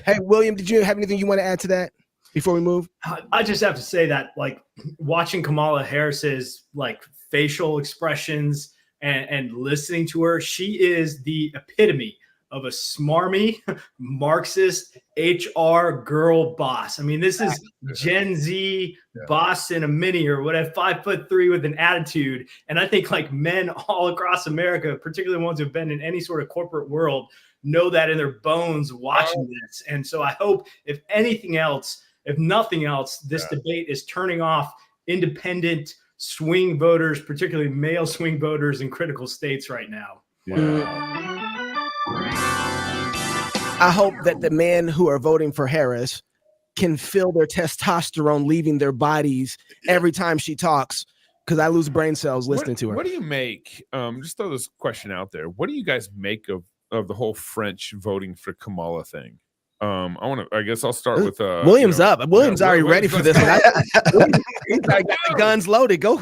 Hey, William, did you have anything you want to add to that before we move? I just have to say that, like, watching Kamala Harris's like facial expressions and listening to her, she is the epitome of a smarmy Marxist HR girl boss. I mean, this is Gen Z boss in a mini or whatever, 5'3" with an attitude. And I think like men all across America, particularly ones who've been in any sort of corporate world, know that in their bones watching this. And so I hope, if anything else, if nothing else, this debate is turning off independent swing voters, particularly male swing voters in critical states right now. I hope that the men who are voting for Harris can feel their testosterone leaving their bodies every time she talks, because I lose brain cells listening to her. What do you make? Just throw this question out there. What do you guys make of the whole French voting for Kamala thing? I guess I'll start with William's up. William's already ready for this. I got the guns loaded. Go.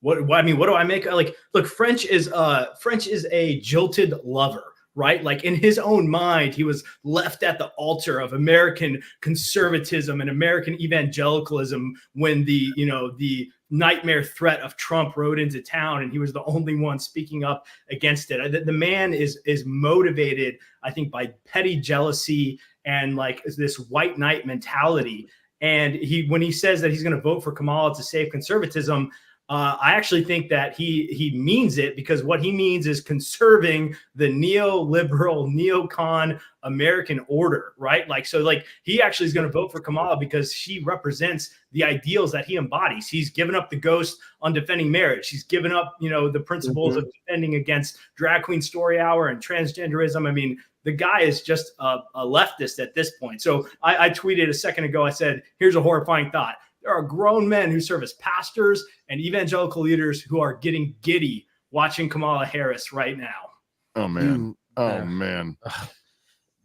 What do I make? Like, look, French is a jilted lover, right? Like, in his own mind, he was left at the altar of American conservatism and American evangelicalism when the nightmare threat of Trump rode into town, and he was the only one speaking up against it. The man is motivated, I think, by petty jealousy and like this white knight mentality. And when he says that he's going to vote for Kamala to save conservatism, I actually think that he means it, because what he means is conserving the neoliberal, neocon American order, right? Like, so like he actually is going to vote for Kamala because she represents the ideals that he embodies. He's given up the ghost on defending marriage. He's given up, the principles of defending against drag queen story hour and transgenderism. I mean, the guy is just a leftist at this point. So I tweeted a second ago, I said, here's a horrifying thought. There are grown men who serve as pastors and evangelical leaders who are getting giddy watching Kamala Harris right now. Oh, man. Oh, man.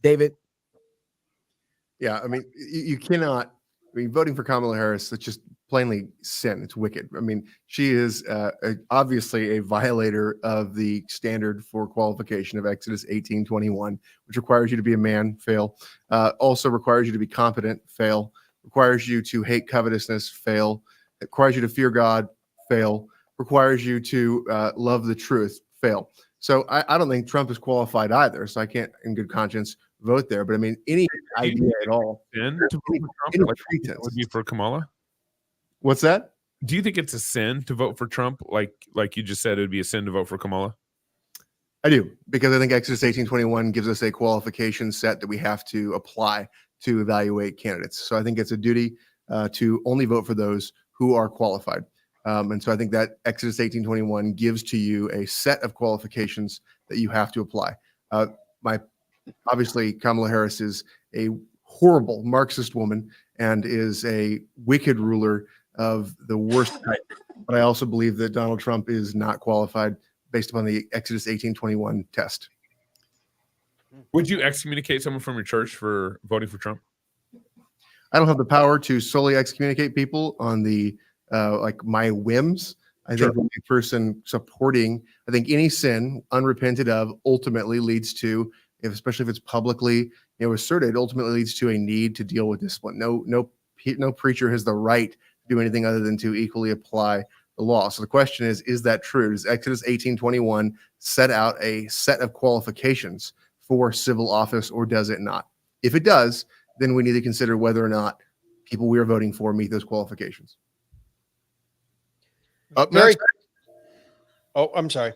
David? Yeah, I mean, you cannot. I mean, voting for Kamala Harris, it's just plainly sin. It's wicked. I mean, she is obviously a violator of the standard for qualification of Exodus 18:21, which requires you to be a man, fail. Also requires you to be competent, fail. Requires you to hate covetousness, fail. Requires you to fear God, fail. Requires you to love the truth, fail. So I don't think Trump is qualified either. So I can't, in good conscience, vote there. But I mean, any idea at all? Sin to vote for Trump, like it would be for Kamala. What's that? Do you think it's a sin to vote for Trump? Like you just said, it would be a sin to vote for Kamala. I do, because I think Exodus 18:21 gives us a qualification set that we have to apply to evaluate candidates. So I think it's a duty to only vote for those who are qualified. And so I think that Exodus 18:21 gives to you a set of qualifications that you have to apply. Obviously, Kamala Harris is a horrible Marxist woman and is a wicked ruler of the worst type. But I also believe that Donald Trump is not qualified based upon the Exodus 18:21 test. Would you excommunicate someone from your church for voting for Trump? I don't have the power to solely excommunicate people on the like my whims. I think a person supporting, I think any sin unrepented of ultimately leads to, especially if it's publicly asserted, ultimately leads to a need to deal with discipline. No preacher has the right to do anything other than to equally apply the law. So the question is that true? Does Exodus 18:21 set out a set of qualifications for civil office, or does it not? If it does, then we need to consider whether or not people we are voting for meet those qualifications. Up next. Oh, I'm sorry.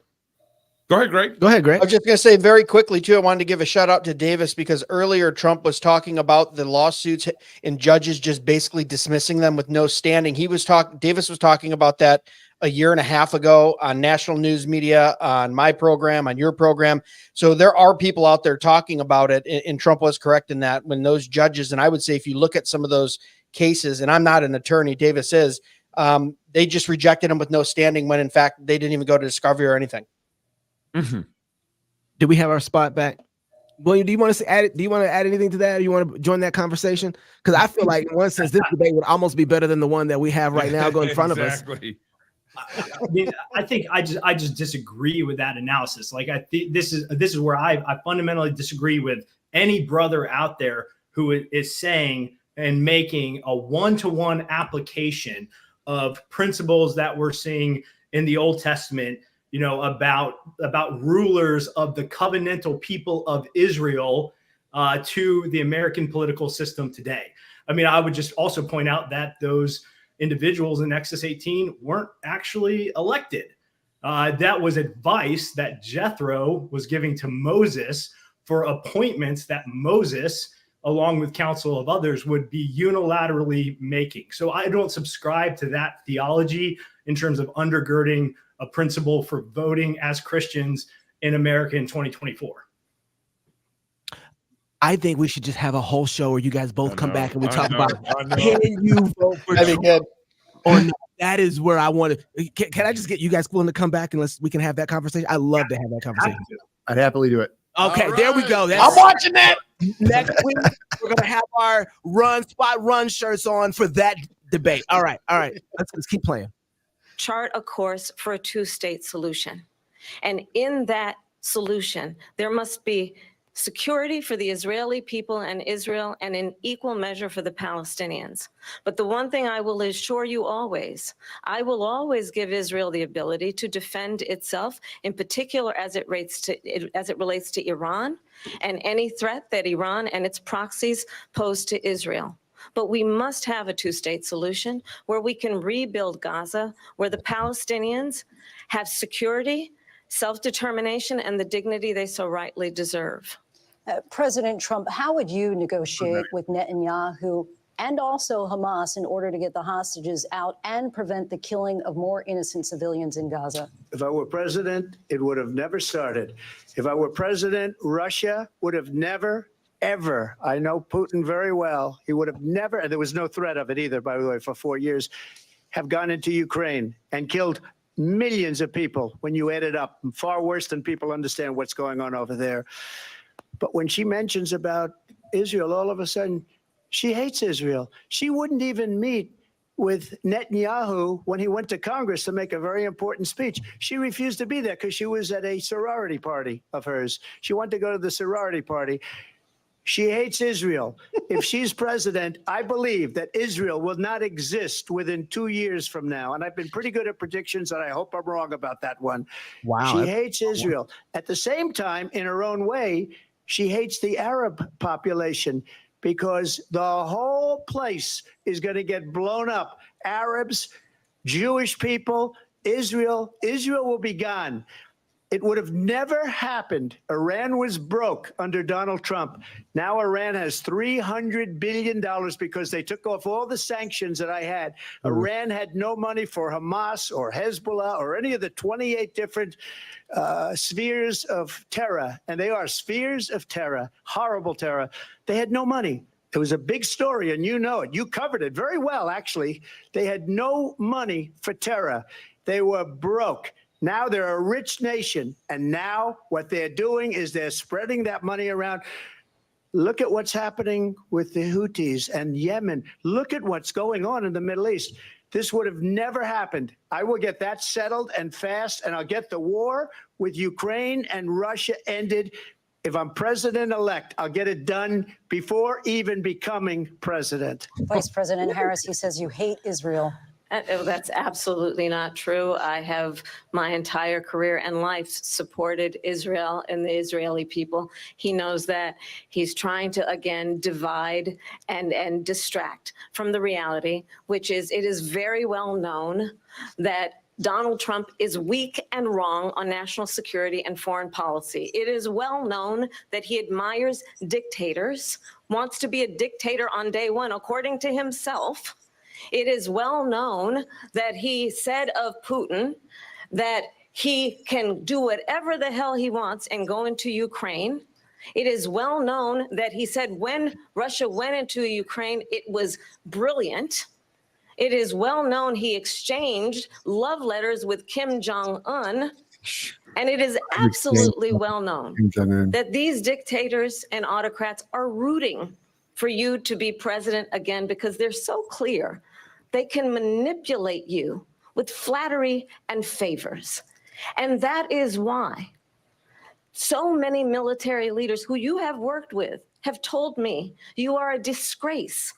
Go ahead, Greg. Go ahead, Greg. I was just going to say very quickly, too, I wanted to give a shout out to Davis because earlier Trump was talking about the lawsuits and judges just basically dismissing them with no standing. Davis was talking about that a year and a half ago on national news media, on my program, on your program. So there are people out there talking about it, and Trump was correct in that when those judges, and I would say if you look at some of those cases, and I'm not an attorney, Davis is, they just rejected them with no standing when in fact they didn't even go to discovery or anything. Mm-hmm. Did we have our spot back? William, do you want to add? Do you want to add anything to that? Or you want to join that conversation? Because I feel like in one sense this debate would almost be better than the one that we have right now going in front of us. I mean, I think I just disagree with that analysis. Like I think this is where I fundamentally disagree with any brother out there who is saying and making a one-to-one application of principles that we're seeing in the Old Testament, about rulers of the covenantal people of Israel to the American political system today. I mean, I would just also point out that those individuals in Exodus 18 weren't actually elected. That was advice that Jethro was giving to Moses for appointments that Moses, along with counsel of others, would be unilaterally making. So I don't subscribe to that theology in terms of undergirding a principle for voting as Christians in America in 2024. I think we should just have a whole show where you guys both come back and we talk about can you vote for Trump or not? That is where I want to. Can I just get you guys willing to come back and we can have that conversation? I love to have that conversation. I'd happily do it. Okay, there we go. I'm watching that. Next week, we're gonna have our spot run shirts on for that debate. All right. Let's keep playing. Chart a course for a two-state solution. And in that solution, there must be security for the Israeli people and Israel, and in equal measure for the Palestinians. But the one thing I will assure you always, I will always give Israel the ability to defend itself, in particular as it relates to Iran and any threat that Iran and its proxies pose to Israel. But we must have a two-state solution where we can rebuild Gaza, where the Palestinians have security, self-determination, and the dignity they so rightly deserve. President Trump, how would you negotiate with Netanyahu and also Hamas in order to get the hostages out and prevent the killing of more innocent civilians in Gaza? If I were president, it would have never started. If I were president, Russia would have never, ever, I know Putin very well, he would have never, and there was no threat of it either, by the way, for 4 years, have gone into Ukraine and killed millions of people when you add it up, far worse than people understand what's going on over there. But when she mentions about Israel, all of a sudden, she hates Israel. She wouldn't even meet with Netanyahu when he went to Congress to make a very important speech. She refused to be there because she was at a sorority party of hers. She wanted to go to the sorority party. She hates Israel. If she's president, I believe that Israel will not exist within 2 years from now. And I've been pretty good at predictions, and I hope I'm wrong about that one. Wow. She hates Israel. At the same time, in her own way, she hates the Arab population because the whole place is going to get blown up. Arabs, Jewish people, Israel will be gone. It would have never happened. Iran was broke under Donald Trump. Now Iran has $300 billion because they took off all the sanctions that I had. Iran had no money for Hamas or Hezbollah or any of the 28 different spheres of terror. And they are spheres of terror, horrible terror. They had no money. It was a big story, and you know it. You covered it very well, actually. They had no money for terror. They were broke. Now they're a rich nation, and now what they're doing is they're spreading that money around. Look at what's happening with the Houthis and Yemen. Look at what's going on in the Middle East. This would have never happened. I will get that settled and fast, and I'll get the war with Ukraine and Russia ended. If I'm president-elect, I'll get it done before even becoming president. Vice President Harris, he says you hate Israel. That's absolutely not true. I have my entire career and life supported Israel and the Israeli people. He knows that. He's trying to, again, divide and distract from the reality, which is it is very well known that Donald Trump is weak and wrong on national security and foreign policy. It is well known that he admires dictators, wants to be a dictator on day one, according to himself. It is well known that he said of Putin that he can do whatever the hell he wants and go into Ukraine. It is well known that he said when Russia went into Ukraine, it was brilliant. It is well known he exchanged love letters with Kim Jong-un. And it is absolutely well known that these dictators and autocrats are rooting for you to be president again because they're so clear. They can manipulate you with flattery and favors. And that is why so many military leaders who you have worked with have told me you are a disgrace.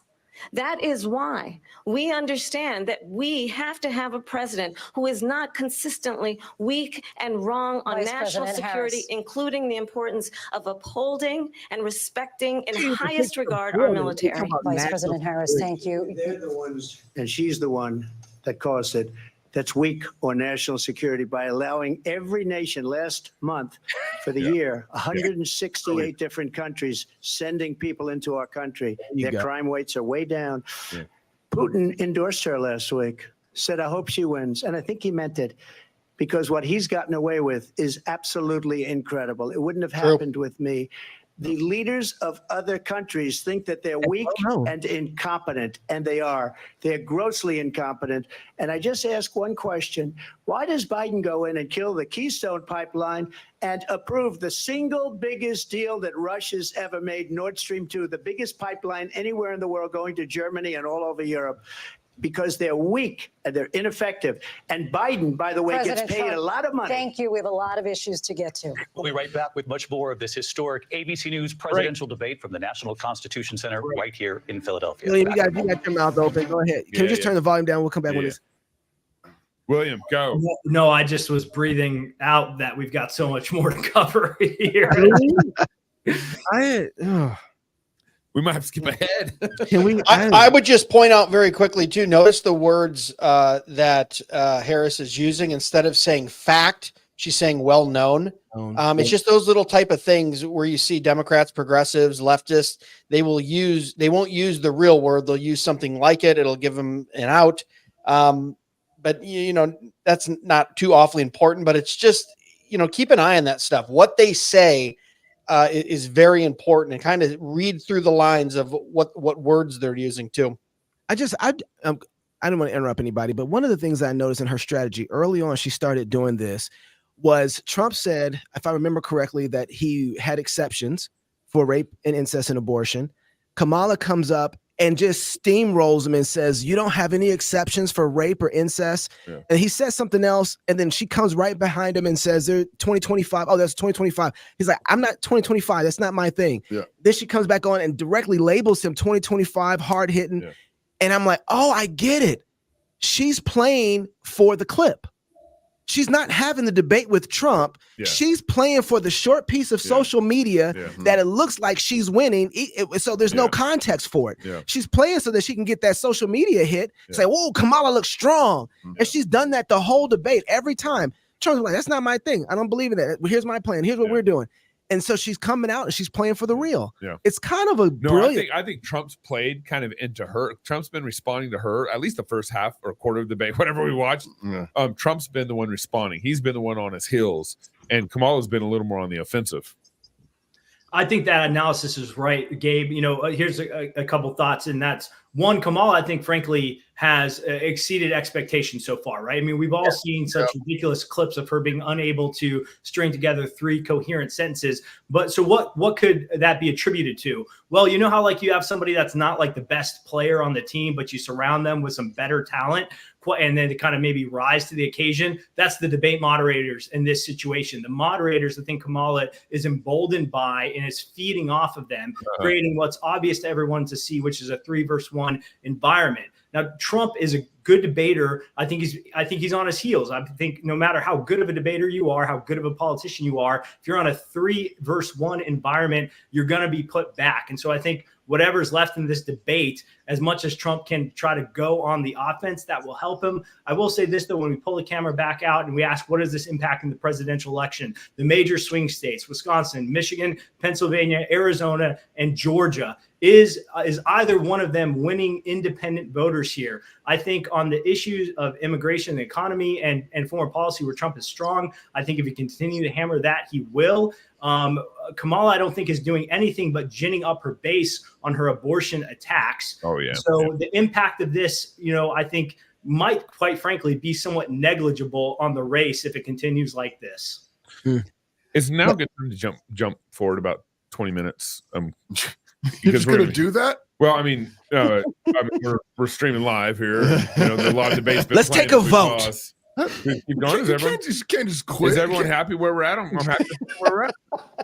That is why we understand that we have to have a president who is not consistently weak and wrong on national security, including the importance of upholding and respecting in highest regard our military. Vice President Harris, thank you. They're the ones, and she's the one that caused it, that's weak on national security by allowing every nation last month for the year, 168 different countries sending people into our country. Their crime rates are way down. Putin endorsed her last week, said, I hope she wins. And I think he meant it because what he's gotten away with is absolutely incredible. It wouldn't have happened with me. The leaders of other countries think that they're weak and incompetent, and they are. They're grossly incompetent. And I just ask one question. Why does Biden go in and kill the Keystone Pipeline and approve the single biggest deal that Russia's ever made, Nord Stream 2, the biggest pipeline anywhere in the world going to Germany and all over Europe? Because they're weak and they're ineffective. And Biden, by the way, President gets paid Trump, a lot of money. Thank you. We have a lot of issues to get to. We'll be right back with much more of this historic ABC News presidential debate from the National Constitution Center right here in Philadelphia. William, you got your mouth open. Go ahead. Can we just turn the volume down? We'll come back with this. William, go. No, I just was breathing out that we've got so much more to cover here. We might have to skip ahead. Can we? I would just point out very quickly too. Notice the words that Harris is using. Instead of saying fact, she's saying well known. It's just those little type of things where you see Democrats, progressives, leftists. They won't use the real word. They'll use something like it. It'll give them an out. But you know that's not too awfully important. But it's just keep an eye on that stuff. What they say is very important, and kind of read through the lines of what words they're using too. I don't want to interrupt anybody, but one of the things I noticed in her strategy early on, she started doing this, was Trump said, if I remember correctly, that he had exceptions for rape and incest and abortion. Kamala comes up and just steamrolls him and says, you don't have any exceptions for rape or incest. Yeah. And he says something else. And then she comes right behind him and says, they're 2025. Oh, that's 2025. He's like, I'm not 2025. That's not my thing. Yeah. Then she comes back on and directly labels him 2025, hard hitting. Yeah. And I'm like, oh, I get it. She's playing for the clip. She's not having the debate with Trump. Yeah. She's playing for the short piece of social media that it looks like she's winning. So there's no context for it. Yeah. She's playing so that she can get that social media hit. Say, whoa, Kamala looks strong. And she's done that the whole debate every time. Trump's like, that's not my thing. I don't believe in that. Here's my plan. Here's what we're doing. And so she's coming out and she's playing for the real. Yeah. It's kind of a brilliant. I think Trump's played kind of into her. Trump's been responding to her, at least the first half or quarter of the debate, whatever we watched. Yeah. Trump's been the one responding. He's been the one on his heels. And Kamala's been a little more on the offensive. I think that analysis is right, Gabe. Here's a couple thoughts, and that's one, Kamala, I think, frankly, has exceeded expectations so far, right? I mean, we've all seen such ridiculous clips of her being unable to string together 3 coherent sentences. But so what could that be attributed to? Well, you know how like you have somebody that's not like the best player on the team, but you surround them with some better talent, and then to kind of maybe rise to the occasion. That's the debate moderators in this situation. The moderators, I think Kamala is emboldened by and is feeding off of them, creating what's obvious to everyone to see, which is a 3-versus-1 environment. Now, Trump is a good debater. I think he's on his heels. I think no matter how good of a debater you are, how good of a politician you are, if you're on a 3-versus-1 environment, you're going to be put back. And so I think whatever's left in this debate, as much as Trump can try to go on the offense, that will help him. I will say this, though, when we pull the camera back out and we ask, what is this impact in the presidential election? The major swing states, Wisconsin, Michigan, Pennsylvania, Arizona, and Georgia. Is either one of them winning independent voters here? I think on the issues of immigration, the economy, and foreign policy where Trump is strong, I think if he continue to hammer that, he will. Kamala, I don't think, is doing anything but ginning up her base on her abortion attacks. Oh, yeah. So the impact of this, I think might, quite frankly, be somewhat negligible on the race if it continues like this. It's now good time to jump forward about 20 minutes. You're just going to do that? Well, I mean, we're streaming live here. The law debate's been. Let's take a vote. Keep going. You can't just quit. Is everyone happy where we're at? I'm happy where we're at.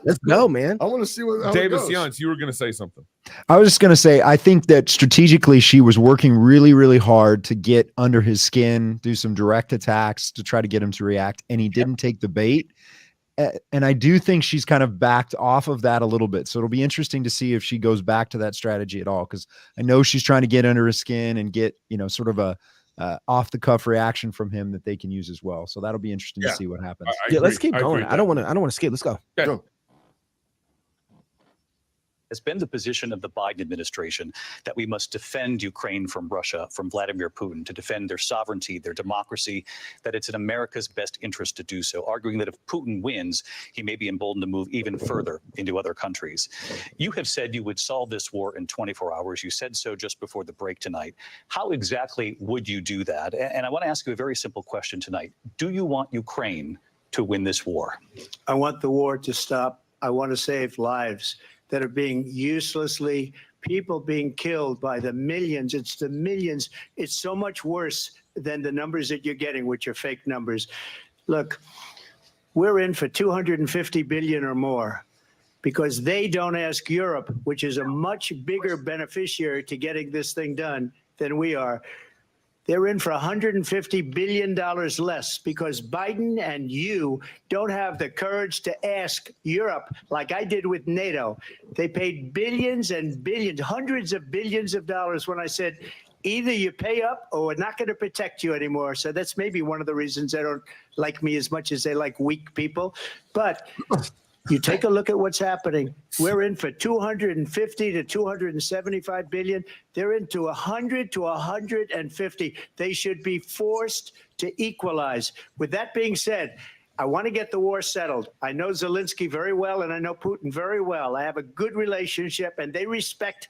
Let's go, man. I want to see how Davis it goes. Yance, you were going to say something. I was just going to say, I think that strategically she was working really, really hard to get under his skin, do some direct attacks to try to get him to react, and he didn't take the bait. And I do think she's kind of backed off of that a little bit. So it'll be interesting to see if she goes back to that strategy at all, because I know she's trying to get under his skin and get, sort of a off the cuff reaction from him that they can use as well. So that'll be interesting to see what happens. Let's keep going. I don't want to skip. Let's go. Go. Has been the position of the Biden administration that we must defend Ukraine from Russia, from Vladimir Putin, to defend their sovereignty, their democracy, that it's in America's best interest to do so, arguing that if Putin wins, he may be emboldened to move even further into other countries. You have said you would solve this war in 24 hours. You said so just before the break tonight. How exactly would you do that? And I want to ask you a very simple question tonight. Do you want Ukraine to win this war? I want the war to stop. I want to save lives that are being people being killed by the millions. It's the millions. It's so much worse than the numbers that you're getting, which are fake numbers. Look, we're in for 250 billion or more because they don't ask Europe, which is a much bigger beneficiary to getting this thing done than we are. They're in for $150 billion less because Biden and you don't have the courage to ask Europe like I did with NATO. They paid billions and billions, hundreds of billions of dollars when I said, either you pay up or we're not going to protect you anymore. So that's maybe one of the reasons they don't like me as much as they like weak people. But you take a look at what's happening. We're in for 250 to 275 billion. They're into 100 to 150. They should be forced to equalize. With that being said, I want to get the war settled. I know Zelensky very well, and I know Putin very well. I have a good relationship, and they respect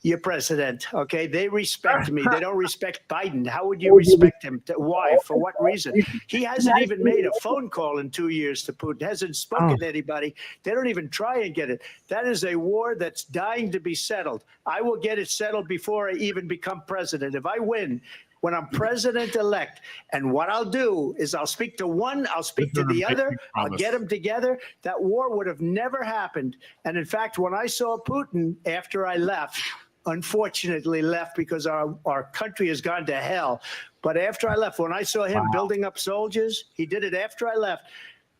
your president, okay? They respect me. They don't respect Biden. How would you respect him? Why? For what reason? He hasn't even made a phone call in 2 years to Putin, hasn't spoken to anybody. They don't even try and get it. That is a war that's dying to be settled. I will get it settled before I even become president. If I win, when I'm president-elect, and what I'll do is I'll speak to one, I'll speak to the other, I'll get them together. That war would have never happened. And in fact, when I saw Putin after I left, unfortunately left because our country has gone to hell. But after I left, when I saw him building up soldiers, he did it after I left.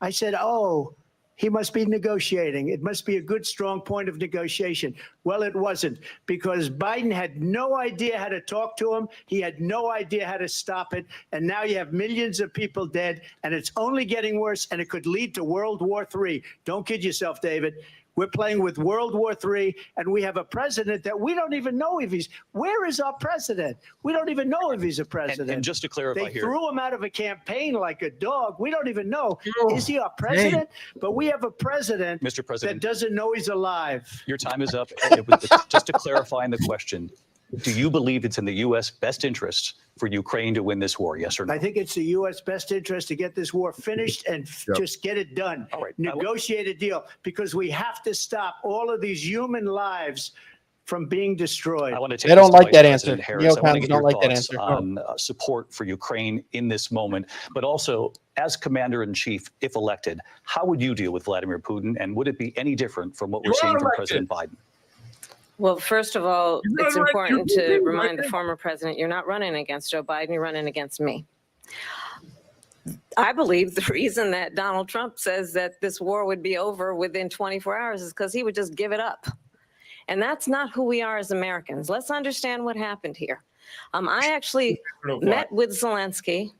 I said, oh, he must be negotiating. It must be a good, strong point of negotiation. Well, it wasn't, because Biden had no idea how to talk to him. He had no idea how to stop it. And now you have millions of people dead, and it's only getting worse, and it could lead to World War III. Don't kid yourself, David. We're playing with World War III, and we have a president that we don't even know if where is our president? We don't even know if he's a president. And just to clarify they here. threw him out of a campaign like a dog. We don't even know. Is he our president? But we have a president, Mr. President, that doesn't know he's alive. Your time is up. Just to clarify in the question, do you believe it's in the U.S. best interest for Ukraine to win this war? Yes or no? I think it's the U.S. best interest to get this war finished and just get it done. All right. Negotiate a deal, because we have to stop all of these human lives from being destroyed. I want to take They don't this to like Vice that President answer. Harris. I want to Neocons get don't your like that thoughts answer. on support for Ukraine in this moment, but also as Commander-in-Chief, if elected, how would you deal with Vladimir Putin, and would it be any different from what we're seeing from President Biden? Well, first of all, it's important to remind the former president, you're not running against Joe Biden, you're running against me. I believe the reason that Donald Trump says that this war would be over within 24 hours is because he would just give it up. And that's not who we are as Americans. Let's understand what happened here. I actually met with Zelensky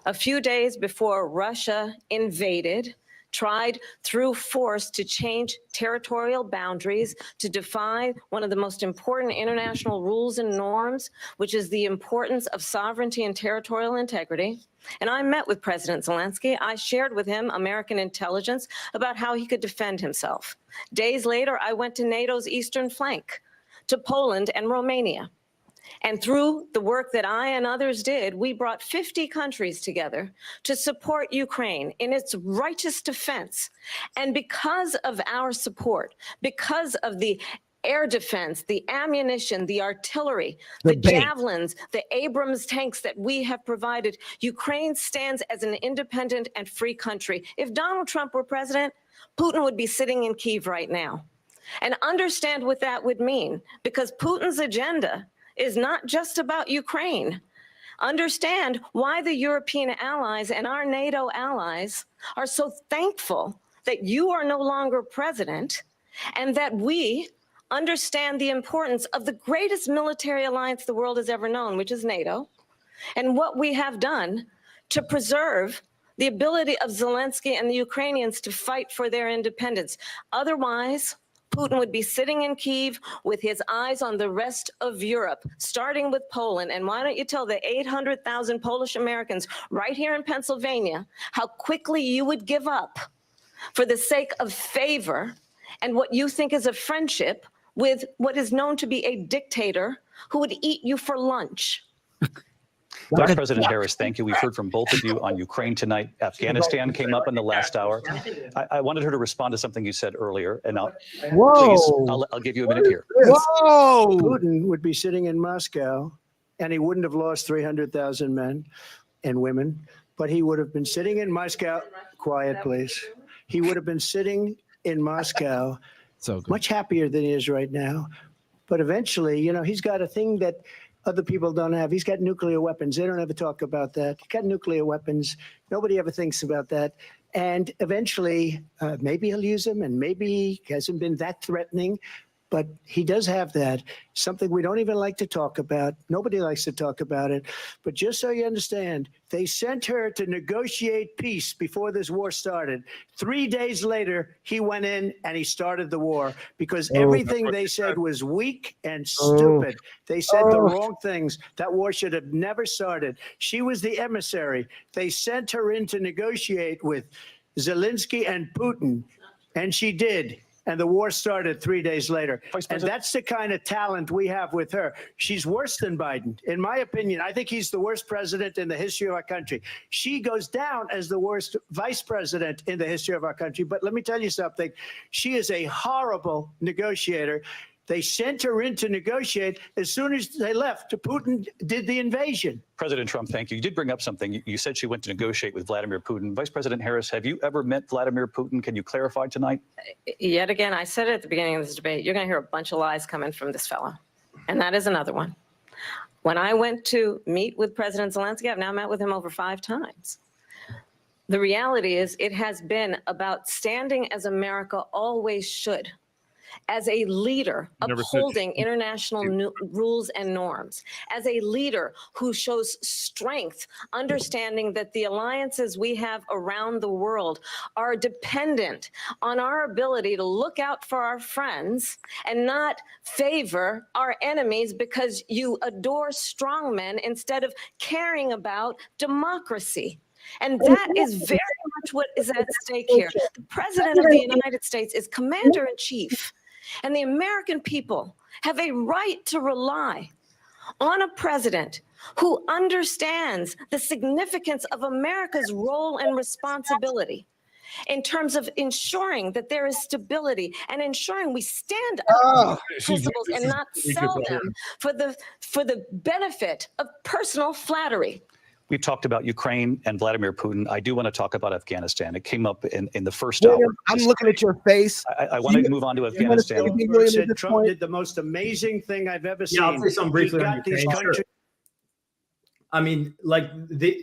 a few days before Russia invaded, tried through force to change territorial boundaries, to define one of the most important international rules and norms, which is the importance of sovereignty and territorial integrity. And I met with President Zelensky. I shared with him American intelligence about how he could defend himself. Days later, I went to NATO's eastern flank, to Poland and Romania. And through the work that I and others did, we brought 50 countries together to support Ukraine in its righteous defense. And because of our support, because of the air defense, the ammunition, the artillery, the javelins, the Abrams tanks that we have provided, Ukraine stands as an independent and free country. If Donald Trump were president, Putin would be sitting in Kyiv right now. And understand what that would mean, because Putin's agenda is not just about Ukraine. Understand why the European allies and our NATO allies are so thankful that you are no longer president, and that we understand the importance of the greatest military alliance the world has ever known, which is NATO, and what we have done to preserve the ability of Zelensky and the Ukrainians to fight for their independence. Otherwise, Putin would be sitting in Kyiv with his eyes on the rest of Europe, starting with Poland. And why don't you tell the 800,000 Polish Americans right here in Pennsylvania how quickly you would give up for the sake of favor and what you think is a friendship with what is known to be a dictator who would eat you for lunch. Vice President Harris, thank you. We've heard from both of you on Ukraine tonight. Afghanistan came up in the last hour. I wanted her to respond to something you said earlier, and I'll give you a minute here. Whoa! Putin would be sitting in Moscow, and he wouldn't have lost 300,000 men and women, but he would have been sitting in Moscow. Quiet, please. He would have been sitting in Moscow, much happier than he is right now. But eventually, you know, he's got a thing that other people don't have. He's got nuclear weapons. They don't ever talk about that. He's got nuclear weapons. Nobody ever thinks about that. And eventually, maybe he'll use them, and maybe he hasn't been that threatening. But he does have that, something we don't even like to talk about. Nobody likes to talk about it. But just so you understand, they sent her to negotiate peace before this war started. 3 days later, he went in and he started the war because everything they said was weak and stupid. They said the wrong things. That war should have never started. She was the emissary. They sent her in to negotiate with Zelensky and Putin, and she did. and the war started 3 days later. And that's the kind of talent we have with her. She's worse than Biden. In my opinion, I think he's the worst president in the history of our country. She goes down as the worst vice president in the history of our country. But let me tell you something. She is a horrible negotiator. They sent her in to negotiate. As soon as they left, Putin did the invasion. President Trump, thank you. You did bring up something. You said she went to negotiate with Vladimir Putin. Vice President Harris, have you ever met Vladimir Putin? Can you clarify tonight? Yet again, I said it at the beginning of this debate, you're going to hear a bunch of lies coming from this fellow. And that is another one. When I went to meet with President Zelensky, I've now met with him over 5 times. The reality is it has been about standing as America always should, as a leader upholding international rules and norms, as a leader who shows strength, understanding that the alliances we have around the world are dependent on our ability to look out for our friends and not favor our enemies because you adore strongmen instead of caring about democracy. And that is very much what is at stake here. The President of the United States is commander-in-chief. And the American people have a right to rely on a president who understands the significance of America's role and responsibility in terms of ensuring that there is stability and ensuring we stand up for principles and not sell them for the benefit of personal flattery. We've talked about Ukraine and Vladimir Putin. I do want to talk about Afghanistan. It came up in the first hour. I'm looking at your face. I want to move on to Afghanistan. Trump did the most amazing thing I've ever seen. Yeah, I'll say something briefly on Ukraine. countries. I mean, like,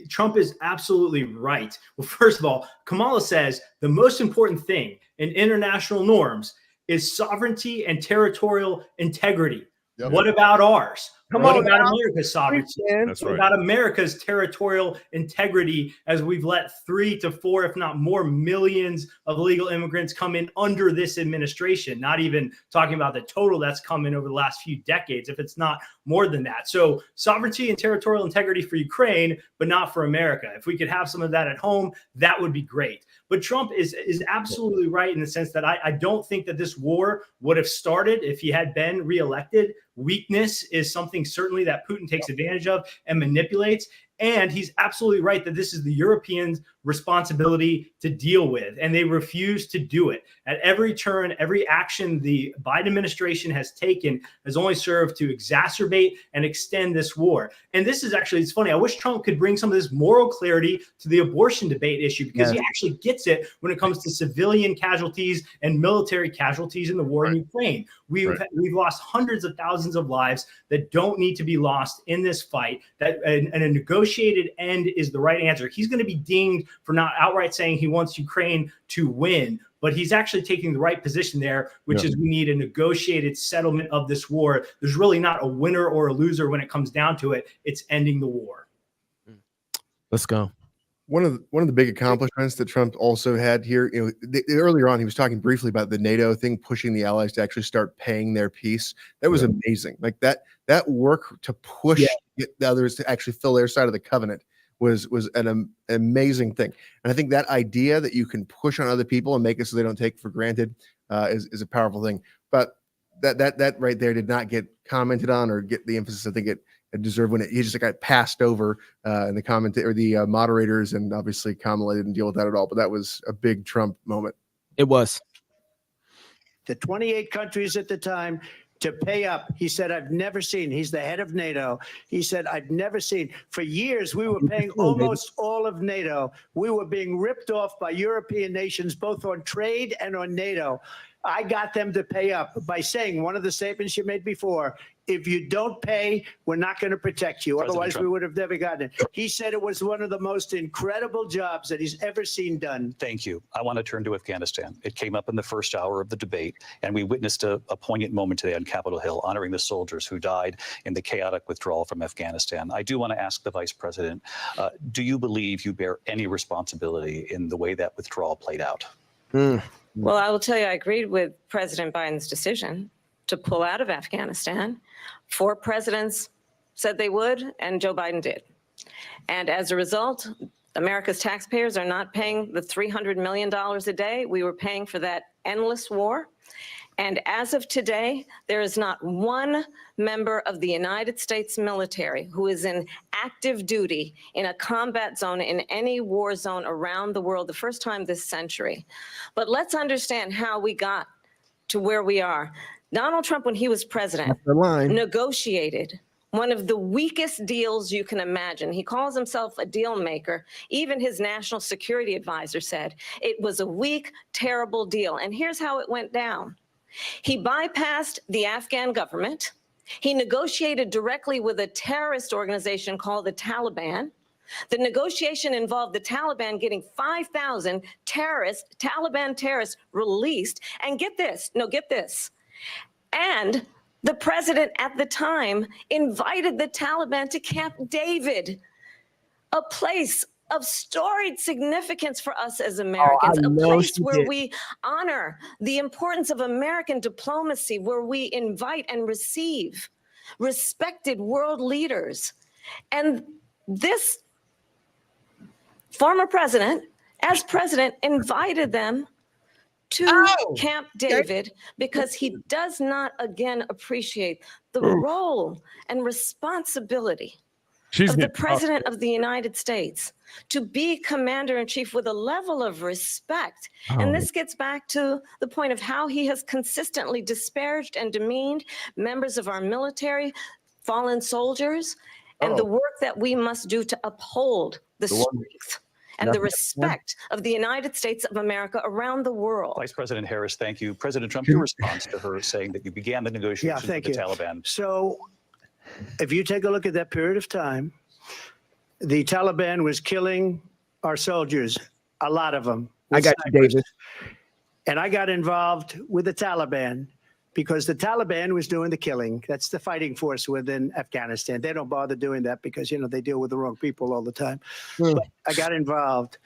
Trump is absolutely right. Well, first of all, Kamala says the most important thing in international norms is sovereignty and territorial integrity. Yep. What about ours? What about America's sovereignty? That's what right. about America's territorial integrity as we've let 3 to 4, if not more, millions of illegal immigrants come in under this administration? Not even talking about the total that's come in over the last few decades, if it's not more than that. So sovereignty and territorial integrity for Ukraine, but not for America. If we could have some of that at home, that would be great. But Trump is absolutely right in the sense that I don't think that this war would have started if he had been reelected. Weakness is something certainly that Putin takes advantage of and manipulates. And he's absolutely right that this is the Europeans' responsibility to deal with, and they refuse to do it. At every turn, every action the Biden administration has taken has only served to exacerbate and extend this war. And this is actually, it's funny, I wish Trump could bring some of this moral clarity to the abortion debate issue, because he actually gets it when it comes to civilian casualties and military casualties in the war in Ukraine. We've lost hundreds of thousands of lives that don't need to be lost in this fight, and a negotiated end is the right answer. He's going to be dinged for not outright saying he wants Ukraine to win, but he's actually taking the right position there, which is we need a negotiated settlement of this war. There's really not a winner or a loser when it comes down to it. It's ending the war. Let's go. One of the big accomplishments that Trump also had here, earlier on, he was talking briefly about the NATO thing, pushing the allies to actually start paying their piece. That was amazing. Like that work to push the others to actually fill their side of the covenant was an amazing thing. And I think that idea that you can push on other people and make it so they don't take for granted is a powerful thing. But that right there did not get commented on or get the emphasis I think it deserved when he just got passed over in the comment or the moderators, and obviously Kamala didn't deal with that at all. But that was a big Trump moment. It was. The 28 countries at the time to pay up. He said, I've never seen, he's the head of NATO. He said, I've never seen. For years, we were paying almost all of NATO. We were being ripped off by European nations, both on trade and on NATO. I got them to pay up by saying one of the statements you made before, if you don't pay, we're not going to protect you. Otherwise, we would have never gotten it. He said it was one of the most incredible jobs that he's ever seen done. Thank you. I want to turn to Afghanistan. It came up in the first hour of the debate, and we witnessed a poignant moment today on Capitol Hill, honoring the soldiers who died in the chaotic withdrawal from Afghanistan. I do want to ask the Vice President, do you believe you bear any responsibility in the way that withdrawal played out? Well, I will tell you, I agreed with President Biden's decision to pull out of Afghanistan. 4 presidents said they would, and Joe Biden did. And as a result, America's taxpayers are not paying the $300 million a day we were paying for that endless war. And as of today, there is not one member of the United States military who is in active duty in a combat zone in any war zone around the world, the first time this century. But let's understand how we got to where we are. Donald Trump, when he was president, negotiated one of the weakest deals you can imagine. He calls himself a deal maker. Even his national security advisor said it was a weak, terrible deal. And here's how it went down. He bypassed the Afghan government. He negotiated directly with a terrorist organization called the Taliban. The negotiation involved the Taliban getting 5,000 Taliban terrorists released. And get this, and the president at the time invited the Taliban to Camp David, a place of storied significance for us as Americans, a place where we honor the importance of American diplomacy, where we invite and receive respected world leaders. And this former president, as president, invited them to Camp David because he does not, again, appreciate the role and responsibility of the President of the United States to be commander-in-chief with a level of respect. And this gets back to the point of how he has consistently disparaged and demeaned members of our military, fallen soldiers, and the work that we must do to uphold the strength and the respect of the United States of America around the world. Vice President Harris, thank you. President Trump, your response to her saying that you began the negotiations with the Taliban. So if you take a look at that period of time, the Taliban was killing our soldiers, a lot of them. I got you, David. And I got involved with the Taliban because the Taliban was doing the killing. That's the fighting force within Afghanistan. They don't bother doing that because, they deal with the wrong people all the time. But I got involved.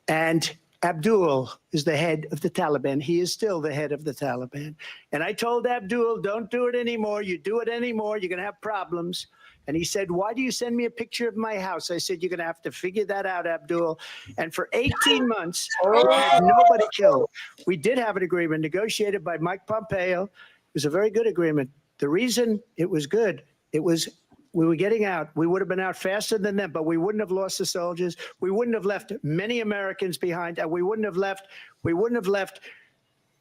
And Abdul is the head of the Taliban. He is still the head of the Taliban. And I told Abdul, don't do it anymore. You do it anymore, you're going to have problems. And he said, why do you send me a picture of my house? I said, you're going to have to figure that out, Abdul. And for 18 months, we had nobody killed. We did have an agreement negotiated by Mike Pompeo. It was a very good agreement. The reason it was good, we were getting out. We would have been out faster than them, but we wouldn't have lost the soldiers. We wouldn't have left many Americans behind, and we wouldn't have left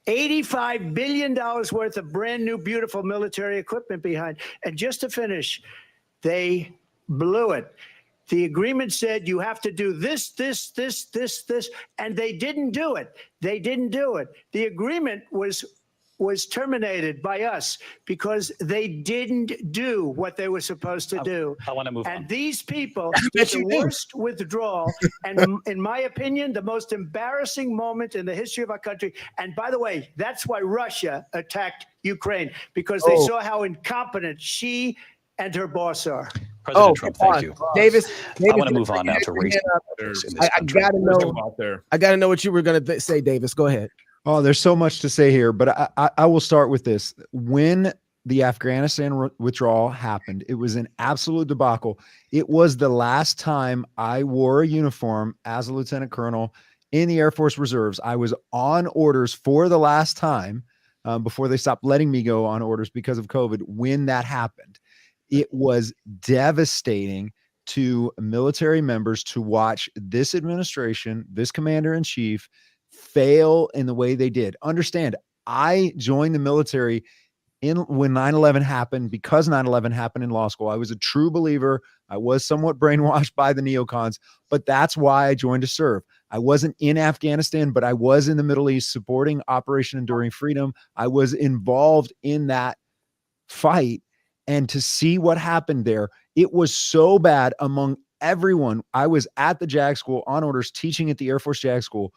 $85 billion worth of brand new, beautiful military equipment behind. And just to finish, they blew it. The agreement said you have to do this, and they didn't do it. The agreement was terminated by us because they didn't do what they were supposed to do. I want to move on. And these people did the worst withdrawal, and in my opinion, the most embarrassing moment in the history of our country. And by the way, that's why Russia attacked Ukraine, because they saw how incompetent she and her boss are. President Trump, thank you. Davis, I want to move on now to race. I gotta know what you were gonna say, Davis. Go ahead. Oh, there's so much to say here, but I will start with this. When the Afghanistan withdrawal happened, it was an absolute debacle. It was the last time I wore a uniform as a lieutenant colonel in the Air Force Reserves. I was on orders for the last time before they stopped letting me go on orders because of COVID. When that happened, it was devastating to military members to watch this administration, this commander-in-chief, fail in the way they did. Understand, I joined the military when 9/11 happened, because 9/11 happened in law school. I was a true believer. I was somewhat brainwashed by the neocons, but that's why I joined to serve. I wasn't in Afghanistan, but I was in the Middle East supporting Operation Enduring Freedom. I was involved in that fight. And to see what happened there, it was so bad among everyone. I was at the JAG school on orders, teaching at the Air Force JAG school.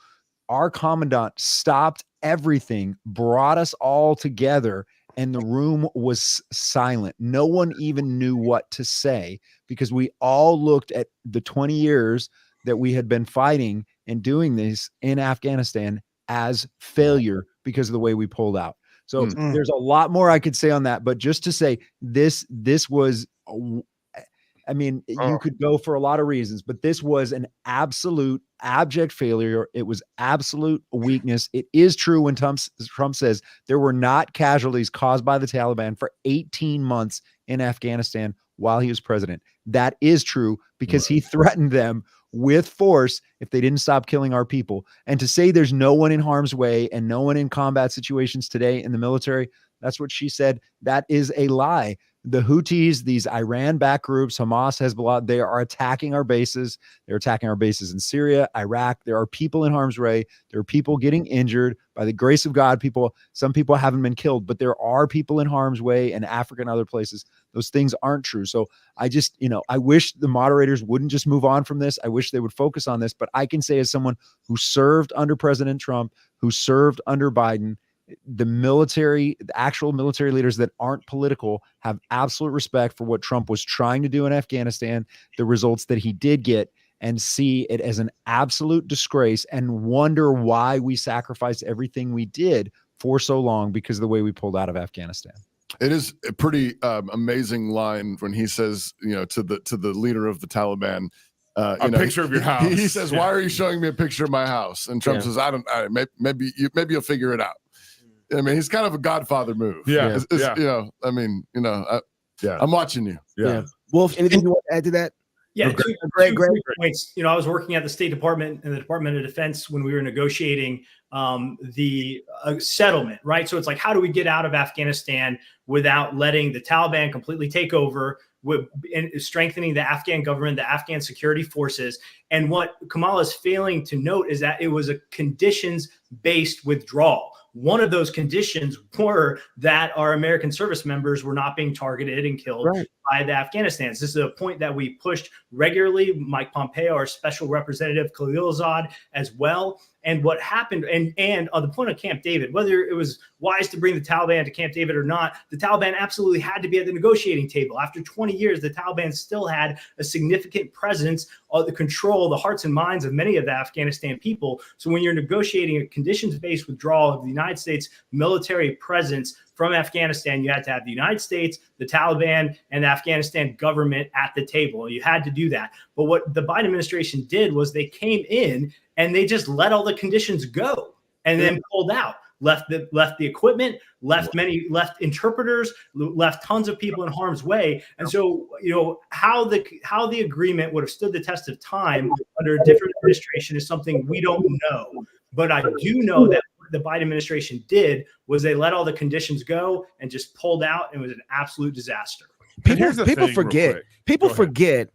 Our commandant stopped everything, brought us all together, and the room was silent. No one even knew what to say because we all looked at the 20 years that we had been fighting and doing this in Afghanistan as failure because of the way we pulled out. So there's a lot more I could say on that, but just to say this was I mean, you could go for a lot of reasons, but this was an absolute abject failure. It was absolute weakness. It is true when Trump says there were not casualties caused by the Taliban for 18 months in Afghanistan while he was president. That is true because he threatened them with force if they didn't stop killing our people. And to say there's no one in harm's way and no one in combat situations today in the military, that's what she said. That is a lie. The Houthis, these Iran-backed groups, Hamas, Hezbollah, they are attacking our bases. They're attacking our bases in Syria, Iraq. There are people in harm's way. There are people getting injured. By the grace of God, some people haven't been killed, but there are people in harm's way in Africa and other places. Those things aren't true. So I just, I wish the moderators wouldn't just move on from this. I wish they would focus on this. But I can say, as someone who served under President Trump, who served under Biden, the actual military leaders that aren't political have absolute respect for what Trump was trying to do in Afghanistan, the results that he did get, and see it as an absolute disgrace and wonder why we sacrificed everything we did for so long because of the way we pulled out of Afghanistan. It is a pretty amazing line when he says, to the leader of the Taliban, a picture of your house. He says, "Why are you showing me a picture of my house?" And Trump says, maybe you'll figure it out." I mean, he's kind of a Godfather move. Yeah. I'm watching you. Yeah. Wolf, anything you want to add to that? Yeah, great points. I was working at the State Department and the Department of Defense when we were negotiating the settlement, right? So it's like, how do we get out of Afghanistan without letting the Taliban completely take over, and strengthening the Afghan government, the Afghan security forces? And what Kamala is failing to note is that it was a conditions-based withdrawal. One of those conditions were that our American service members were not being targeted and killed by the Afghanistans. This is a point that we pushed regularly. Mike Pompeo, our special representative, Khalilzad as well. And what happened, and on the point of Camp David, whether it was wise to bring the Taliban to Camp David or not, the Taliban absolutely had to be at the negotiating table. After 20 years, the Taliban still had a significant presence of the control, the hearts and minds of many of the Afghanistan people. So when you're negotiating a conditions-based withdrawal of the United States military presence from Afghanistan, you had to have the United States, the Taliban, and the Afghanistan government at the table. You had to do that. But what the Biden administration did was they came in and they just let all the conditions go and then pulled out, left the equipment, left interpreters, left tons of people in harm's way. And so, how the agreement would have stood the test of time under a different administration is something we don't know. But I do know that what the Biden administration did was they let all the conditions go and just pulled out, and it was an absolute disaster. People forget.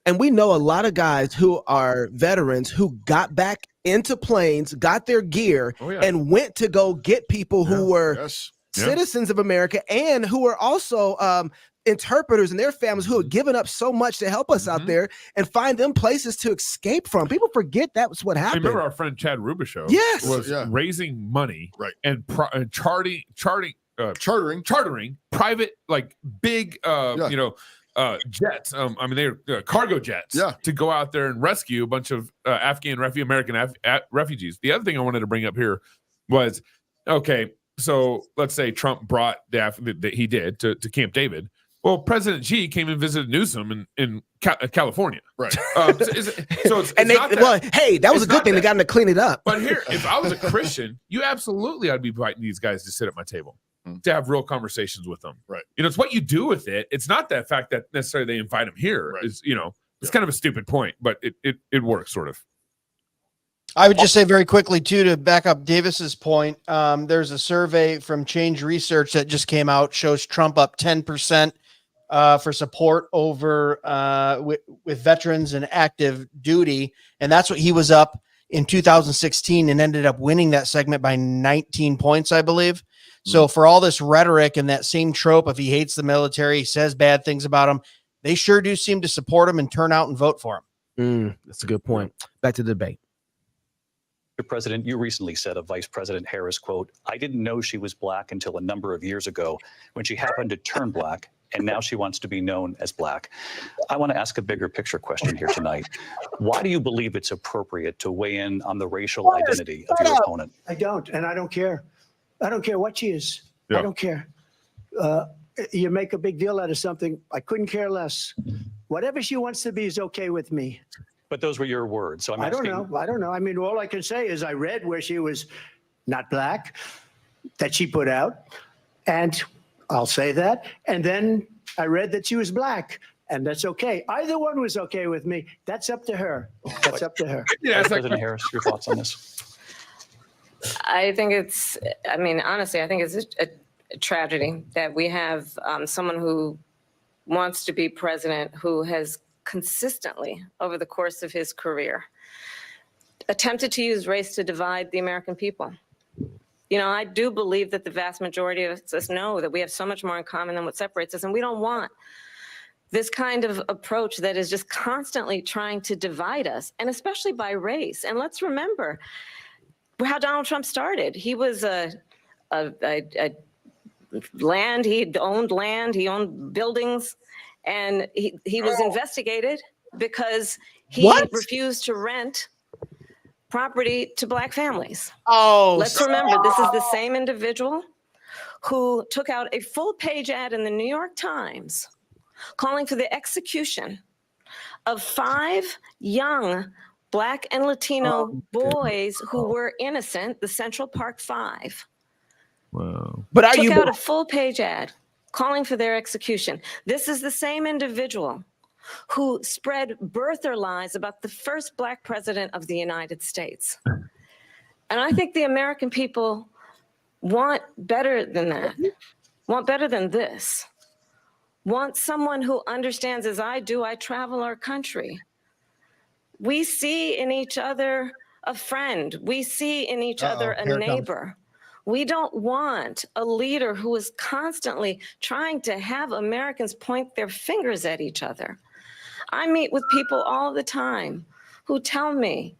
And we know a lot of guys who are veterans who got back into planes, got their gear, and went to go get people who were citizens of America and who were also interpreters and their families who had given up so much to help us out there and find them places to escape from. People forget that was what happened. I remember our friend Chad Rubishow was raising money and chartering private, like big, jets. They're cargo jets to go out there and rescue a bunch of American refugees. The other thing I wanted to bring up here was, okay, so let's say Trump brought that he did to Camp David. Well, President Xi came and visited Newsom in California. Right. That was a good thing. They got him to clean it up. But here, if I was a Christian, you absolutely I'd be inviting these guys to sit at my table, to have real conversations with them. Right. It's what you do with it. It's not that fact that necessarily they invite them here. Right. It's kind of a stupid point, but it works sort of. I would just say very quickly, too, to back up Davis's point, there's a survey from Change Research that just came out, shows Trump up 10% for support over with veterans and active duty. And that's what he was up in 2016 and ended up winning that segment by 19 points, I believe. So for all this rhetoric and that same trope, if he hates the military, he says bad things about him, they sure do seem to support him and turn out and vote for him. That's a good point. Back to the debate. Mr. President, you recently said of Vice President Harris, quote, "I didn't know she was black until a number of years ago when she happened to turn black, and now she wants to be known as black." I want to ask a bigger picture question here tonight. Why do you believe it's appropriate to weigh in on the racial identity of your opponent? I don't, and I don't care. I don't care what she is. I don't care. You make a big deal out of something. I couldn't care less. Whatever she wants to be is okay with me. But those were your words. So I'm I don't asking. know. I don't know. I mean, all I can say is I read where she was not black, that she put out, and I'll say that. And then I read that she was black, and that's okay. Either one was okay with me. That's up to her. That's up to her. Vice President Harris, your thoughts on this? I think it's, I mean, honestly, I think it's a tragedy that we have someone who wants to be president who has consistently, over the course of his career, attempted to use race to divide the American people. You know, I do believe that the vast majority of us know that we have so much more in common than what separates us, and we don't want this kind of approach that is just constantly trying to divide us, and especially by race. And let's remember how Donald Trump started. He was land, he owned buildings, and he was investigated because he refused to rent property to black families. Oh, let's remember, this is the same individual who took out a full-page ad in the New York Times calling for the execution of 5 young Black and Latino boys who were innocent, the Central Park 5. Wow. But are took you out a full-page ad calling for their execution. This is the same individual who spread birther lies about the first Black president of the United States. And I think the American people want better than that, want better than this, want someone who understands, as I do, I travel our country. We see in each other a friend. We see in each other a neighbor. We don't want a leader who is constantly trying to have Americans point their fingers at each other. I meet with people all the time who tell me,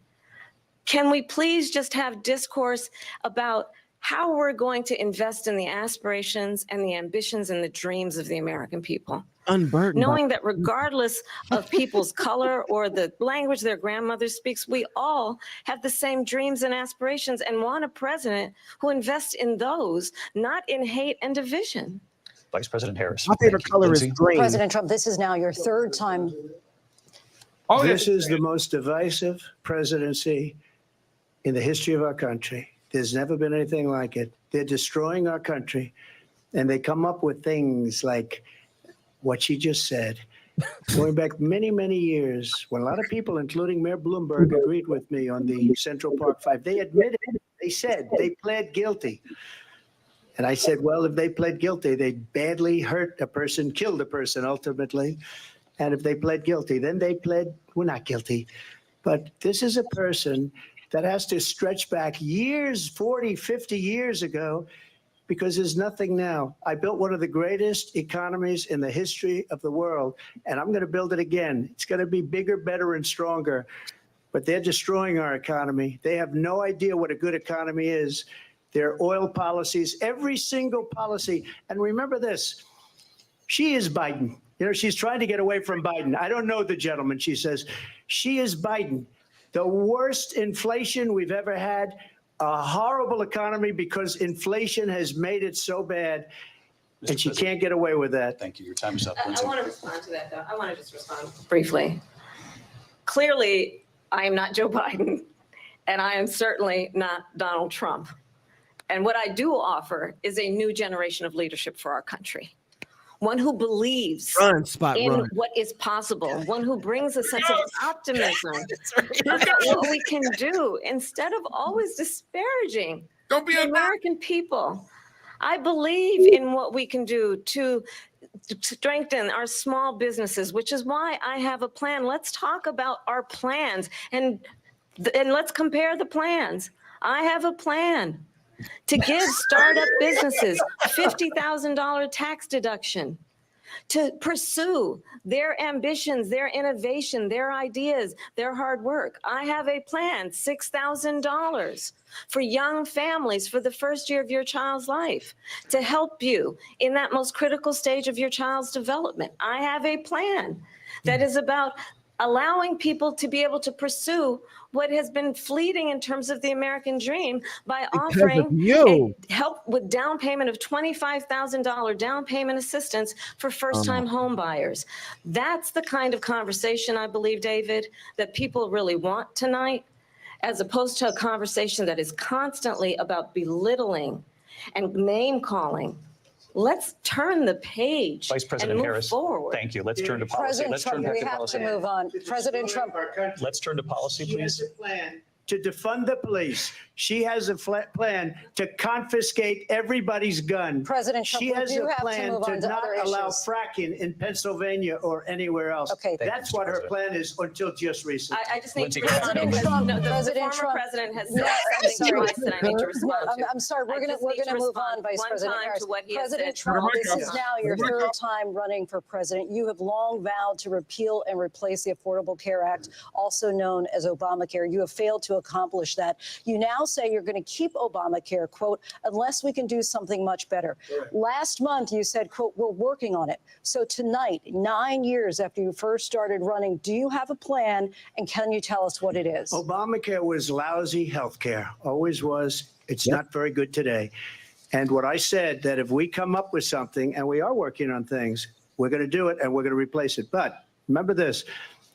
can we please just have discourse about how we're going to invest in the aspirations and the ambitions and the dreams of the American people? Unburdened. Knowing that regardless of people's color or the language their grandmother speaks, we all have the same dreams and aspirations and want a president who invests in those, not in hate and division. Vice President Harris. My favorite color is green. President Trump, this is now your 3rd time. This is the most divisive presidency in the history of our country. There's never been anything like it. They're destroying our country, and they come up with things like what she just said. Going back many, many years, when a lot of people, including Mayor Bloomberg, agreed with me on the Central Park 5, they admitted it. They said they pled guilty. And I said, well, if they pled guilty, they badly hurt a person, killed a person ultimately. And if they pled guilty, then they pled, we're not guilty. But this is a person that has to stretch back years, 40, 50 years ago, because there's nothing now. I built one of the greatest economies in the history of the world, and I'm going to build it again. It's going to be bigger, better, and stronger. But they're destroying our economy. They have no idea what a good economy is. Their oil policies, every single policy. And remember this, she is Biden. You know, she's trying to get away from Biden. I don't know the gentleman, she says. She is Biden. The worst inflation we've ever had, a horrible economy because inflation has made it so bad, and she can't get away with that. Thank you. Your time is up. I want to respond to that, though. I want to just respond briefly. Clearly, I am not Joe Biden, and I am certainly not Donald Trump. And what I do offer is a new generation of leadership for our country. One who believes in what is possible, one who brings a sense of optimism about what we can do instead of always disparaging the American people. I believe in what we can do to strengthen our small businesses, which is why I have a plan. Let's talk about our plans and let's compare the plans. I have a plan to give startup businesses $50,000 tax deduction to pursue their ambitions, their innovation, their ideas, their hard work. I have a plan, $6,000 for young families for the first year of your child's life to help you in that most critical stage of your child's development. I have a plan that is about allowing people to be able to pursue what has been fleeting in terms of the American dream by Because of offering you. help with down payment of $25,000 down payment assistance for first-time home buyers. That's the kind of conversation, I believe, David, that people really want tonight, as opposed to a conversation that is constantly about belittling and name-calling. Let's turn the page Vice President and move Harris, forward. thank you. Let's turn to policy. President Let's Trump, turn back we to have policy. to move on. President Trump. Let's turn to policy, She has please. a plan to defund the police. She has a plan to confiscate everybody's gun. President Trump, she we has do a have to plan move to on to not other allow issues. fracking in Pennsylvania or anywhere else. Okay. That's what her plan is until just recently. I just need to President respond. Trump, No, the President former Trump. president has No, said I'm something sorry. twice that I need to respond to. I'm sorry. We're I gonna just need to move respond on, Vice one President time Harris. to what he has President said. Trump, this is Yeah. now your third time running for president. You have long vowed to repeal and replace the Affordable Care Act, also known as Obamacare. You have failed to accomplish that. You now say you're going to keep Obamacare, quote, unless we can do something much better. Correct. Last month, you said, quote, we're working on it. So tonight, 9 years after you first started running, do you have a plan, and can you tell us what it is? Obamacare was lousy health care, always was. It's not very good today. And what I said, that if we come up with something, and we are working on things, we're going to do it and we're going to replace it. But remember this,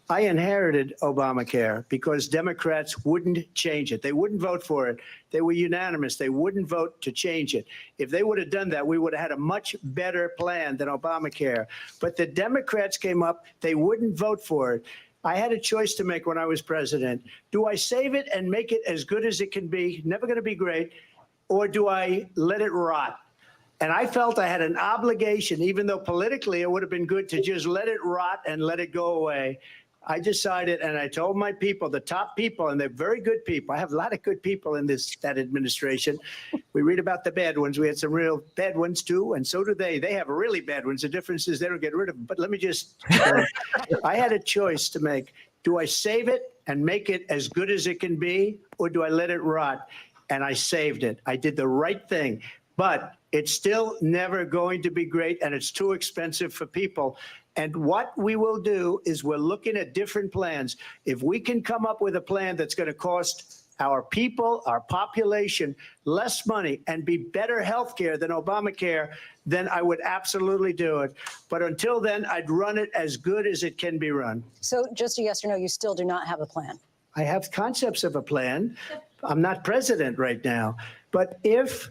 I inherited Obamacare because Democrats wouldn't change it. They wouldn't vote for it. They were unanimous. They wouldn't vote to change it. If they would have done that, we would have had a much better plan than Obamacare. But the Democrats came up. They wouldn't vote for it. I had a choice to make when I was president. Do I save it and make it as good as it can be, never going to be great, or do I let it rot? And I felt I had an obligation, even though politically it would have been good to just let it rot and let it go away. I decided, and I told my people, the top people, and they're very good people. I have a lot of good people in that administration. We read about the bad ones. We had some real bad ones too, and so do they. They have really bad ones. The difference is they don't get rid of them. But let me just, I had a choice to make. Do I save it and make it as good as it can be, or do I let it rot? And I saved it. I did the right thing. But it's still never going to be great, and it's too expensive for people. And what we will do is we're looking at different plans. If we can come up with a plan that's going to cost our people, our population, less money and be better health care than Obamacare, then I would absolutely do it. But until then, I'd run it as good as it can be run. So just a yes or no, you still do not have a plan? I have concepts of a plan. I'm not president right now. But if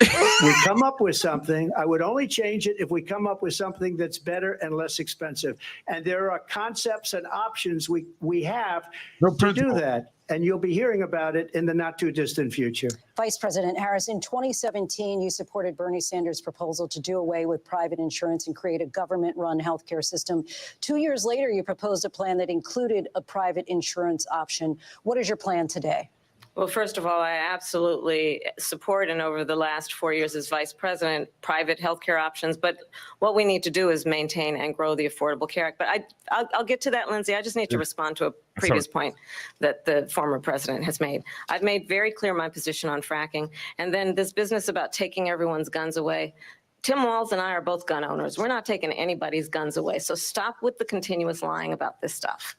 we come up with something, I would only change it if we come up with something that's better and less expensive. And there are concepts and options we have to do that. And you'll be hearing about it in the not too distant future. Vice President Harris, in 2017, you supported Bernie Sanders' proposal to do away with private insurance and create a government-run healthcare system. 2 years later, you proposed a plan that included a private insurance option. What is your plan today? Well, first of all, I absolutely support, and over the last 4 years as vice president, private healthcare options. But what we need to do is maintain and grow the Affordable Care Act. But I'll get to that, Lindsay. I just need to respond to a previous point that the former president has made. I've made very clear my position on fracking. And then this business about taking everyone's guns away. Tim Walz and I are both gun owners. We're not taking anybody's guns away. So stop with the continuous lying about this stuff.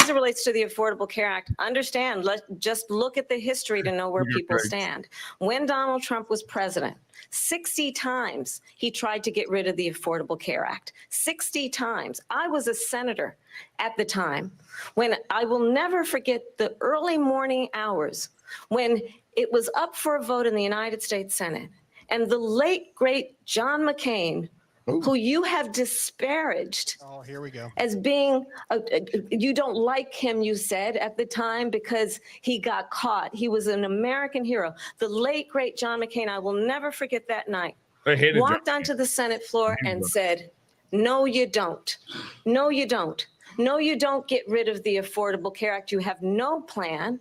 As it relates to the Affordable Care Act, understand, just look at the history to know where people stand. When Donald Trump was president, 60 times he tried to get rid of the Affordable Care Act. 60 times. I was a senator at the time when I will never forget the early morning hours when it was up for a vote in the United States Senate. And the late, great John McCain, who you have disparaged here we go. as being, you don't like him, you said at the time, because he got caught. He was an American hero. The late, great John McCain, I will never forget that night, walked onto the Senate floor and said, no, you don't. No, you don't. No, you don't get rid of the Affordable Care Act. You have no plan.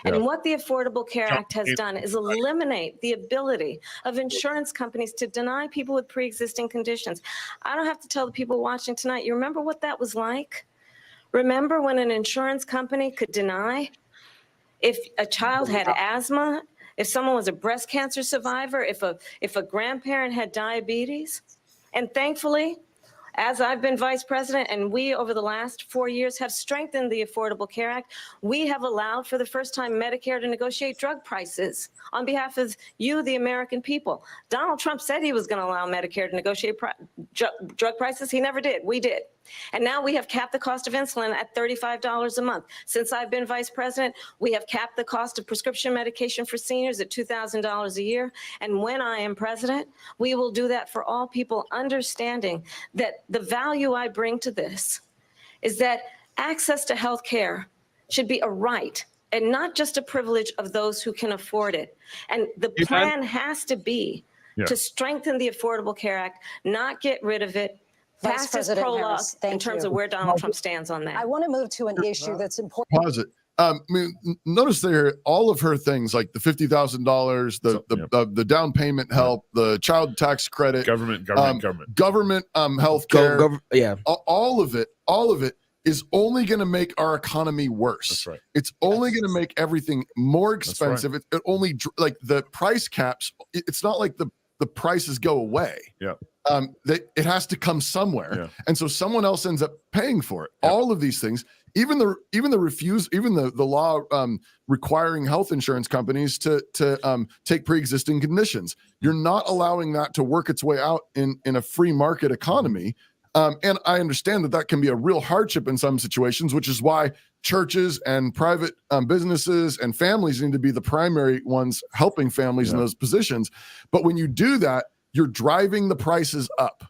And what the Affordable Care Act has done is eliminate the ability of insurance companies to deny people with pre-existing conditions. I don't have to tell the people watching tonight, you remember what that was like? Remember when an insurance company could deny if a child had asthma, if someone was a breast cancer survivor, if a grandparent had diabetes? And thankfully, as I've been vice president, and we over the last 4 years have strengthened the Affordable Care Act, we have allowed for the first time Medicare to negotiate drug prices on behalf of you, the American people. Donald Trump said he was going to allow Medicare to negotiate drug prices. He never did. We did. And now we have capped the cost of insulin at $35 a month. Since I've been vice president, we have capped the cost of prescription medication for seniors at $2,000 a year. And when I am president, we will do that for all people, understanding that the value I bring to this is that access to health care should be a right and not just a privilege of those who can afford it. And the plan has to be to strengthen the Affordable Care Act, not get rid of it, pass his prologue in terms of where Donald Trump stands on that. I want to move to an issue that's important. Pause it. I mean, notice there all of her things like the $50,000, the down payment help, the child tax credit, government health care, all of it is only going to make our economy worse. That's right. It's only going to make everything more expensive. Right. It only like the price caps. It's not like the prices go away. Yeah. It has to come somewhere, and so someone else ends up paying for it. All of these things, even the law requiring health insurance companies to take pre-existing conditions. You're not allowing that to work its way out in a free market economy. And I understand that can be a real hardship in some situations, which is why churches and private businesses and families need to be the primary ones helping families in those positions. But when you do that, you're driving the prices up.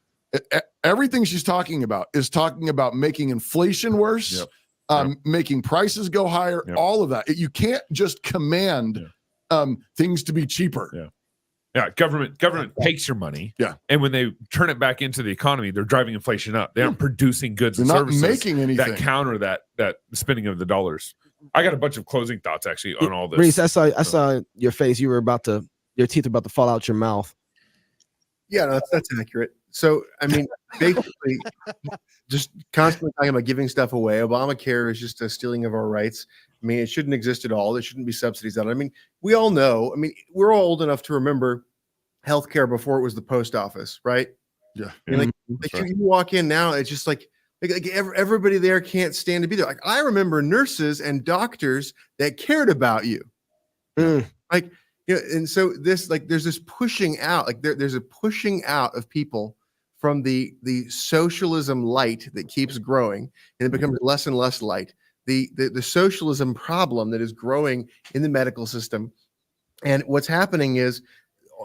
Everything she's talking about is talking about making inflation worse, making prices go higher, all of that. You can't just command things to be cheaper. Yeah, government takes your money. And when they turn it back into the economy, they're driving inflation up. They aren't producing goods and services making anything that counter that spending of the dollars. I got a bunch of closing thoughts actually on all this. Reese, I saw your face. You were your teeth were about to fall out your mouth. Yeah, no, that's accurate. So, I mean, basically, just constantly talking about giving stuff away. Obamacare is just a stealing of our rights. I mean, it shouldn't exist at all. There shouldn't be subsidies on it. I mean, we all know. I mean, we're all old enough to remember healthcare before it was the post office, right? Yeah. I mean, you walk in now, it's just like everybody there can't stand to be there. Like I remember nurses and doctors that cared about you. Like, you know, and so there's this pushing out, like there's a pushing out of people from the socialism light that keeps growing, and it becomes less and less light. The socialism problem that is growing in the medical system, and what's happening is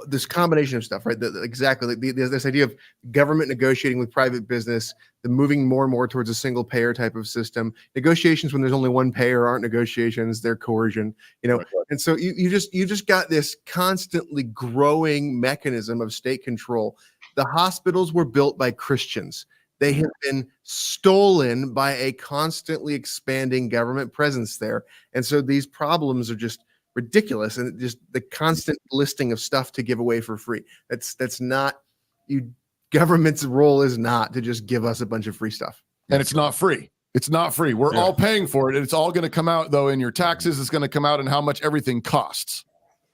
this combination of stuff, right? This idea of government negotiating with private business, the moving more and more towards a single payer type of system. Negotiations when there's only one payer aren't negotiations; they're coercion. You know, and so you just got this constantly growing mechanism of state control. The hospitals were built by Christians. They have been stolen by a constantly expanding government presence there, and so these problems are just ridiculous, and just the constant listing of stuff to give away for free. That's not you. Government's role is not to just give us a bunch of free stuff, and it's not free. It's not free. We're all paying for it, and it's all going to come out though in your taxes. It's going to come out in how much everything costs.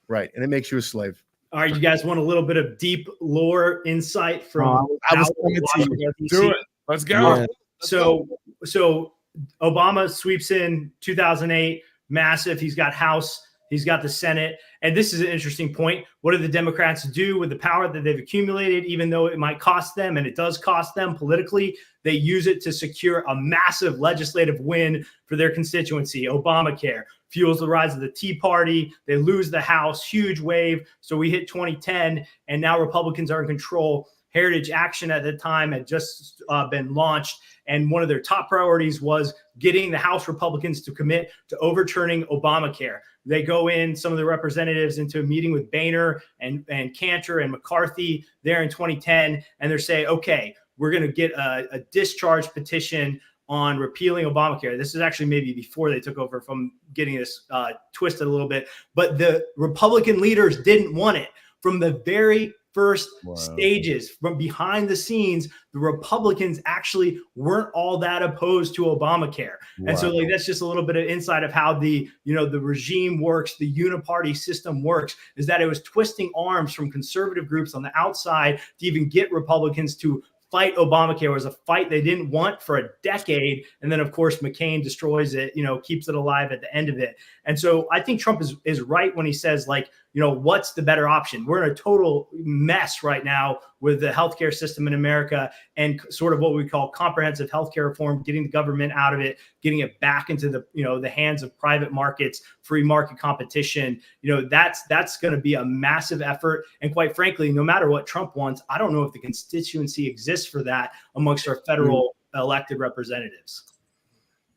Right, and it makes you a slave. All right, you guys want a little bit of deep lore insight from Do it. Let's go. Yeah. So Obama sweeps in 2008, massive. He's got House. He's got the Senate. And this is an interesting point. What do the Democrats do with the power that they've accumulated, even though it might cost them, and it does cost them politically? They use it to secure a massive legislative win for their constituency. Obamacare fuels the rise of the Tea Party. They lose the House, huge wave. So we hit 2010, and now Republicans are in control. Heritage Action at the time had just been launched, and one of their top priorities was getting the House Republicans to commit to overturning Obamacare. They go in, some of the representatives, into a meeting with Boehner and Cantor and McCarthy there in 2010, and they're saying, okay, we're going to get a discharge petition on repealing Obamacare. This is actually maybe before they took over, from getting this twisted a little bit. But the Republican leaders didn't want it. From the very first stages, from behind the scenes, the Republicans actually weren't all that opposed to Obamacare. And so that's just a little bit of insight of how the regime works, the uniparty system works, is that it was twisting arms from conservative groups on the outside to even get Republicans to fight Obamacare was a fight they didn't want for a decade. And then, of course, McCain destroys it, keeps it alive at the end of it. And so I think Trump is right when he says, like, what's the better option? We're in a total mess right now with the healthcare system in America and sort of what we call comprehensive healthcare reform, getting the government out of it, getting it back into the hands of private markets, free market competition. That's going to be a massive effort. And quite frankly, no matter what Trump wants, I don't know if the constituency exists for that amongst our federal elected representatives.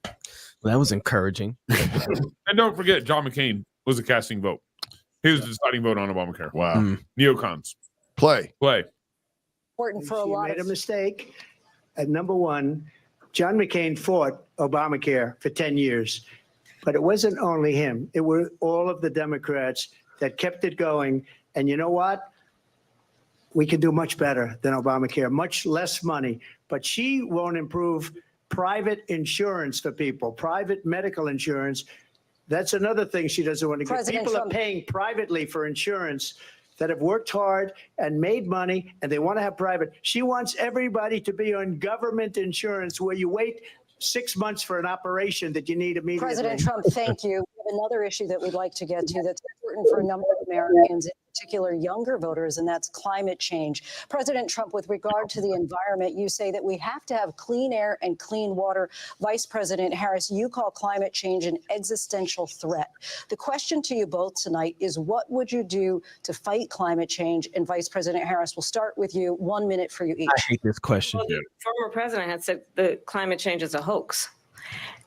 Well, that was encouraging. And don't forget, John McCain was a casting vote. He was the deciding vote on Obamacare. Wow. Neocons. Play. Important for a She lot made of a mistake. At number one, John McCain fought Obamacare for 10 years. But it wasn't only him. It were all of the Democrats that kept it going. And you know what? We can do much better than Obamacare, much less money. But she won't improve private insurance for people, private medical insurance. That's another thing she doesn't want to get. People are paying privately for insurance that have worked hard and made money, and they want to have private. She wants everybody to be on government insurance where you wait 6 months for an operation that you need immediately. President Trump, thank you. We have another issue that we'd like to get to that's important for a number of Americans, in particular younger voters, and that's climate change. President Trump, with regard to the environment, you say that we have to have clean air and clean water. Vice President Harris, you call climate change an existential threat. The question to you both tonight is, what would you do to fight climate change? And Vice President Harris, we'll start with you. 1 minute for you each. I hate this question. Well, the former president had said the climate change is a hoax.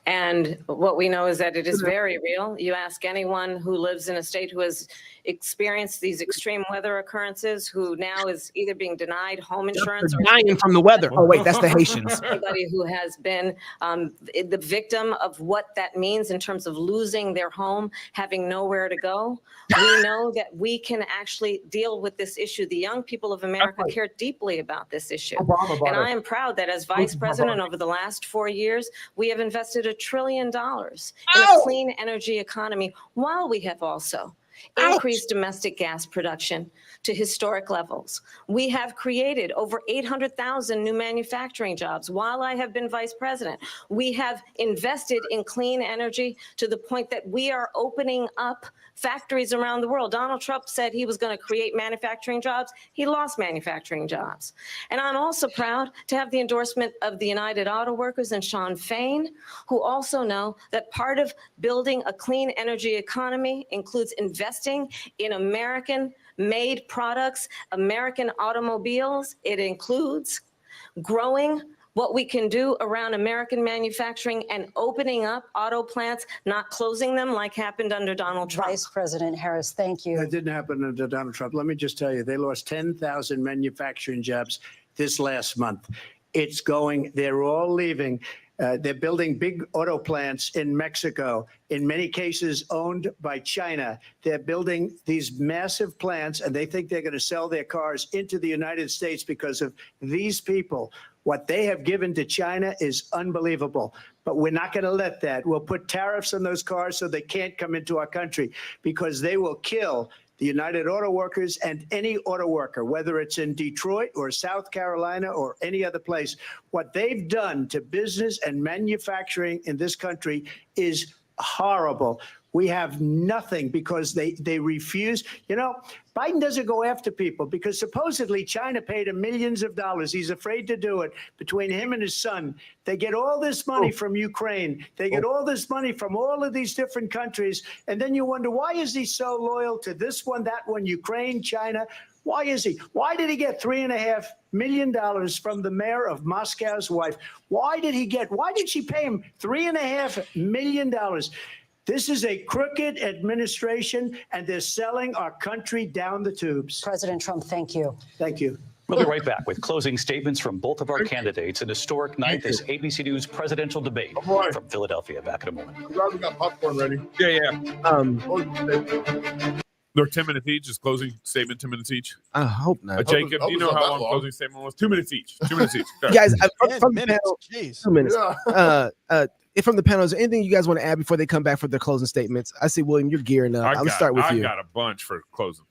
And what we know is that it is very real. You ask anyone who lives in a state who has experienced these extreme weather occurrences, who now is either being denied home insurance or dying from the weather. Oh, wait, that's the Haitians. Anybody who has been the victim of what that means in terms of losing their home, having nowhere to go. We know that we can actually deal with this issue. The young people of America care deeply about this issue. And I am proud that as vice president over the last 4 years, we have invested $1 trillion in a clean energy economy, while we have also increased domestic gas production to historic levels. We have created over 800,000 new manufacturing jobs while I have been vice president. We have invested in clean energy to the point that we are opening up factories around the world. Donald Trump said he was going to create manufacturing jobs. He lost manufacturing jobs. And I'm also proud to have the endorsement of the United Auto Workers and Sean Fain, who also know that part of building a clean energy economy includes investing in American-made products, American automobiles. It includes growing what we can do around American manufacturing and opening up auto plants, not closing them like happened under Donald Trump. Vice President Harris, thank you. That didn't happen under Donald Trump. Let me just tell you, they lost 10,000 manufacturing jobs this last month. It's going, they're all leaving. They're building big auto plants in Mexico, in many cases owned by China. They're building these massive plants, and they think they're going to sell their cars into the United States because of these people. What they have given to China is unbelievable, but we're not going to let that. We'll put tariffs on those cars so they can't come into our country, because they will kill the United Auto Workers and any auto worker, whether it's in Detroit or South Carolina or any other place. What they've done to business and manufacturing in this country is horrible. We have nothing because they refuse. You know, Biden doesn't go after people because supposedly China paid him millions of dollars. He's afraid to do it. Between him and his son, they get all this money from Ukraine. They get all this money from all of these different countries. And then you wonder, why is he so loyal to this one, that one, Ukraine, China? Why is he? Why did he get $3.5 million from the mayor of Moscow's wife? Why did she pay him $3.5 million? This is a crooked administration, and they're selling our country down the tubes. President Trump, thank you. Thank you. We'll be right back with closing statements from both of our candidates. An historic night, this ABC News presidential debate from Philadelphia. Back in a moment. We got popcorn ready. Yeah. They're 10 minutes each. Is closing statement 10 minutes each? I hope not. Jacob, do you know how long closing statement was? 2 minutes each. 2 minutes each. Guys, from the panel, 2 minutes. From the panel, is there anything you guys want to add before they come back for their closing statements? I see, William, you're gearing up. I'll start with you. I got a bunch for closing.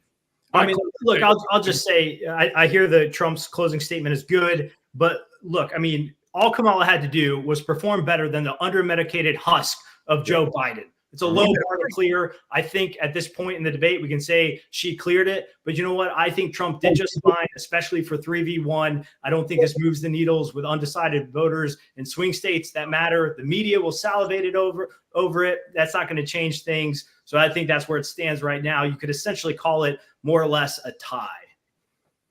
I mean, look, I'll just say I hear the Trump's closing statement is good. But look, I mean, all Kamala had to do was perform better than the under-medicated husk of Joe Biden. It's a low bar to clear. I think at this point in the debate, we can say she cleared it. But you know what? I think Trump did just fine, especially for 3v1. I don't think this moves the needles with undecided voters in swing states that matter. The media will salivate it over it. That's not going to change things. So I think that's where it stands right now. You could essentially call it more or less a tie.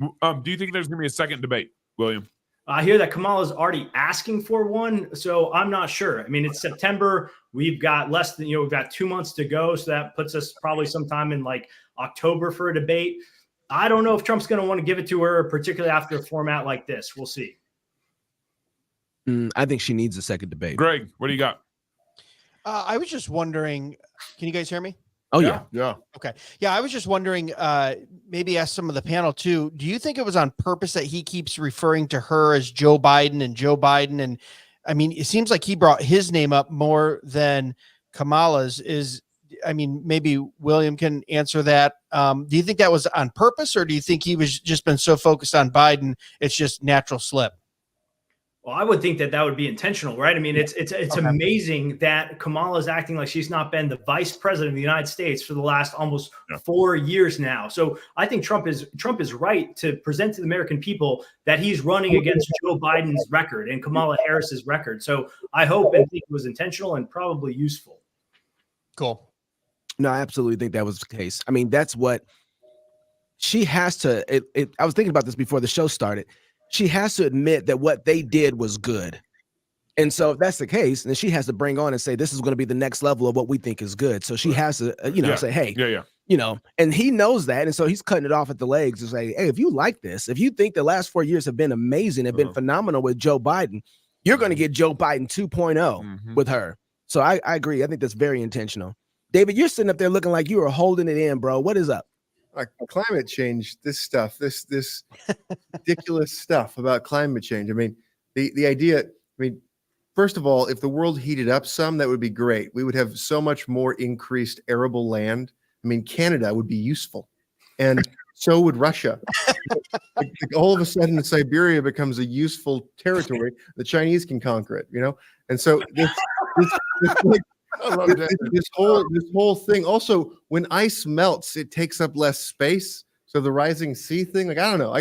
Do you think there's going to be a second debate, William? I hear that Kamala's already asking for one, so I'm not sure. I mean, it's September. We've got we've got 2 months to go, so that puts us probably sometime in like October for a debate. I don't know if Trump's going to want to give it to her, particularly after a format like this. We'll see. I think she needs a second debate. Greg, what do you got? I was just wondering, can you guys hear me? Oh, yeah. Yeah. Okay. Yeah, I was just wondering, maybe ask some of the panel too. Do you think it was on purpose that he keeps referring to her as Joe Biden and Joe Biden? And I mean, it seems like he brought his name up more than Kamala's. Maybe William can answer that. Do you think that was on purpose, or do you think he was just been so focused on Biden, it's just natural slip? Well, I would think that would be intentional, right? I mean, it's amazing that Kamala is acting like she's not been the vice president of the United States for the last almost 4 years now. So I think Trump is right to present to the American people that he's running against Joe Biden's record and Kamala Harris's record. So I hope and think it was intentional and probably useful. Cool. No, I absolutely think that was the case. I mean, that's what she has to. I was thinking about this before the show started. She has to admit that what they did was good. And so if that's the case, then she has to bring on and say, this is going to be the next level of what we think is good. So she has to, say, hey, and he knows that. And so he's cutting it off at the legs to say, hey, if you like this, if you think the last 4 years have been amazing, have been phenomenal with Joe Biden, you're going to get Joe Biden 2.0 with her. So I agree. I think that's very intentional. David, you're sitting up there looking like you are holding it in, bro. What is up? Like climate change, this ridiculous stuff about climate change. I mean, the idea, first of all, if the world heated up some, that would be great. We would have so much more increased arable land. I mean, Canada would be useful, and so would Russia. like all of a sudden, Siberia becomes a useful territory. The Chinese can conquer it, And so this whole thing. Also, when ice melts, it takes up less space. So the rising sea thing, I don't know.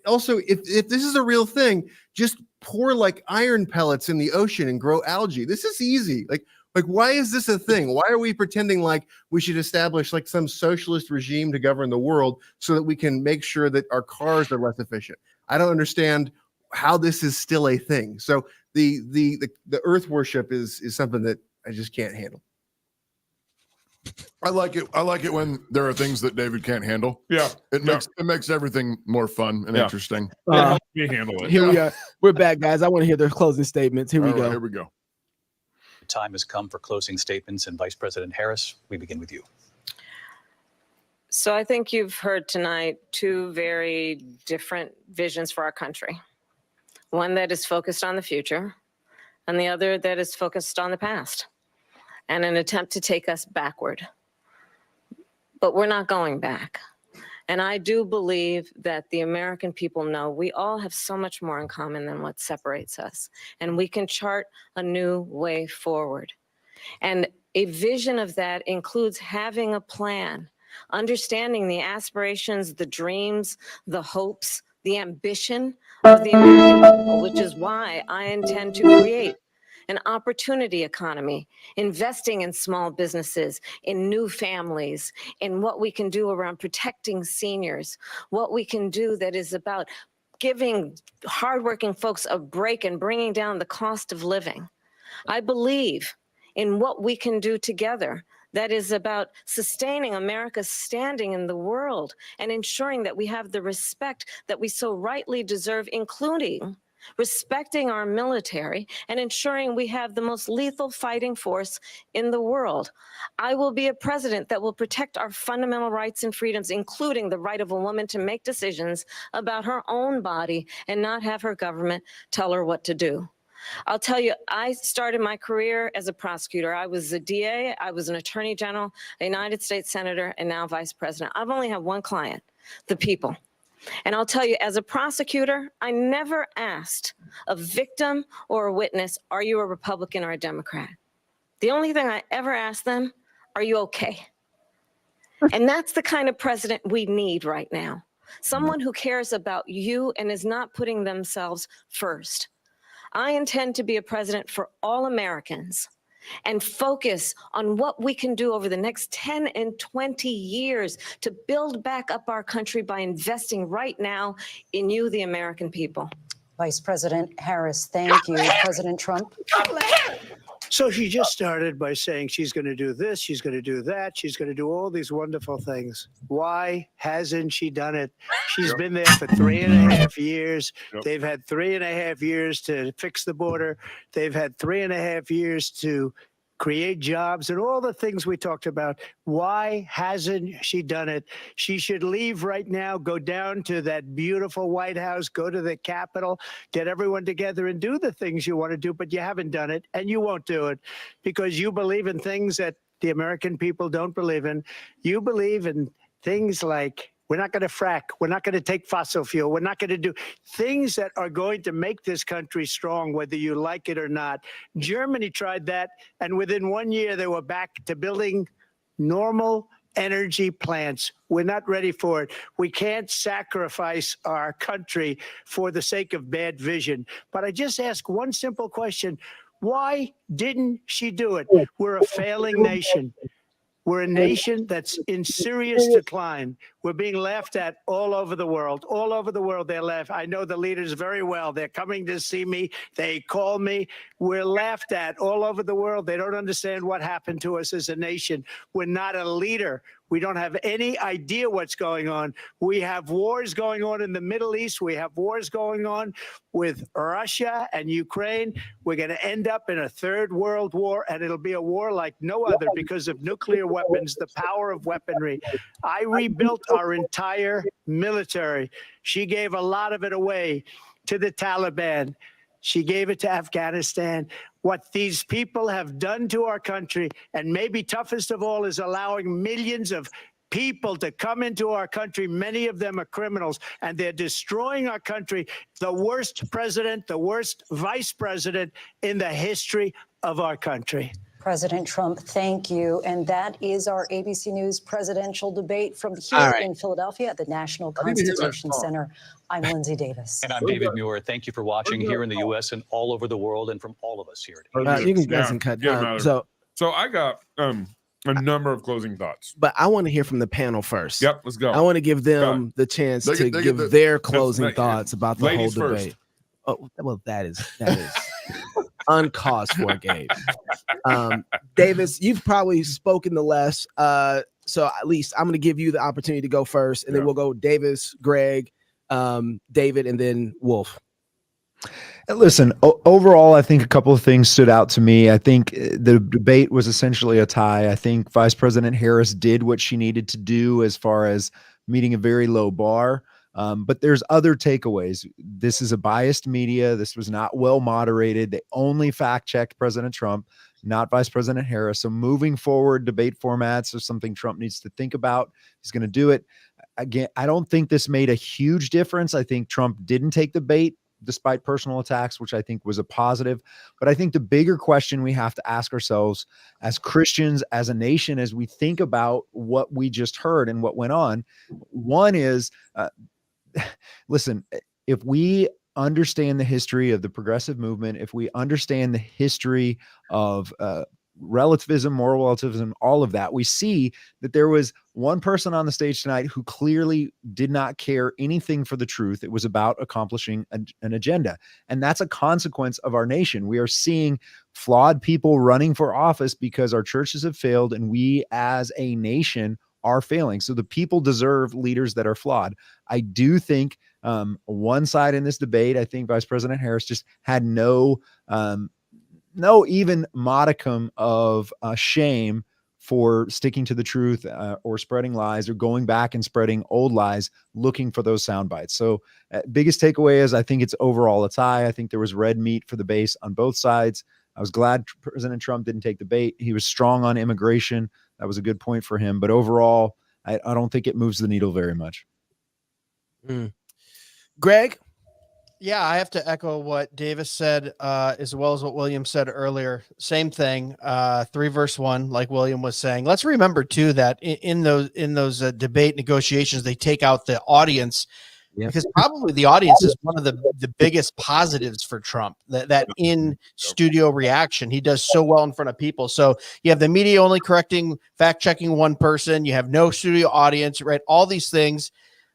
Also, if this is a real thing, just pour like iron pellets in the ocean and grow algae. This is easy. Like why is this a thing? Why are we pretending like we should establish like some socialist regime to govern the world so that we can make sure that our cars are less efficient? I don't understand how this is still a thing. So the earth worship is something that I just can't handle. I like it when there are things that David can't handle. Yeah. It makes everything more fun and interesting. You handle it. Here we are. We're back, guys. I want to hear their closing statements. Here we go. Here we go. The time has come for closing statements, and Vice President Harris, we begin with you. So I think you've heard tonight two very different visions for our country. One that is focused on the future, and the other that is focused on the past, and an attempt to take us backward. But we're not going back. And I do believe that the American people know we all have so much more in common than what separates us. And we can chart a new way forward. And a vision of that includes having a plan, understanding the aspirations, the dreams, the hopes, the ambition of the American people, which is why I intend to create an opportunity economy, investing in small businesses, in new families, in what we can do around protecting seniors, what we can do that is about giving hardworking folks a break and bringing down the cost of living. I believe in what we can do together that is about sustaining America's standing in the world and ensuring that we have the respect that we so rightly deserve, including respecting our military and ensuring we have the most lethal fighting force in the world. I will be a president that will protect our fundamental rights and freedoms, including the right of a woman to make decisions about her own body and not have her government tell her what to do. I'll tell you, I started my career as a prosecutor. I was a DA, I was an attorney general, a United States senator, and now vice president. I've only had one client, the people. And I'll tell you, as a prosecutor, I never asked a victim or a witness, are you a Republican or a Democrat? The only thing I ever asked them, are you okay? And that's the kind of president we need right now. Someone who cares about you and is not putting themselves first. I intend to be a president for all Americans and focus on what we can do over the next 10 and 20 years to build back up our country by investing right now in you, the American people. Vice President Harris, thank you. President Trump. So she just started by saying she's going to do this, she's going to do that, she's going to do all these wonderful things. Why hasn't she done it? She's been there for 3.5 years. They've had 3.5 years to fix the border. They've had 3.5 years to create jobs and all the things we talked about. Why hasn't she done it? She should leave right now, go down to that beautiful White House, go to the Capitol, get everyone together and do the things you want to do, but you haven't done it and you won't do it because you believe in things that the American people don't believe in. You believe in things like we're not going to frack. We're not going to take fossil fuel. We're not going to do things that are going to make this country strong, whether you like it or not. Germany tried that, and within 1 year, they were back to building normal energy plants. We're not ready for it. We can't sacrifice our country for the sake of bad vision. But I just ask one simple question. Why didn't she do it? We're a failing nation. We're a nation that's in serious decline. We're being laughed at all over the world. All over the world, they're laughed. I know the leaders very well. They're coming to see me. They call me. We're laughed at all over the world. They don't understand what happened to us as a nation. We're not a leader. We don't have any idea what's going on. We have wars going on in the Middle East. We have wars going on with Russia and Ukraine. We're going to end up in a third world war, and it'll be a war like no other because of nuclear weapons, the power of weaponry. I rebuilt our entire military. She gave a lot of it away to the Taliban. She gave it to Afghanistan. What these people have done to our country, and maybe toughest of all, is allowing millions of people to come into our country. Many of them are criminals, and they're destroying our country. The worst president, the worst vice president in the history of our country. President Trump, thank you. And that is our ABC News presidential debate from here in Philadelphia at the National Constitution Center. I'm Lindsay Davis. And I'm David Muir. Thank you for watching here in the U.S. and all over the world, and from all of us here. You can guys can cut. So I got a number of closing thoughts, but I want to hear from the panel first. Yep, let's go. I want to give them the chance to give their closing thoughts about the whole debate. Oh, well, that is uncaused for, Gabe. Davis, you've probably spoken the less. So at least I'm going to give you the opportunity to go first, and then we'll go Davis, Greg, David, and then Wolf. Listen, overall, I think a couple of things stood out to me. I think the debate was essentially a tie. I think Vice President Harris did what she needed to do as far as meeting a very low bar. But there's other takeaways. This is a biased media. This was not well moderated. They only fact-checked President Trump, not Vice President Harris. So moving forward, debate formats are something Trump needs to think about. He's going to do it. Again, I don't think this made a huge difference. I think Trump didn't take the bait despite personal attacks, which I think was a positive. But I think the bigger question we have to ask ourselves as Christians, as a nation, as we think about what we just heard and what went on, one is, listen, if we understand the history of the progressive movement, if we understand the history of relativism, moral relativism, all of that, we see that there was one person on the stage tonight who clearly did not care anything for the truth. It was about accomplishing an agenda. And that's a consequence of our nation. We are seeing flawed people running for office because our churches have failed and we as a nation are failing. So the people deserve leaders that are flawed. I do think one side in this debate, I think Vice President Harris just had no even modicum of shame for sticking to the truth or spreading lies or going back and spreading old lies, looking for those sound bites. So biggest takeaway is I think it's overall a tie. I think there was red meat for the base on both sides. I was glad President Trump didn't take the bait. He was strong on immigration. That was a good point for him. But overall, I don't think it moves the needle very much. Greg? Yeah, I have to echo what Davis said, as well as what William said earlier. Same thing, 3 verse 1, like William was saying. Let's remember too that in those debate negotiations, they take out the audience, because probably the audience is one of the biggest positives for Trump. That in studio reaction, he does so well in front of people. So you have the media only correcting, fact checking one person. You have no studio audience, right? All these things,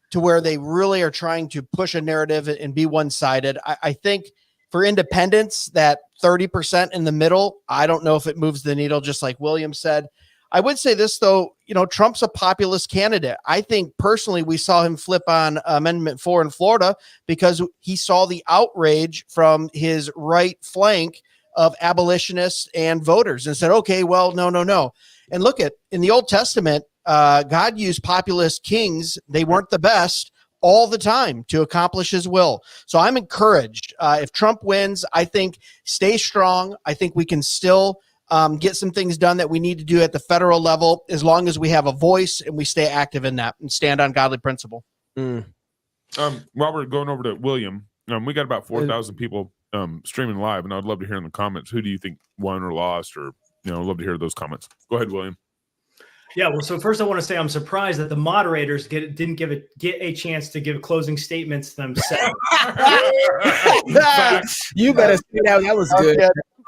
to where they really are trying to push a narrative and be one-sided. I think for independents, that 30% in the middle, I don't know if it moves the needle, just like William said. I would say this, though, Trump's a populist candidate. I think personally we saw him flip on Amendment 4 in Florida because he saw the outrage from his right flank of abolitionists and voters and said, okay, well, no. And look in the Old Testament, God used populist kings. They weren't the best all the time to accomplish his will. So I'm encouraged. If Trump wins, I think stay strong. I think we can still get some things done that we need to do at the federal level, as long as we have a voice and we stay active in that and stand on godly principle. While we're going over to William, we got about 4,000 people streaming live, and I'd love to hear in the comments, who do you think won or lost, or I'd love to hear those comments. Go ahead, William. Yeah, well, so first I want to say I'm surprised that the moderators didn't get a chance to give closing statements themselves. You better say that was good.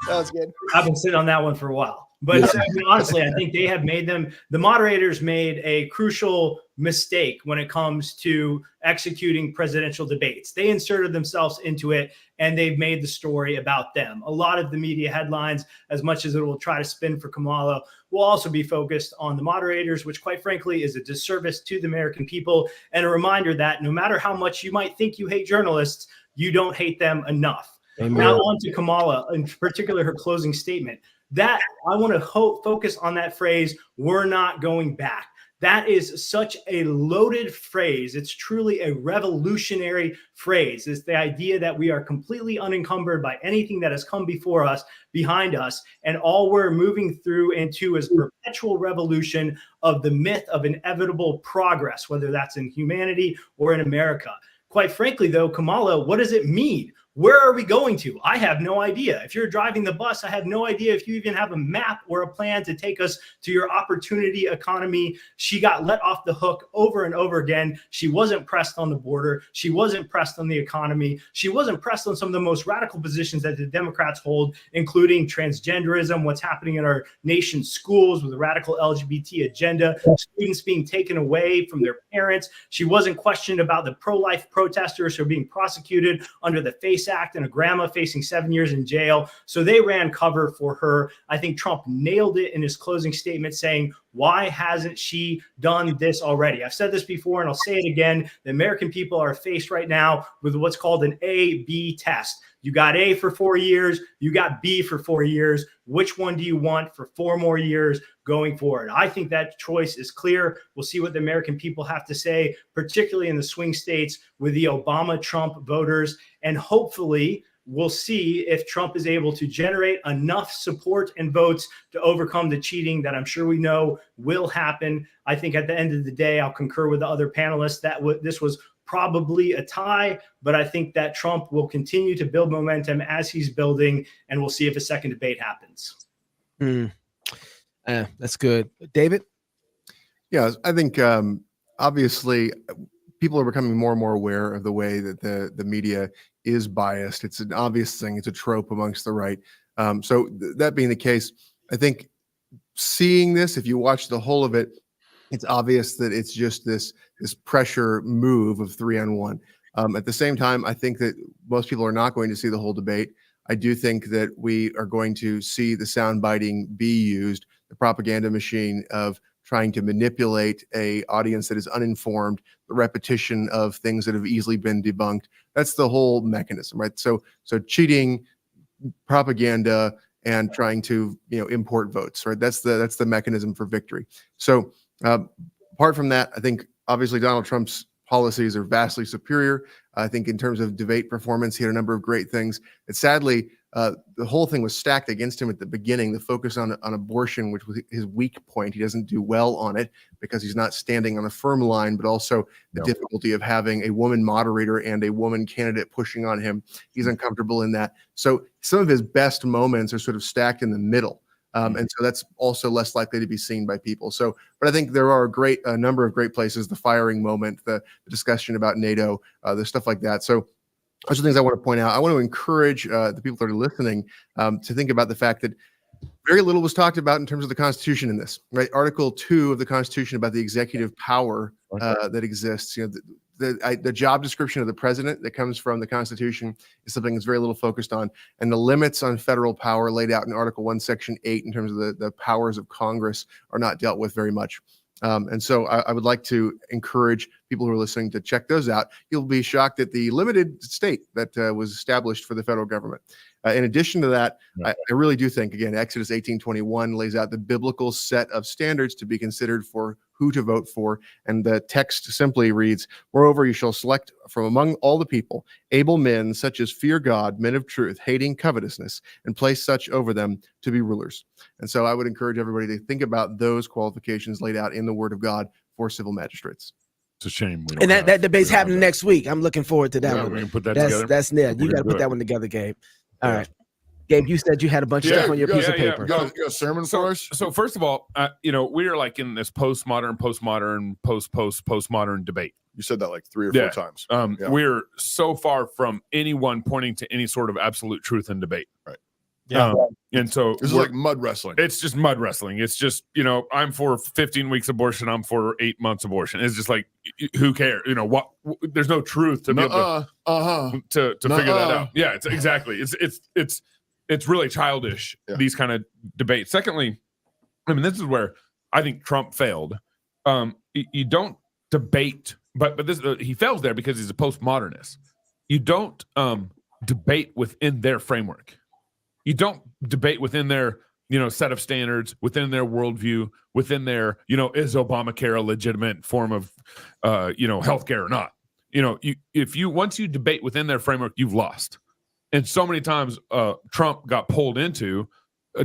That was good. I've been sitting on that one for a while. But honestly, I think the moderators made a crucial mistake when it comes to executing presidential debates. They inserted themselves into it, and they've made the story about them. A lot of the media headlines, as much as it will try to spin for Kamala, will also be focused on the moderators, which quite frankly is a disservice to the American people, and a reminder that no matter how much you might think you hate journalists, you don't hate them enough. Amen. Now on to Kamala, in particular her closing statement. That I want to focus on that phrase, "we're not going back." That is such a loaded phrase. It's truly a revolutionary phrase. It's the idea that we are completely unencumbered by anything that has come before us, behind us, and all we're moving through into is perpetual revolution of the myth of inevitable progress, whether that's in humanity or in America. Quite frankly, though, Kamala, what does it mean? Where are we going to? I have no idea. If you're driving the bus, I have no idea if you even have a map or a plan to take us to your opportunity economy. She got let off the hook over and over again. She wasn't pressed on the border. She wasn't pressed on the economy. She wasn't pressed on some of the most radical positions that the Democrats hold, including transgenderism, what's happening in our nation's schools with the radical LGBT agenda, students being taken away from their parents. She wasn't questioned about the pro-life protesters who are being prosecuted under the FACE Act, and a grandma facing 7 years in jail. So they ran cover for her. I think Trump nailed it in his closing statement, saying, why hasn't she done this already? I've said this before, and I'll say it again. The American people are faced right now with what's called an A-B test. You got A for 4 years. You got B for 4 years. Which one do you want for 4 more years going forward? I think that choice is clear. We'll see what the American people have to say, particularly in the swing states with the Obama-Trump voters. And hopefully we'll see if Trump is able to generate enough support and votes to overcome the cheating that I'm sure we know will happen. I think at the end of the day, I'll concur with the other panelists that this was probably a tie, but I think that Trump will continue to build momentum as he's building, and we'll see if a second debate happens. That's good. David? Yeah, I think obviously people are becoming more and more aware of the way that the media is biased. It's an obvious thing. It's a trope amongst the right. That being the case, I think seeing this, if you watch the whole of it, it's obvious that it's just this pressure move of 3-on-1. At the same time, I think that most people are not going to see the whole debate. I do think that we are going to see the sound biting be used, the propaganda machine of trying to manipulate a audience that is uninformed, the repetition of things that have easily been debunked. That's the whole mechanism, right? So cheating, propaganda, and trying to import votes, right? That's the mechanism for victory. So apart from that, I think obviously Donald Trump's policies are vastly superior. I think in terms of debate performance, he had a number of great things that sadly the whole thing was stacked against him at the beginning. The focus on abortion, which was his weak point. He doesn't do well on it because he's not standing on a firm line, but also the difficulty of having a woman moderator and a woman candidate pushing on him. He's uncomfortable in that. So some of his best moments are sort of stacked in the middle. And so that's also less likely to be seen by people. So, but I think there are a number of great places, the firing moment, the discussion about NATO, the stuff like that. So those are things I want to point out. I want to encourage the people that are listening to think about the fact that very little was talked about in terms of the Constitution in this, right? Article 2 of the Constitution about the executive power that exists. The job description of the president that comes from the Constitution is something that's very little focused on, and the limits on federal power laid out in Article 1, Section 8 in terms of the powers of Congress are not dealt with very much. And so I would like to encourage people who are listening to check those out. You'll be shocked at the limited state that was established for the federal government. In addition to that, I really do think, again, Exodus 18:21 lays out the biblical set of standards to be considered for who to vote for. And the text simply reads, "Moreover, you shall select from among all the people able men such as fear God, men of truth, hating covetousness, and place such over them to be rulers." And so I would encourage everybody to think about those qualifications laid out in the Word of God for civil magistrates. It's a shame. And that debate's happening next week. I'm looking forward to that one. We can put that together. That's Ned. You got to put that one together, Gabe. All right. Gabe, you said you had a bunch of stuff on your piece of paper. You got a sermon for us? So first of all, we are like in this postmodern debate. You said that like 3 or 4 times. We're so far from anyone pointing to any sort of absolute truth in debate. Right. Yeah. And so this is like mud wrestling. It's just mud wrestling. It's just, I'm for 15 weeks abortion. I'm for 8 months abortion. It's just like, who cares? There's no truth to be able to figure that out. Yeah, it's exactly. It's really childish, these kind of debates. Secondly, this is where I think Trump failed. You don't debate, but this he fails there because he's a postmodernist. You don't debate within their framework. You don't debate within their, set of standards, within their worldview, within their, is Obamacare a legitimate form of, healthcare or not? Once you debate within their framework, you've lost. And so many times Trump got pulled into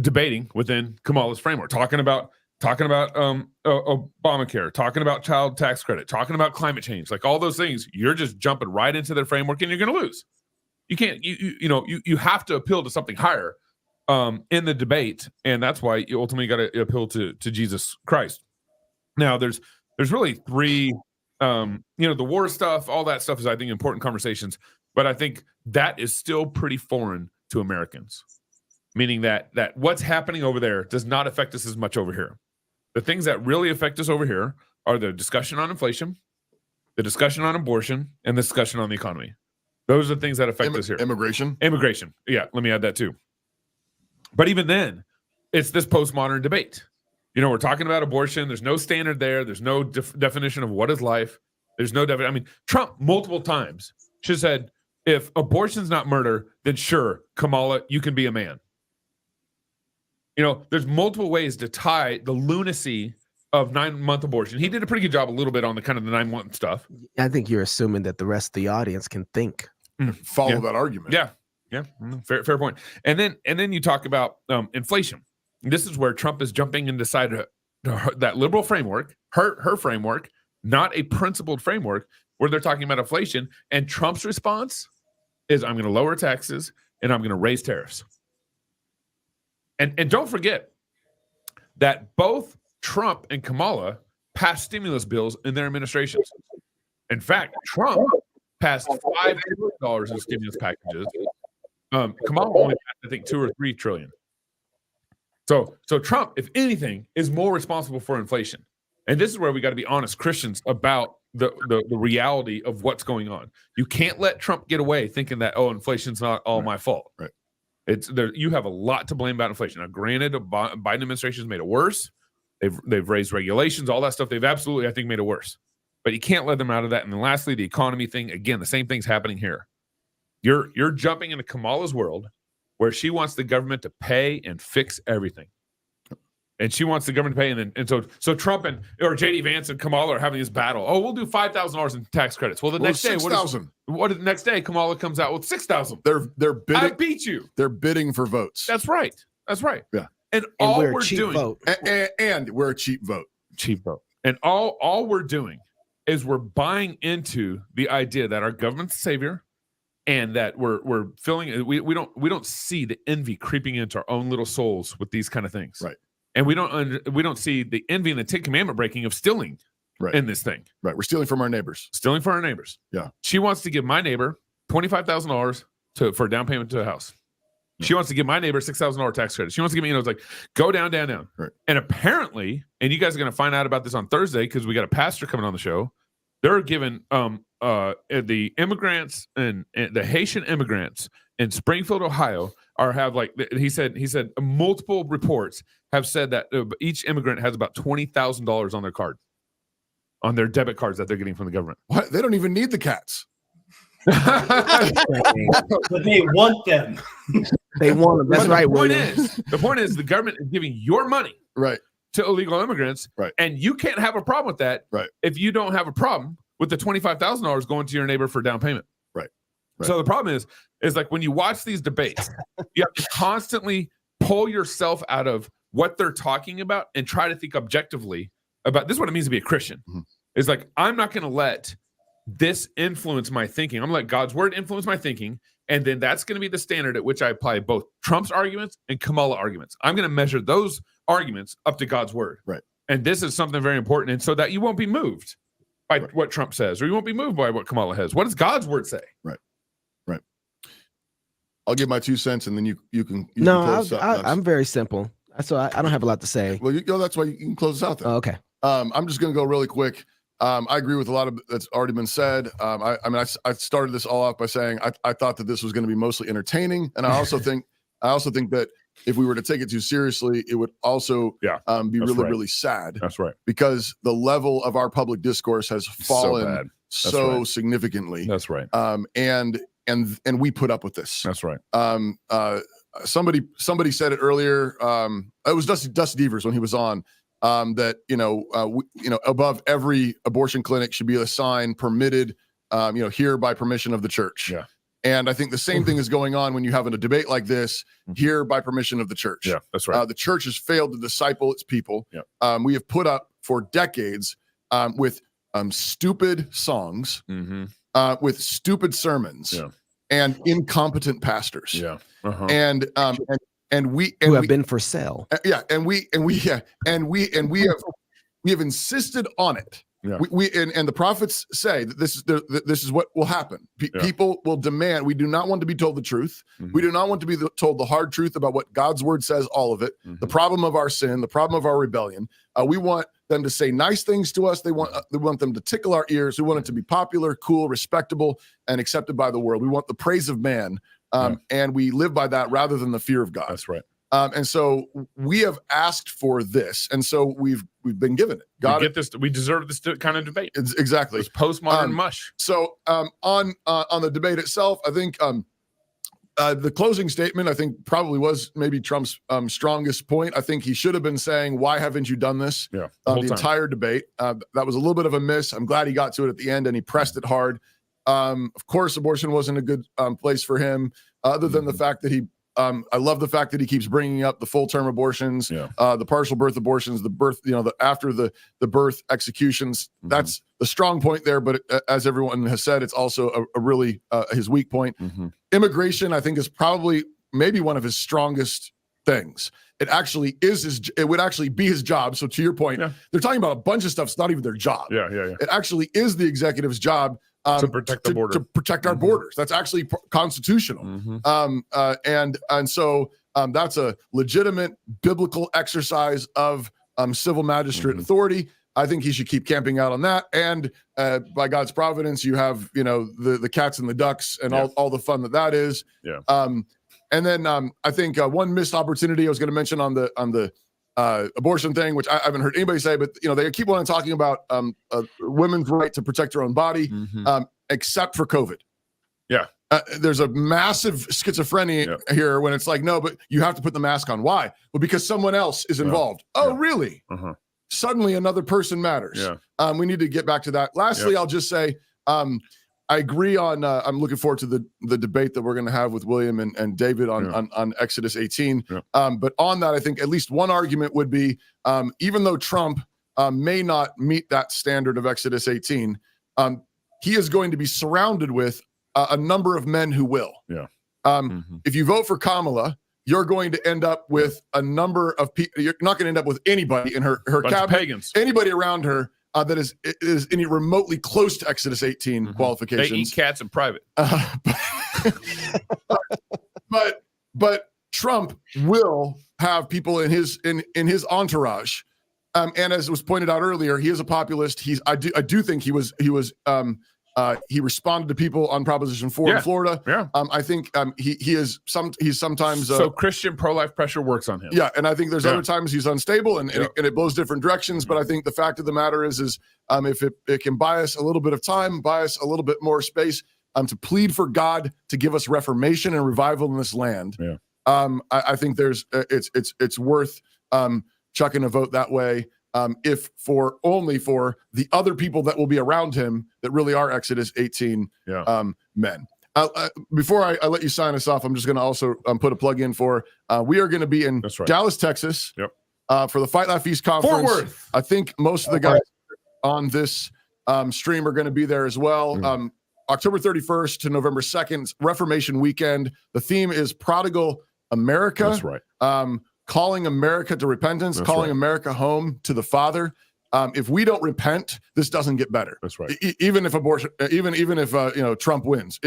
debating within Kamala's framework, talking about Obamacare, talking about child tax credit, talking about climate change, like all those things. You're just jumping right into their framework, and you're going to lose. You can't. You have to appeal to something higher in the debate, and that's why you ultimately got to appeal to Jesus Christ. Now, there's really 3. The war stuff, all that stuff is, I think, important conversations. But I think that is still pretty foreign to Americans, meaning that what's happening over there does not affect us as much over here. The things that really affect us over here are the discussion on inflation, the discussion on abortion, and the discussion on the economy. Those are the things that affect us here. Immigration. Yeah, let me add that too. But even then, it's this postmodern debate. We're talking about abortion. There's no standard there. There's no definition of what is life. There's no definition. Trump multiple times should have said, if abortion's not murder, then sure, Kamala, you can be a man. There's multiple ways to tie the lunacy of 9-month abortion. He did a pretty good job a little bit on the kind of the 9-month stuff. I think you're assuming that the rest of the audience can think. Follow that argument. Yeah. Fair point. And then you talk about inflation. This is where Trump is jumping inside that liberal framework, her framework, not a principled framework, where they're talking about inflation. And Trump's response is, I'm going to lower taxes and I'm going to raise tariffs. And don't forget that both Trump and Kamala passed stimulus bills in their administrations. In fact, Trump passed $5 billion in stimulus packages. Kamala only passed, I think, $2 or $3 trillion. So Trump, if anything, is more responsible for inflation. And this is where we got to be honest Christians about the reality of what's going on. You can't let Trump get away thinking that, inflation's not all my fault. Right. It's there. You have a lot to blame about inflation. Now, granted, the Biden administration has made it worse. They've raised regulations, all that stuff. They've absolutely, I think, made it worse. But you can't let them out of that. And then lastly, the economy thing. Again, the same thing's happening here. You're jumping into Kamala's world, where she wants the government to pay and fix everything. And she wants the government to pay, and so Trump or JD Vance and Kamala are having this battle. Oh, we'll do $5,000 in tax credits. Well, the next day, what is the next day? Kamala comes out with $6,000. They're bidding. I beat you. They're bidding for votes. That's right. That's right. Yeah. And all we're a we're cheap doing, vote. And we're a cheap vote. Cheap vote. And all we're doing is we're buying into the idea that our government's the savior, and that we're filling. We don't see the envy creeping into our own little souls with these kind of things. Right. And we don't see the envy and the Ten Commandment breaking of stealing in this thing. Right. We're stealing from our neighbors. Stealing from our neighbors. Yeah. She wants to give my neighbor $25,000 for a down payment to a house. She wants to give my neighbor $6,000 tax credit. She wants to give me, it's like, go down. Right. And apparently, and you guys are going to find out about this on Thursday because we got a pastor coming on the show. They're giving the immigrants and the Haitian immigrants in Springfield, Ohio, he said multiple reports have said that each immigrant has about $20,000 on their card, on their debit cards that they're getting from the government. What? They don't even need the cats. But they want them. They want them. That's right. The point is the government is giving your money to illegal immigrants, and you can't have a problem with that if you don't have a problem with the $25,000 going to your neighbor for down payment. Right. So the problem is like when you watch these debates, you have to constantly pull yourself out of what they're talking about and try to think objectively about this is what it means to be a Christian. Mm-hmm. It's like, I'm not going to let this influence my thinking. I'm going to let God's word influence my thinking. And then that's going to be the standard at which I apply both Trump's arguments and Kamala arguments. I'm going to measure those arguments up to God's word. Right. And this is something very important. And so that you won't be moved by what Trump says, or you won't be moved by what Kamala has. What does God's word say? Right. I'll give my 2 cents, and then you can. I'm very simple. So I don't have a lot to say. Well, that's why you can close this out then. Oh, okay. I'm just going to go really quick. I agree with a lot of that's already been said. I started this all off by saying I thought that this was going to be mostly entertaining, and I also think that if we were to take it too seriously, it would also be really sad. That's right. Because the level of our public discourse has fallen so significantly. That's right. And we put up with this. That's right. Somebody said it earlier. It was Dusty Devers when he was on. That above every abortion clinic should be a sign permitted, here by permission of the church. Yeah. And I think the same thing is going on when you have a debate like this, here by permission of the church. Yeah, that's right. The church has failed to disciple its people. Yeah. We have put up for decades with stupid songs, with stupid sermons, and incompetent pastors. Yeah. Uh-huh. And we have been for sale. We have insisted on it. Yeah. And the prophets say that this is what will happen. People will demand. We do not want to be told the truth. We do not want to be told the hard truth about what God's word says. All of it. The problem of our sin. The problem of our rebellion. We want them to say nice things to us. They want them to tickle our ears. We want it to be popular, cool, respectable, and accepted by the world. We want the praise of man. And we live by that rather than the fear of God. That's right. And so we have asked for this, and so we've been given it. We deserve this kind of debate. Exactly. It's postmodern mush. So on the debate itself, I think the closing statement, I think, probably was maybe Trump's strongest point. I think he should have been saying, "Why haven't you done this?" Yeah, the entire debate. That was a little bit of a miss. I'm glad he got to it at the end and he pressed it hard. Of course, abortion wasn't a good place for him, other than the fact that I love the fact that he keeps bringing up the full-term abortions, the partial birth abortions, the birth, after the birth executions. That's the strong point there. But as everyone has said, it's also a really his weak point. Immigration, I think, is probably maybe one of his strongest things. It actually is it would actually be his job. So to your point, they're talking about a bunch of stuff. It's not even their job. Yeah. It actually is the executive's job. To protect the border. To protect our borders. That's actually constitutional. And so that's a legitimate biblical exercise of civil magistrate authority. I think he should keep camping out on that. And by God's providence, you have, the cats and the ducks and all the fun that is. Yeah. And then I think one missed opportunity I was going to mention on the abortion thing, which I haven't heard anybody say, but they keep on talking about women's right to protect their own body, except for COVID. Yeah. There's a massive schizophrenia here when it's like, no, but you have to put the mask on. Why? Well, because someone else is involved. Oh, really? Suddenly another person matters. We need to get back to that. Lastly, I'll just say, I agree on, I'm looking forward to the debate that we're going to have with William and David on Exodus 18. But on that, I think at least one argument would be, even though Trump may not meet that standard of Exodus 18, he is going to be surrounded with a number of men who will. If you vote for Kamala, you're going to end up with a number of people. You're not going to end up with anybody in her cabinet, pagans, anybody around her that is any remotely close to Exodus 18 qualifications. They eat cats in private. But Trump will have people in his entourage. And as was pointed out earlier, he is a populist. I do think he responded to people on Proposition 4 in Florida. I think he's sometimes so Christian pro-life pressure works on him. Yeah, and I think there's other times he's unstable and it blows different directions. But I think the fact of the matter is if it can buy us a little bit of time, buy us a little bit more space to plead for God to give us reformation and revival in this land. I think it's worth chucking a vote that way. If only for the other people that will be around him that really are Exodus 18 men. Before I let you sign us off, I'm just going to also put a plug in for we are going to be in Dallas, Texas for the Fight Laugh Feast conference. Fort Worth. I think most of the guys on this stream are going to be there as well. October 31st to November 2nd, Reformation Weekend. The theme is Prodigal America. That's right. Calling America to repentance, calling America home to the Father. If we don't repent, this doesn't get better. That's right. Even if abortion, even if Trump wins,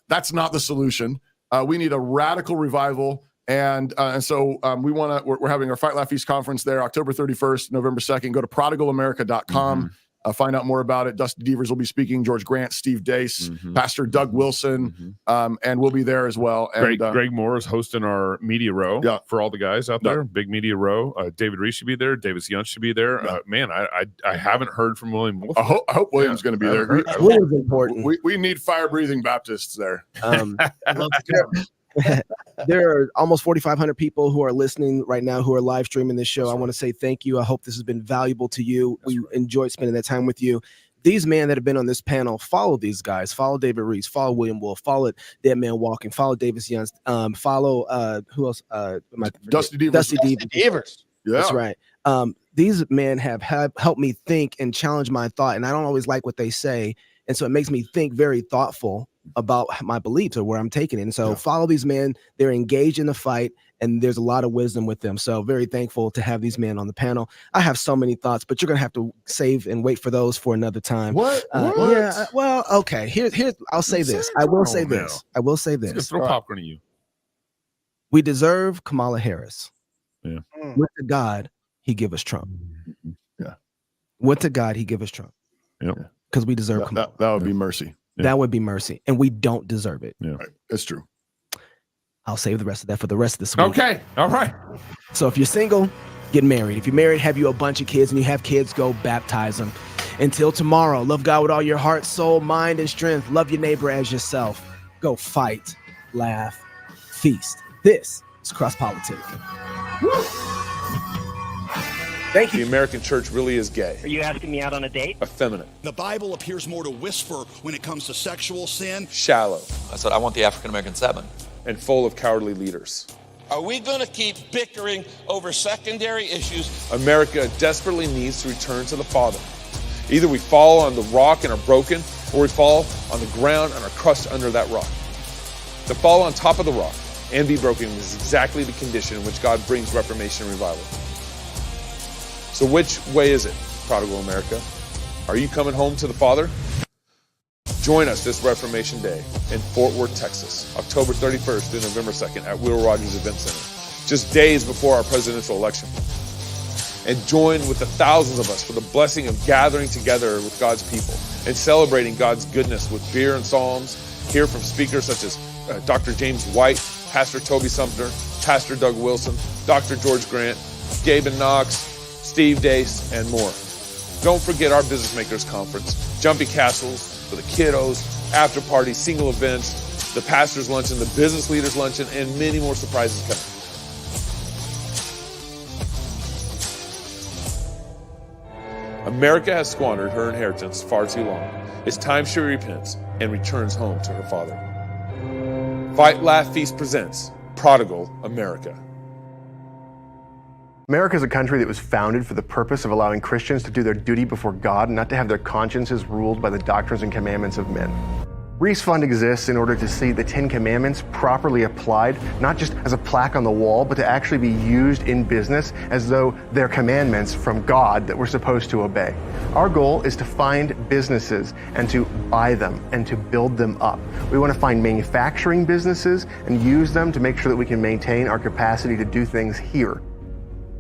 that's not the solution. We need a radical revival, and so we're having our Fight Laugh Feast conference there, October 31st, November 2nd. Go to prodigalamerica.com. Find out more about it. Dusty Devers will be speaking, George Grant, Steve Dace, Pastor Doug Wilson, and we'll be there as well. And Greg Moore is hosting our media row for all the guys out there. Big media row. David Reese should be there. Davis Young should be there. Man, I haven't heard from William Wolf. I hope William's going to be there. William's important. We need fire-breathing Baptists there. There are almost 4,500 people who are listening right now who are live streaming this show. I want to say thank you. I hope this has been valuable to you. We enjoyed spending that time with you. These men that have been on this panel, follow these guys. Follow David Reese. Follow William Wolf. Follow Dead Man Walking. Follow Davis Young. Follow who else? Dusty Devers. Dusty Devers. Yeah. That's right. These men have helped me think and challenge my thought, and I don't always like what they say, and so it makes me think very thoughtful about my beliefs or where I'm taking it. And so follow these men. They're engaged in the fight, and there's a lot of wisdom with them. So very thankful to have these men on the panel. I have so many thoughts, but you're going to have to save and wait for those for another time. What? Yeah. Well, okay. Here. I'll say this. I will say this. I will say this. Just throw popcorn at you. We deserve Kamala Harris. Yeah. What to God he give us Trump? Yeah. What to God he give us Trump? Yeah. Because we deserve Kamala. That would be mercy. That would be mercy, and we don't deserve it. Yeah, right. That's true. I'll save the rest of that for the rest of this week. Okay, all right. So if you're single, get married. If you're married, have you a bunch of kids, and you have kids, go baptize them. Until tomorrow, love God with all your heart, soul, mind, and strength. Love your neighbor as yourself. Go laugh, feast. This is CrossPolitic. Thank you. The American church really is gay. Are you asking me out on a date? Effeminate. The Bible appears more to whisper when it comes to sexual sin. Shallow. I said, I want the African American 7. And full of cowardly leaders. Are we going to keep bickering over secondary issues? America desperately needs to return to the Father. Either we fall on the rock and are broken, or we fall on the ground and are crushed under that rock. To fall on top of the rock and be broken is exactly the condition in which God brings reformation and revival. So which way is it, prodigal America? Are you coming home to the Father? Join us this Reformation Day in Fort Worth, Texas, October 31st through November 2nd at Will Rogers Event Center, just days before our presidential election. And join with the thousands of us for the blessing of gathering together with God's people and celebrating God's goodness with beer and psalms. Hear from speakers such as Dr. James White, Pastor Toby Sumter, Pastor Doug Wilson, Dr. George Grant, Gabe and Knox, Steve Dace, and more. Don't forget our Business Makers Conference, Jumpy Castles, for the kiddos, after parties, single events, the pastor's luncheon, the business leaders luncheon, and many more surprises coming. America has squandered her inheritance far too long. It's time she repents and returns home to her father. Fight, Laugh, Feast presents Prodigal America. America is a country that was founded for the purpose of allowing Christians to do their duty before God and not to have their consciences ruled by the doctrines and commandments of men. Reese Fund exists in order to see the 10 Commandments properly applied, not just as a plaque on the wall, but to actually be used in business as though they're commandments from God that we're supposed to obey. Our goal is to find businesses and to buy them and to build them up. We want to find manufacturing businesses and use them to make sure that we can maintain our capacity to do things here.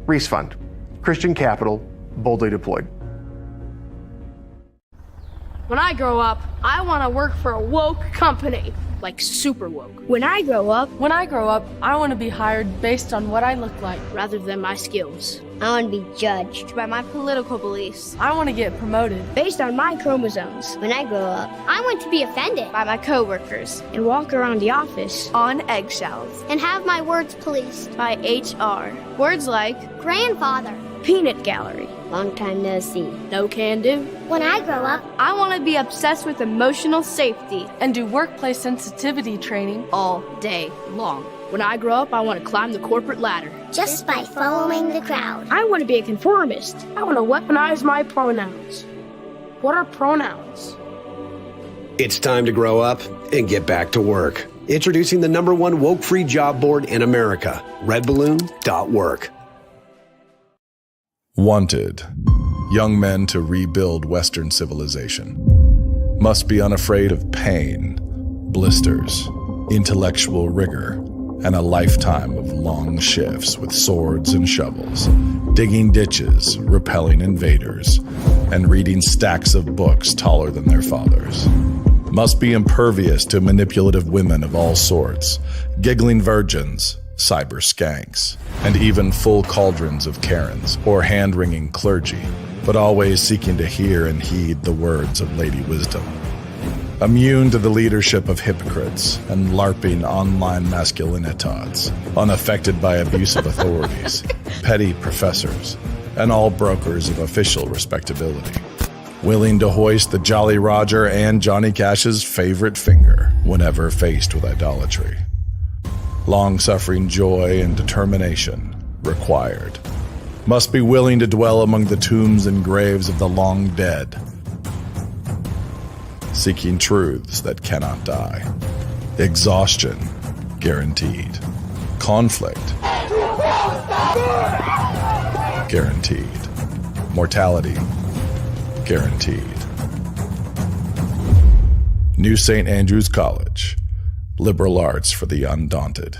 Reese Fund, Christian capital, boldly deployed. When I grow up, I want to work for a woke company, like super woke. When I grow up, I want to be hired based on what I look like rather than my skills. I want to be judged by my political beliefs. I want to get promoted based on my chromosomes. When I grow up, I want to be offended by my coworkers and walk around the office on eggshells and have my words policed by HR. Words like grandfather, peanut gallery, long time no see, no can do. When I grow up, I want to be obsessed with emotional safety and do workplace sensitivity training all day long. When I grow up, I want to climb the corporate ladder. Just by following the crowd. I want to be a conformist. I want to weaponize my pronouns. What are pronouns? It's time to grow up and get back to work. Introducing the #1 woke-free job board in America, redballoon.work. Wanted. Young men to rebuild Western civilization. Must be unafraid of pain, blisters, intellectual rigor, and a lifetime of long shifts with swords and shovels, digging ditches, repelling invaders, and reading stacks of books taller than their fathers. Must be impervious to manipulative women of all sorts, giggling virgins, cyber skanks, and even full cauldrons of Karens or hand-wringing clergy, but always seeking to hear and heed the words of Lady Wisdom. Immune to the leadership of hypocrites and LARPing online masculinitods, unaffected by abusive authorities, petty professors, and all brokers of official respectability. Willing to hoist the Jolly Roger and Johnny Cash's favorite finger whenever faced with idolatry. Long-suffering joy and determination required. Must be willing to dwell among the tombs and graves of the long dead, seeking truths that cannot die. Exhaustion guaranteed. Conflict guaranteed. Mortality guaranteed. New St. Andrews College. Liberal arts for the undaunted.